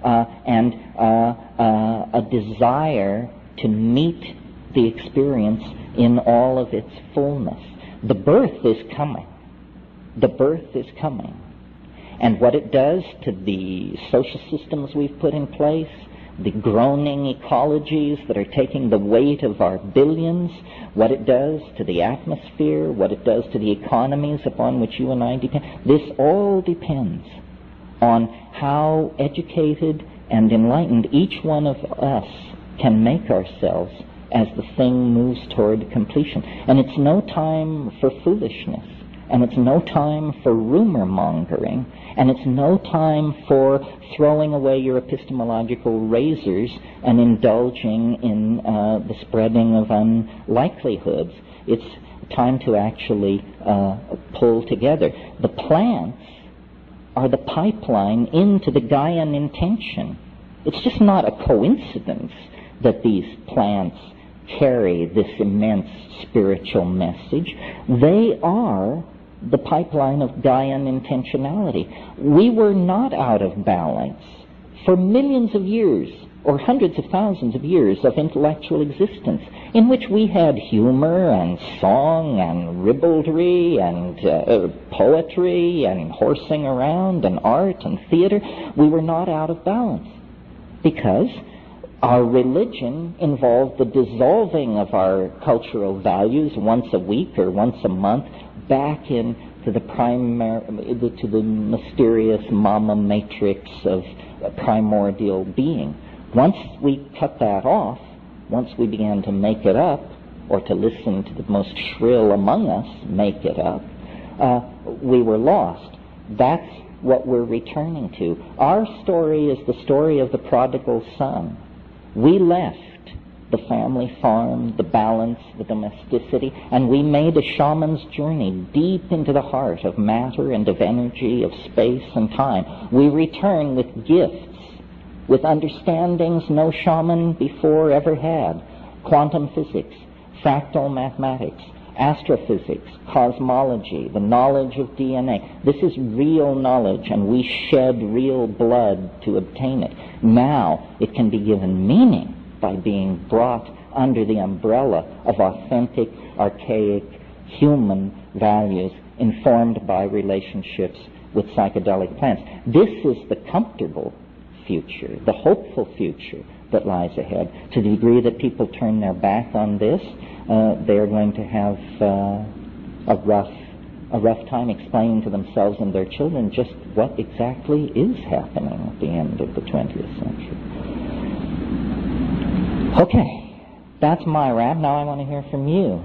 and a desire to meet the experience in all of its fullness. The birth is coming. The birth is coming. And what it does to the social systems we've put in place, the groaning ecologies that are taking the weight of our billions, what it does to the atmosphere, what it does to the economies upon which you and I depend, this all depends on how educated and enlightened each one of us can make ourselves as the thing moves toward completion. And it's no time for foolishness, and it's no time for rumor mongering, and it's no time for throwing away your epistemological razors and indulging in the spreading of unlikelihoods. It's time to actually pull together. The plants are the pipeline into the Gaian intention. It's just not a coincidence that these plants carry this immense spiritual message. They are the pipeline of Gaian intentionality. We were not out of balance for millions of years, or hundreds of thousands of years of intellectual existence, in which we had humor and song and ribaldry and poetry and horsing around and art and theater. We were not out of balance because our religion involved the dissolving of our cultural values once a week or once a month back into to the mysterious mama matrix of primordial being. Once we cut that off, once we began to make it up, or to listen to the most shrill among us make it up, we were lost. That's what we're returning to. Our story is the story of the prodigal son. We left the family farm, the balance, the domesticity, and we made a shaman's journey deep into the heart of matter and of energy, of space and time. We return with gifts, with understandings no shaman before ever had. Quantum physics, fractal mathematics, astrophysics, cosmology, the knowledge of DNA. This is real knowledge, and we shed real blood to obtain it. Now it can be given meaning by being brought under the umbrella of authentic, archaic, human values informed by relationships with psychedelic plants. This is the comfortable future, the hopeful future that lies ahead. To the degree that people turn their back on this, they are going to have a rough time explaining to themselves and their children just what exactly is happening at the end of the 20th century. Okay, that's my rap. Now I want to hear from you.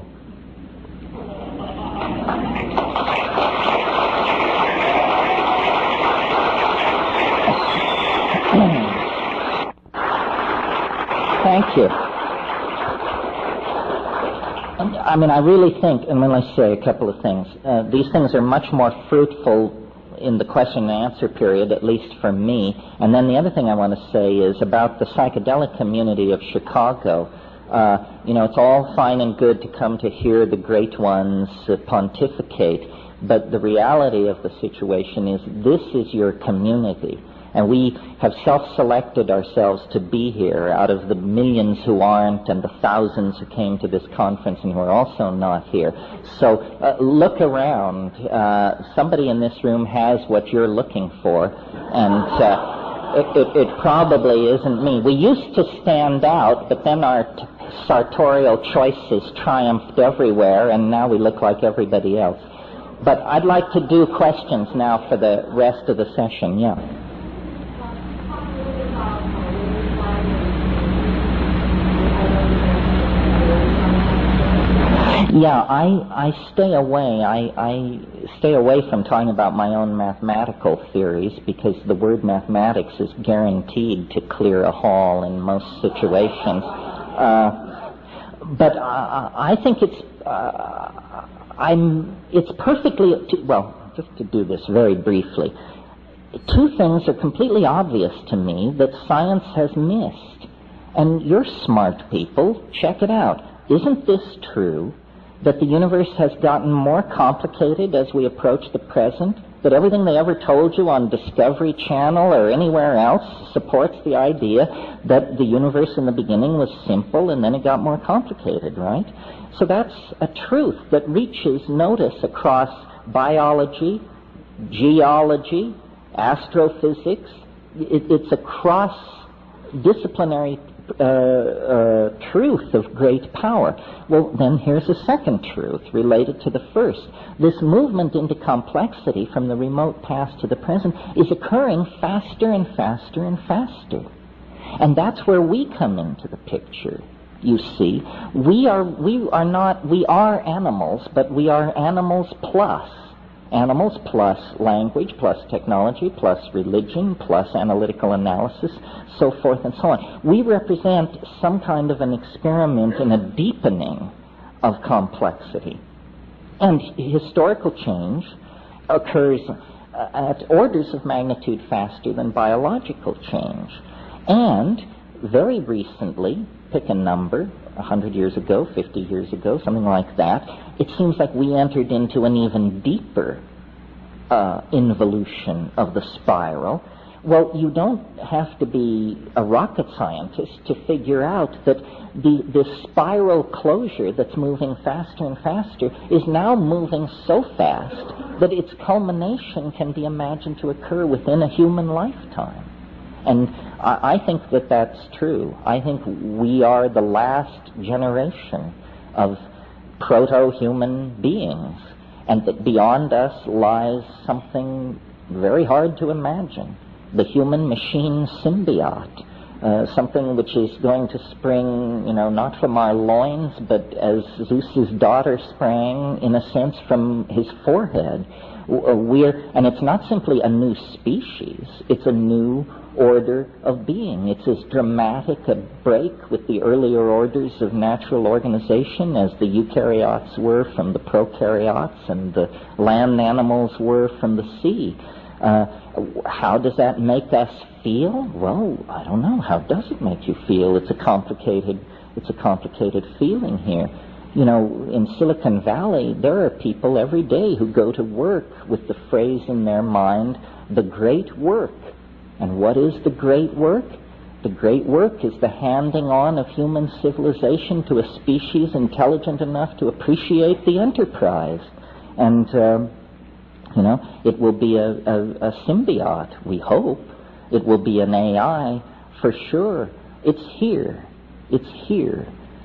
Thank you. I mean, I really think, and let me say a couple of things. These things are much more fruitful in the question and answer period, at least for me. And then the other thing I want to say is about the psychedelic community of Chicago. It's all fine and good to come to hear the great ones pontificate, but the reality of the situation is this is your community. And we have self-selected ourselves to be here out of the millions who aren't and the thousands who came to this conference and who are also not here. So look around. Somebody in this room has what you're looking for, and it probably isn't me. We used to stand out, but then our sartorial choices triumphed everywhere, and now we look like everybody else. But I'd like to do questions now for the rest of the session. Yeah. Yeah, I stay away. I stay away from talking about my own mathematical theories because the word mathematics is guaranteed to clear a hall in most situations. But I think it's perfectly, just to do this very briefly, two things are completely obvious to me that science has missed. And you're smart people, check it out. Isn't this true? That the universe has gotten more complicated as we approach the present, that everything they ever told you on Discovery Channel or anywhere else supports the idea that the universe in the beginning was simple and then it got more complicated, right? So that's a truth that reaches notice across biology, geology, astrophysics. It's a cross-disciplinary truth of great power. Well, then here's a second truth related to the first. This movement into complexity from the remote past to the present is occurring faster and faster and faster. And that's where we come into the picture. You see, we are animals, but we are animals plus. Animals plus language, plus technology, plus religion, plus analytical analysis, so forth and so on. We represent some kind of an experiment in a deepening of complexity. And historical change occurs at orders of magnitude faster than biological change. And very recently, pick a number, 100 years ago, 50 years ago, something like that, it seems like we entered into an even deeper involution of the spiral. Well, you don't have to be a rocket scientist to figure out that this spiral closure that's moving faster and faster is now moving so fast that its culmination can be imagined to occur within a human lifetime. And I think that that's true. I think we are the last generation of proto-human beings, and that beyond us lies something very hard to imagine. The human-machine symbiote, something which is going to spring, not from our loins, but as Zeus's daughter sprang, in a sense, from his forehead. And it's not simply a new species, it's a new order of being. It's as dramatic a break with the earlier orders of natural organization as the eukaryotes were from the prokaryotes and the land animals were from the sea. How does that make us feel? Well, I don't know. How does it make you feel? It's a complicated feeling here. In Silicon Valley, there are people every day who go to work with the phrase in their mind, the great work. And what is the great work? The great work is the handing on of human civilization to a species intelligent enough to appreciate the enterprise. And, it will be a symbiote, we hope. It will be an AI, for sure. It's here.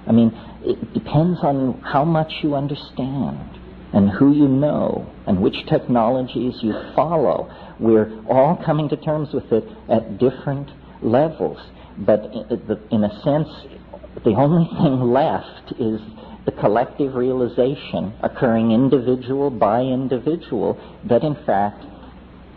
I mean, it depends on how much you understand and who you know and which technologies you follow. We're all coming to terms with it at different levels. But in a sense, the only thing left is the collective realization occurring individual by individual that, in fact,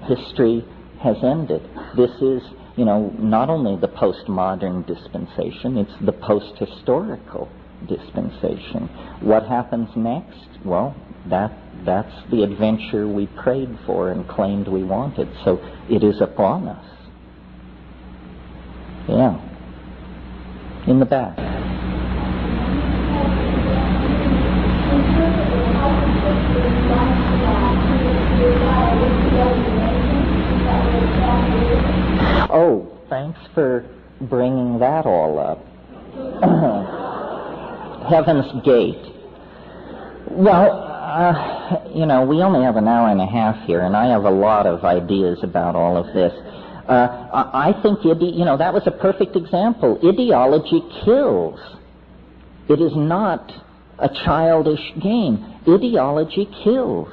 history has ended. This is, not only the postmodern dispensation, it's the post-historical dispensation. What happens next? Well, that's the adventure we prayed for and claimed we wanted. So it is upon us. Yeah. In the back. Oh, thanks for bringing that all up. Heaven's Gate. Well, we only have an hour and a half here, and I have a lot of ideas about all of this. I think, that was a perfect example. Ideology kills. It is not a childish game. Ideology kills.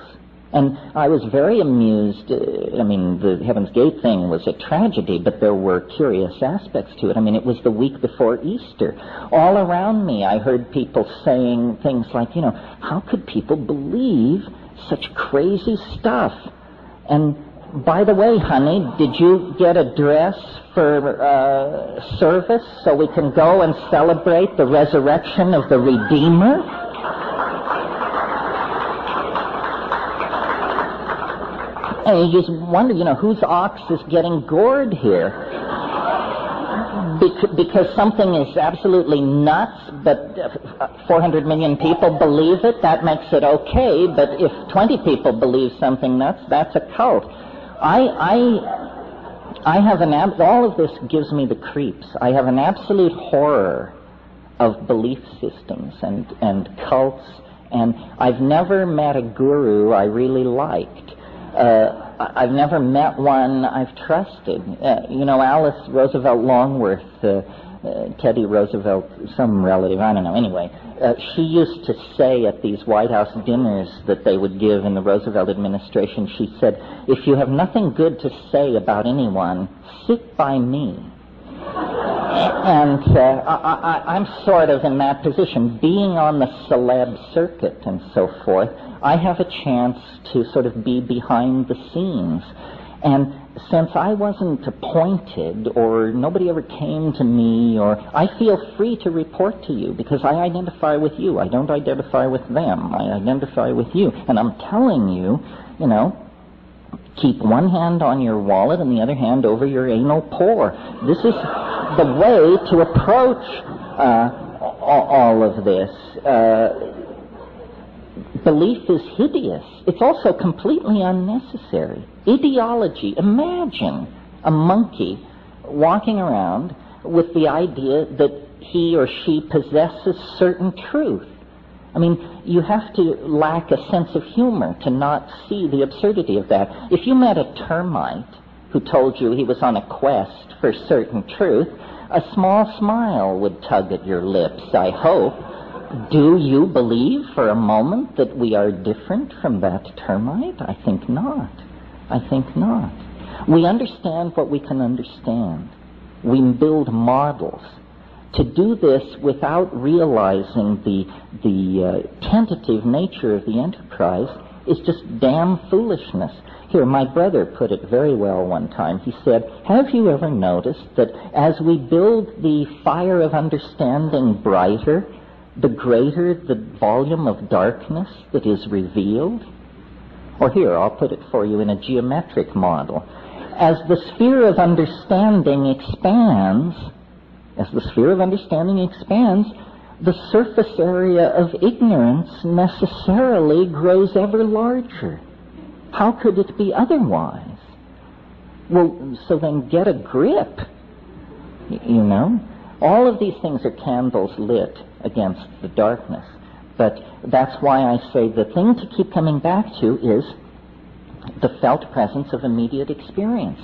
And I was very amused. The Heaven's Gate thing was a tragedy, but there were curious aspects to it. It was the week before Easter. All around me, I heard people saying things like, how could people believe such crazy stuff? And by the way, honey, did you get a dress for service so we can go and celebrate the resurrection of the Redeemer? And you just wonder, whose ox is getting gored here? Because something is absolutely nuts, but 400 million people believe it, that makes it okay. But if 20 people believe something nuts, that's a cult. I have all of this gives me the creeps. I have an absolute horror of belief systems and cults, and I've never met a guru I really liked. I've never met one I've trusted. Alice Roosevelt Longworth, Teddy Roosevelt, some relative, I don't know. Anyway, she used to say at these White House dinners that they would give in the Roosevelt administration, she said, if you have nothing good to say about anyone, sit by me. And I'm sort of in that position. Being on the celeb circuit and so forth, I have a chance to sort of be behind the scenes. And since I wasn't appointed, or nobody ever came to me, or I feel free to report to you because I identify with you. I don't identify with them. I identify with you. And I'm telling you, keep one hand on your wallet and the other hand over your anal pore. This is the way to approach all of this. Belief is hideous. It's also completely unnecessary. Ideology. Imagine a monkey walking around with the idea that he or she possesses certain truth. You have to lack a sense of humor to not see the absurdity of that. If you met a termite who told you he was on a quest for certain truth, a small smile would tug at your lips, I hope. Do you believe for a moment that we are different from that termite? I think not. We understand what we can understand. We build models. To do this without realizing the tentative nature of the enterprise is just damn foolishness. Here, my brother put it very well one time. He said, have you ever noticed that as we build the fire of understanding brighter, the greater the volume of darkness that is revealed? Or here, I'll put it for you in a geometric model. As the sphere of understanding expands, the surface area of ignorance necessarily grows ever larger. How could it be otherwise? Well, so then get a grip, you know. All of these things are candles lit against the darkness. But that's why I say the thing to keep coming back to is the felt presence of immediate experience.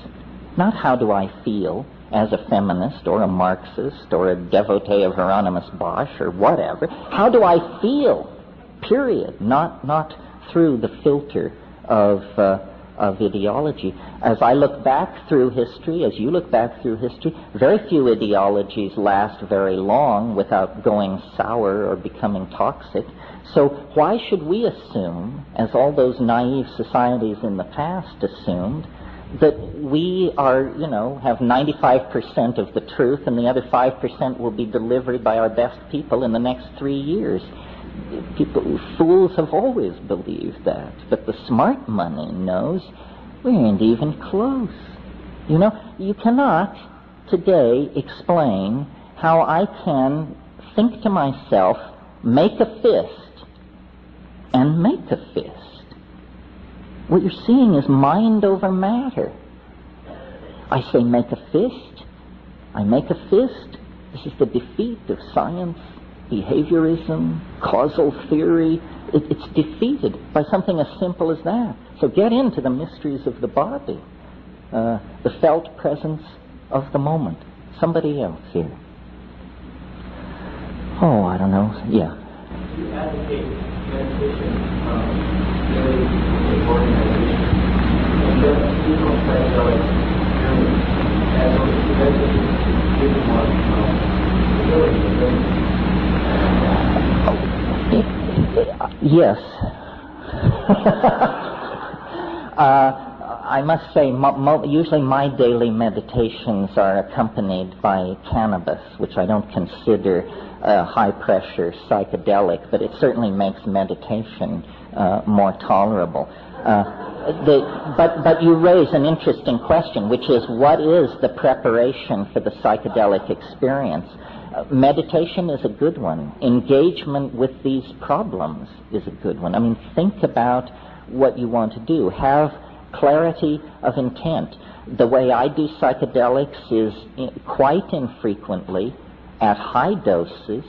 Not how do I feel as a feminist or a Marxist or a devotee of Hieronymus Bosch or whatever. How do I feel? Period. Not through the filter of ideology. As I look back through history, as you look back through history, very few ideologies last very long without going sour or becoming toxic. So why should we assume, as all those naive societies in the past assumed, that we are, have 95% of the truth and the other 5% will be delivered by our best people in the next 3 years? Fools have always believed that. But the smart money knows we ain't even close. You cannot today explain how I can think to myself, make a fist, and make a fist. What you're seeing is mind over matter. I say make a fist. I make a fist. This is the defeat of science, behaviorism, causal theory. It's defeated by something as simple as that. So get into the mysteries of the body, the felt presence of the moment. Somebody else here. Oh, I don't know. Yeah. You advocate meditation really organization. And then people say, as meditation is one Yes. I must say, usually my daily meditations are accompanied by cannabis, which I don't consider high-pressure psychedelic, but it certainly makes meditation more tolerable. But you raise an interesting question, which is, what is the preparation for the psychedelic experience? Meditation is a good one. Engagement with these problems is a good one. I mean, think about what you want to do. Have clarity of intent. The way I do psychedelics is quite infrequently at high doses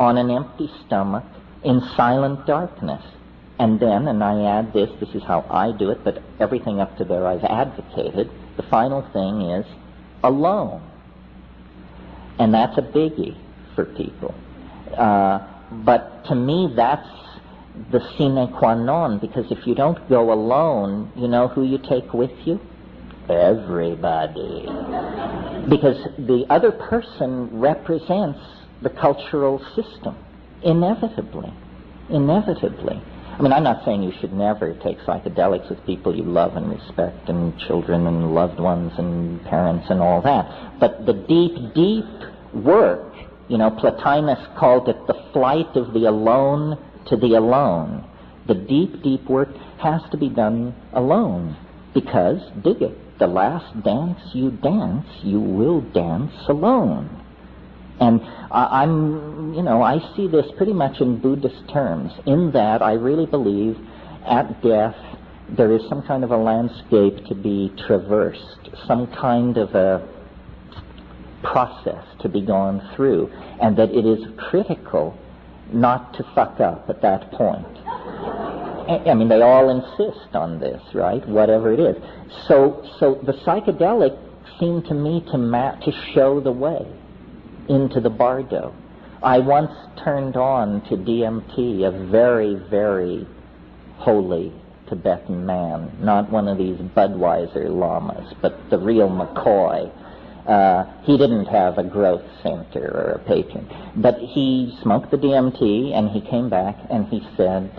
on an empty stomach in silent darkness. And then, and I add this is how I do it, but everything up to there I've advocated, the final thing is alone. And that's a biggie for people. But to me, that's the sine qua non, because if you don't go alone, you know who you take with you? Everybody. Because the other person represents the cultural system, inevitably. I mean, I'm not saying you should never take psychedelics with people you love and respect, and children and loved ones and parents and all that. But the deep, deep work, Plotinus called it the flight of the alone to the alone. The deep, deep work has to be done alone, because, dig it, the last dance, you will dance alone. And I see this pretty much in Buddhist terms, in that I really believe at death there is some kind of a landscape to be traversed, some kind of a process to be gone through, and that it is critical not to fuck up at that point. I mean, they all insist on this, right? Whatever it is. So the psychedelic seemed to me to show the way into the bardo. I once turned on to DMT a very, very holy Tibetan man, not one of these Budweiser lamas, but the real McCoy. He didn't have a growth center or a patron. But he smoked the DMT, and he came back and he said,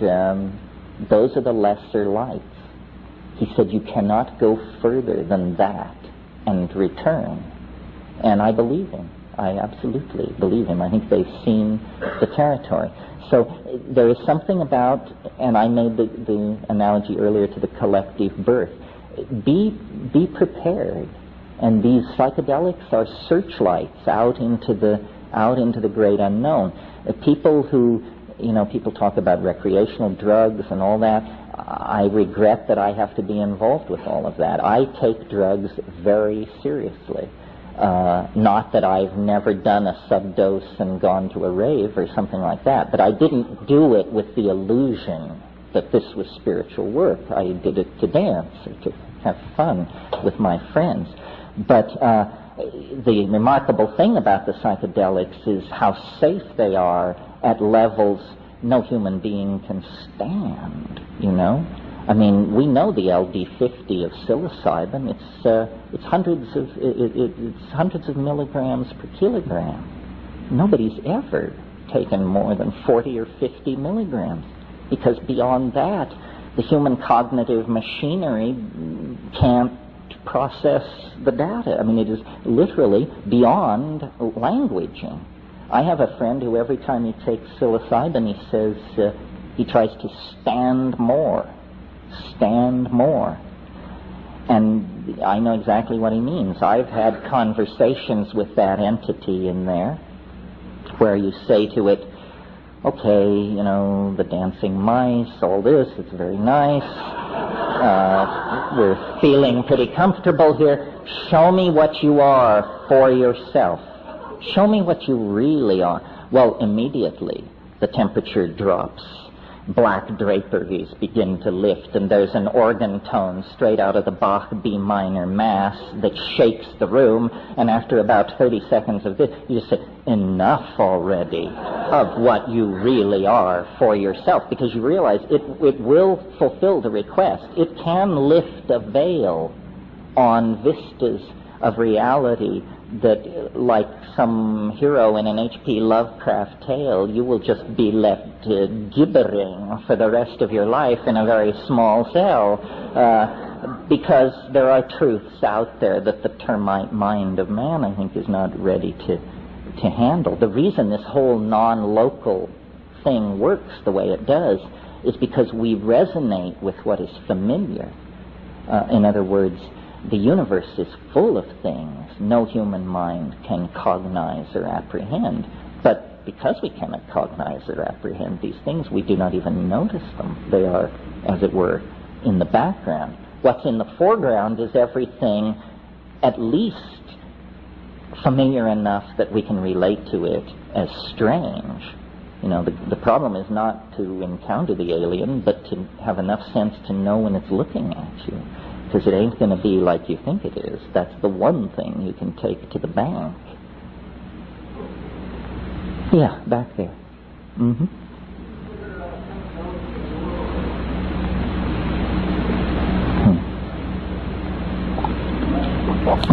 those are the lesser lights. He said, you cannot go further than that and return. And I believe him. I absolutely believe him. I think they've seen the territory. So there is something about, and I made the analogy earlier to the collective birth. Be prepared. And these psychedelics are searchlights out into the great unknown. People who, people talk about recreational drugs and all that. I regret that I have to be involved with all of that. I take drugs very seriously. Not that I've never done a subdose and gone to a rave or something like that, but I didn't do it with the illusion that this was spiritual work. I did it to dance or to have fun with my friends. But the remarkable thing about the psychedelics is how safe they are at levels no human being can stand, I mean, we know the LD50 of psilocybin. It's hundreds of milligrams per kilogram. Nobody's ever taken more than 40 or 50 milligrams, because beyond that, the human cognitive machinery can't process the data. I mean, it is literally beyond languaging. I have a friend who every time he takes psilocybin, he says he tries to stand more. And I know exactly what he means. I've had conversations with that entity in there where you say to it, okay, the dancing mice, all this, it's very nice. We're feeling pretty comfortable here. Show me what you are for yourself. Show me what you really are. Well, immediately the temperature drops. Black draperies begin to lift, and there's an organ tone straight out of the Bach B minor Mass that shakes the room, and after about 30 seconds of this, you just say, enough already of what you really are for yourself, because you realize it will fulfill the request. It can lift a veil on vistas of reality that, like some hero in an H.P. Lovecraft tale, you will just be left gibbering for the rest of your life in a very small cell, because there are truths out there that the termite mind of man, I think, is not ready to handle. The reason this whole non-local thing works the way it does is because we resonate with what is familiar. In other words, the universe is full of things no human mind can cognize or apprehend. But because we cannot cognize or apprehend these things, we do not even notice them. They are, as it were, in the background. What's in the foreground is everything at least familiar enough that we can relate to it as strange. The problem is not to encounter the alien, but to have enough sense to know when it's looking at you. Because it ain't going to be like you think it is. That's the one thing you can take to the bank. Yeah, back there. Mm-hmm.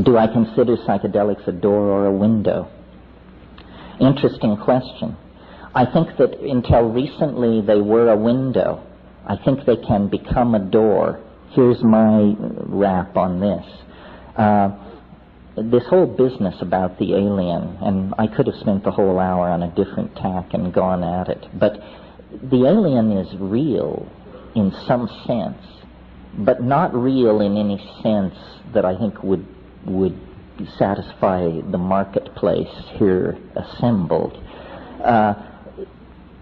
Do I consider psychedelics a door or a window? Interesting question. I think that until recently they were a window. I think they can become a door. Here's my wrap on this. This whole business about the alien, and I could have spent the whole hour on a different tack and gone at it, but the alien is real in some sense, but not real in any sense that I think would satisfy the marketplace here assembled.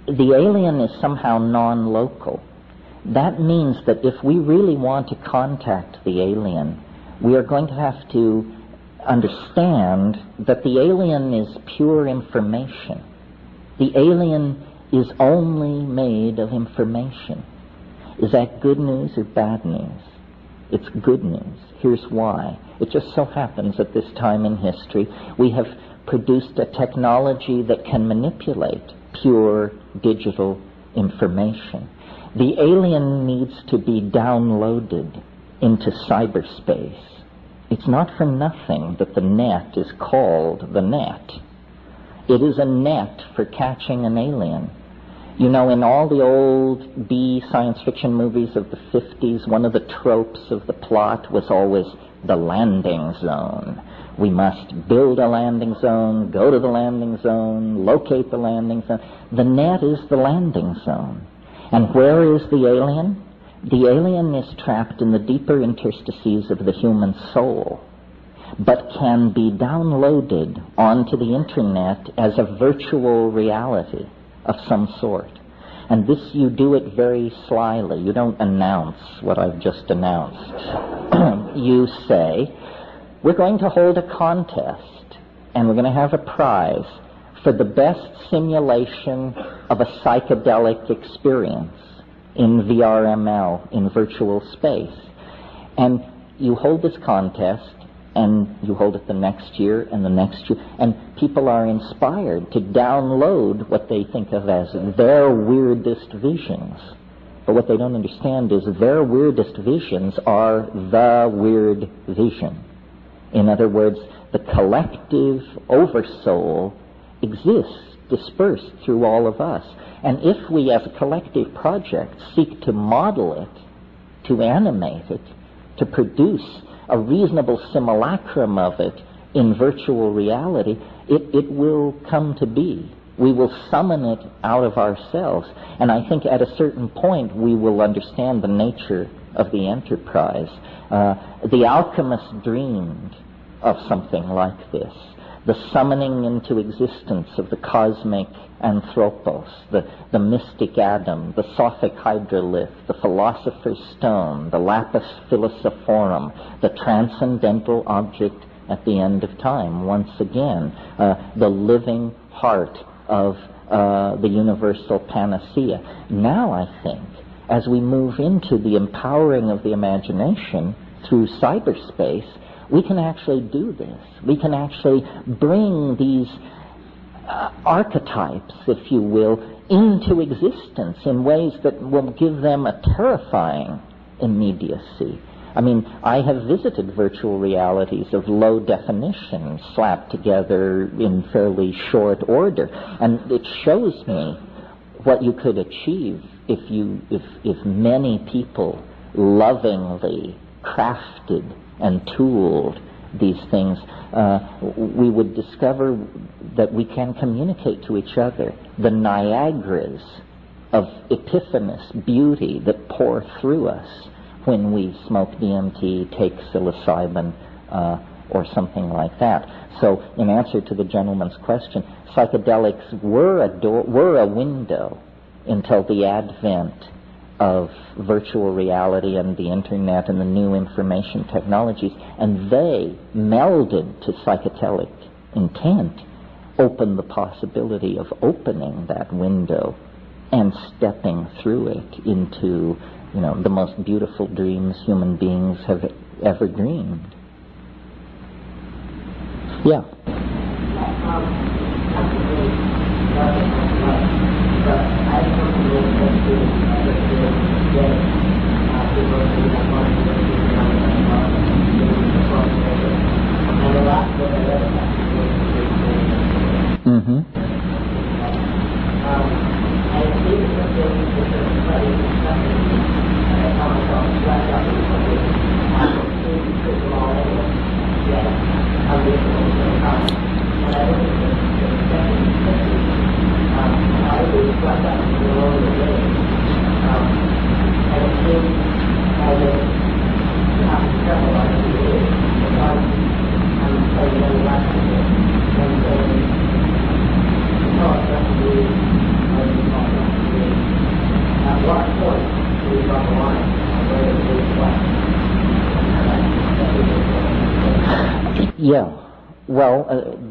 The alien is somehow non-local. That means that if we really want to contact the alien, we are going to have to understand that the alien is pure information. The alien is only made of information. Is that good news or bad news? It's good news. Here's why. It just so happens at this time in history we have produced a technology that can manipulate pure digital information. The alien needs to be downloaded into cyberspace. It's not for nothing that the net is called the net. It is a net for catching an alien. You know, in all the old B science fiction movies of the 50s, one of the tropes of the plot was always the landing zone. We must build a landing zone, go to the landing zone, locate the landing zone. The net is the landing zone. And where is the alien? The alien is trapped in the deeper interstices of the human soul, but can be downloaded onto the internet as a virtual reality of some sort. And this, you do it very slyly. You don't announce what I've just announced. You say, we're going to hold a contest, and we're going to have a prize for the best simulation of a psychedelic experience in VRML, in virtual space. And you hold this contest, and you hold it the next year and the next year, and people are inspired to download what they think of as their weirdest visions. But what they don't understand is their weirdest visions are the weird vision. In other words, the collective oversoul exists dispersed through all of us. And if we as a collective project seek to model it, to animate it, to produce a reasonable simulacrum of it in virtual reality, it will come to be. We will summon it out of ourselves. And I think at a certain point we will understand the nature of the enterprise. The alchemist dreamed of something like this. The summoning into existence of the cosmic anthropos, the mystic atom, the Sophic hydrolith, the philosopher's stone, the lapis philosophorum, the transcendental object at the end of time, once again, the living heart of the universal panacea. Now, I think, as we move into the empowering of the imagination through cyberspace, we can actually do this. We can actually bring these archetypes, if you will, into existence in ways that will give them a terrifying immediacy. I mean, I have visited virtual realities of low definition slapped together in fairly short order, and it shows me what you could achieve if many people lovingly crafted and tooled these things. We would discover that we can communicate to each other the Niagaras of epiphanous beauty that pour through us when we smoke DMT, take psilocybin, or something like that. So, in answer to the gentleman's question, psychedelics were a window until the advent of virtual reality and the internet and the new information technologies, and they, melded to psychedelic intent, opened the possibility of opening that window and stepping through it into, the most beautiful dreams human beings have ever dreamed. Yeah.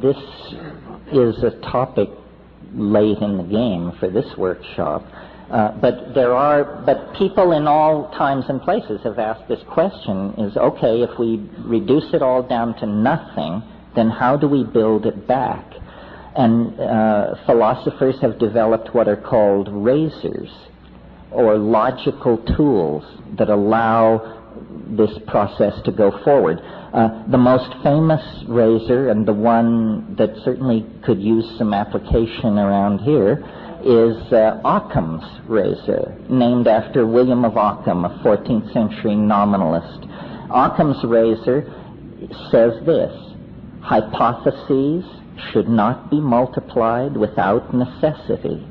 This is a topic late in the game for this workshop, but people in all times and places have asked this question: is okay, if we reduce it all down to nothing, then how do we build it back? And philosophers have developed what are called razors, or logical tools that allow this process to go forward. The most famous razor, and the one that certainly could use some application around here, is Occam's razor, named after William of Occam, a 14th century nominalist. Occam's razor says this: hypotheses should not be multiplied without necessity.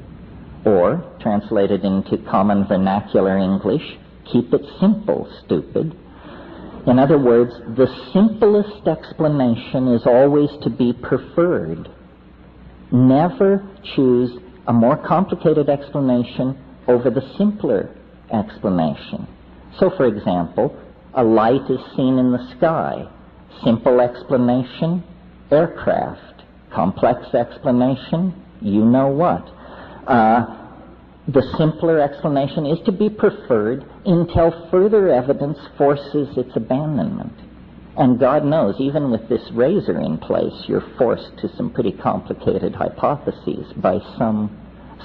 Or, translated into common vernacular English, keep it simple, stupid. In other words, the simplest explanation is always to be preferred. Never choose a more complicated explanation over the simpler explanation. So, for example, a light is seen in the sky. Simple explanation, aircraft. Complex explanation, you know what. The simpler explanation is to be preferred until further evidence forces its abandonment. And God knows, even with this razor in place, you're forced to some pretty complicated hypotheses by some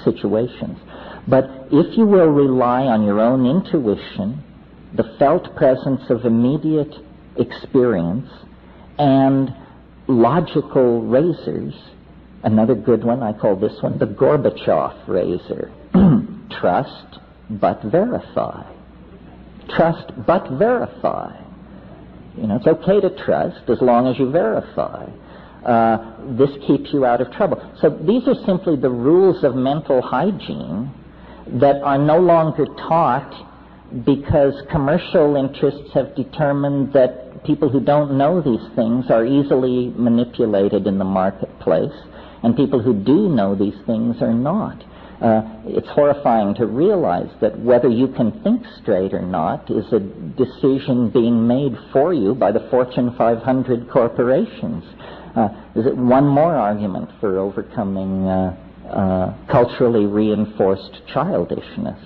situations. But if you will rely on your own intuition, the felt presence of immediate experience, and logical razors, another good one, I call this one the Gorbachev razor. Trust but verify. Trust but verify. It's okay to trust as long as you verify. This keeps you out of trouble. So these are simply the rules of mental hygiene that are no longer taught because commercial interests have determined that people who don't know these things are easily manipulated in the marketplace, and people who do know these things are not. It's horrifying to realize that whether you can think straight or not is a decision being made for you by the Fortune 500 corporations. Is it one more argument for overcoming culturally reinforced childishness?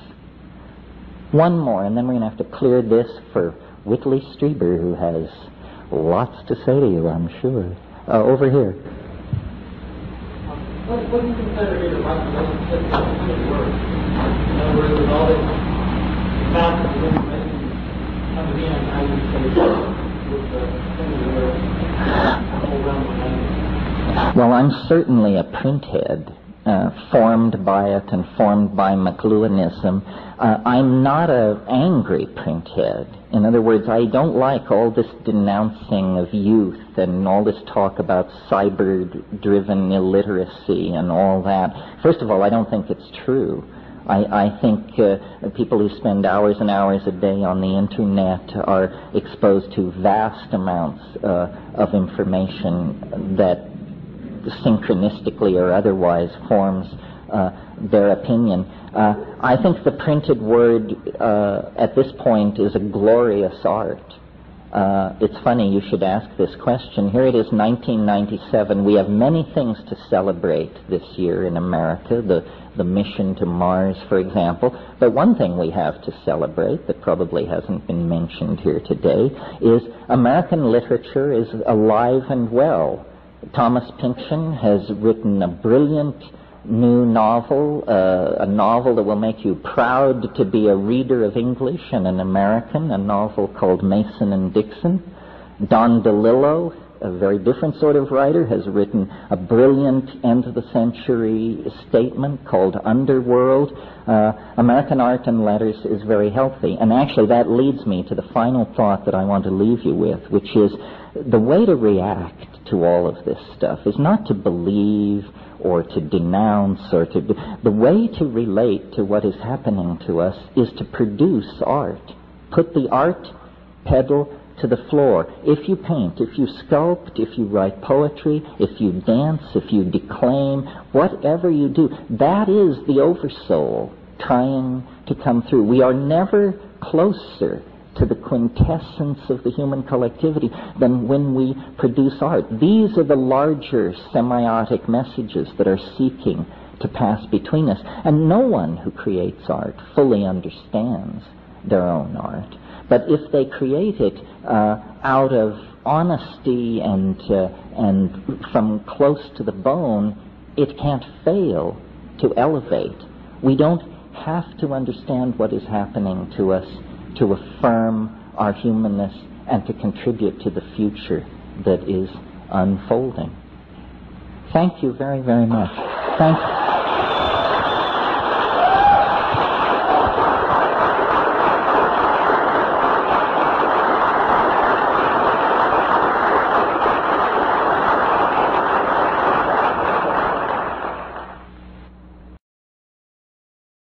One more, and then we're going to have to clear this for Whitley Strieber, who has lots to say to you, I'm sure. Over here. What do you consider to be the right relationship to printed word? In other words, with all this massive information coming in, how you say with the printed word, the whole realm of language? Well, I'm certainly a printhead, formed by it and formed by McLuhanism. I'm not an angry printhead. In other words, I don't like all this denouncing of youth and all this talk about cyber-driven illiteracy and all that. First of all, I don't think it's true. I think people who spend hours and hours a day on the Internet are exposed to vast amounts of information that synchronistically or otherwise forms their opinion. I think the printed word at this point is a glorious art. It's funny you should ask this question. Here it is, 1997. We have many things to celebrate this year in America, the mission to Mars, for example. But one thing we have to celebrate that probably hasn't been mentioned here today is American literature is alive and well. Thomas Pynchon has written a brilliant new novel, a novel that will make you proud to be a reader of English and an American, a novel called Mason and Dixon. Don DeLillo, a very different sort of writer, has written a brilliant end-of-the-century statement called Underworld. American art and letters is very healthy. And actually that leads me to the final thought that I want to leave you with, which is the way to react to all of this stuff is not to believe or to denounce or to... The way to relate to what is happening to us is to produce art. Put the art pedal to the floor. If you paint, if you sculpt, if you write poetry, if you dance, if you declaim, whatever you do, that is the oversoul trying to come through. We are never closer to the quintessence of the human collectivity than when we produce art. These are the larger semiotic messages that are seeking to pass between us. And no one who creates art fully understands their own art. But if they create it out of honesty and from close to the bone, it can't fail to elevate. We don't have to understand what is happening to us to affirm our humanness and to contribute to the future that is unfolding. Thank you very, very much. Thank you.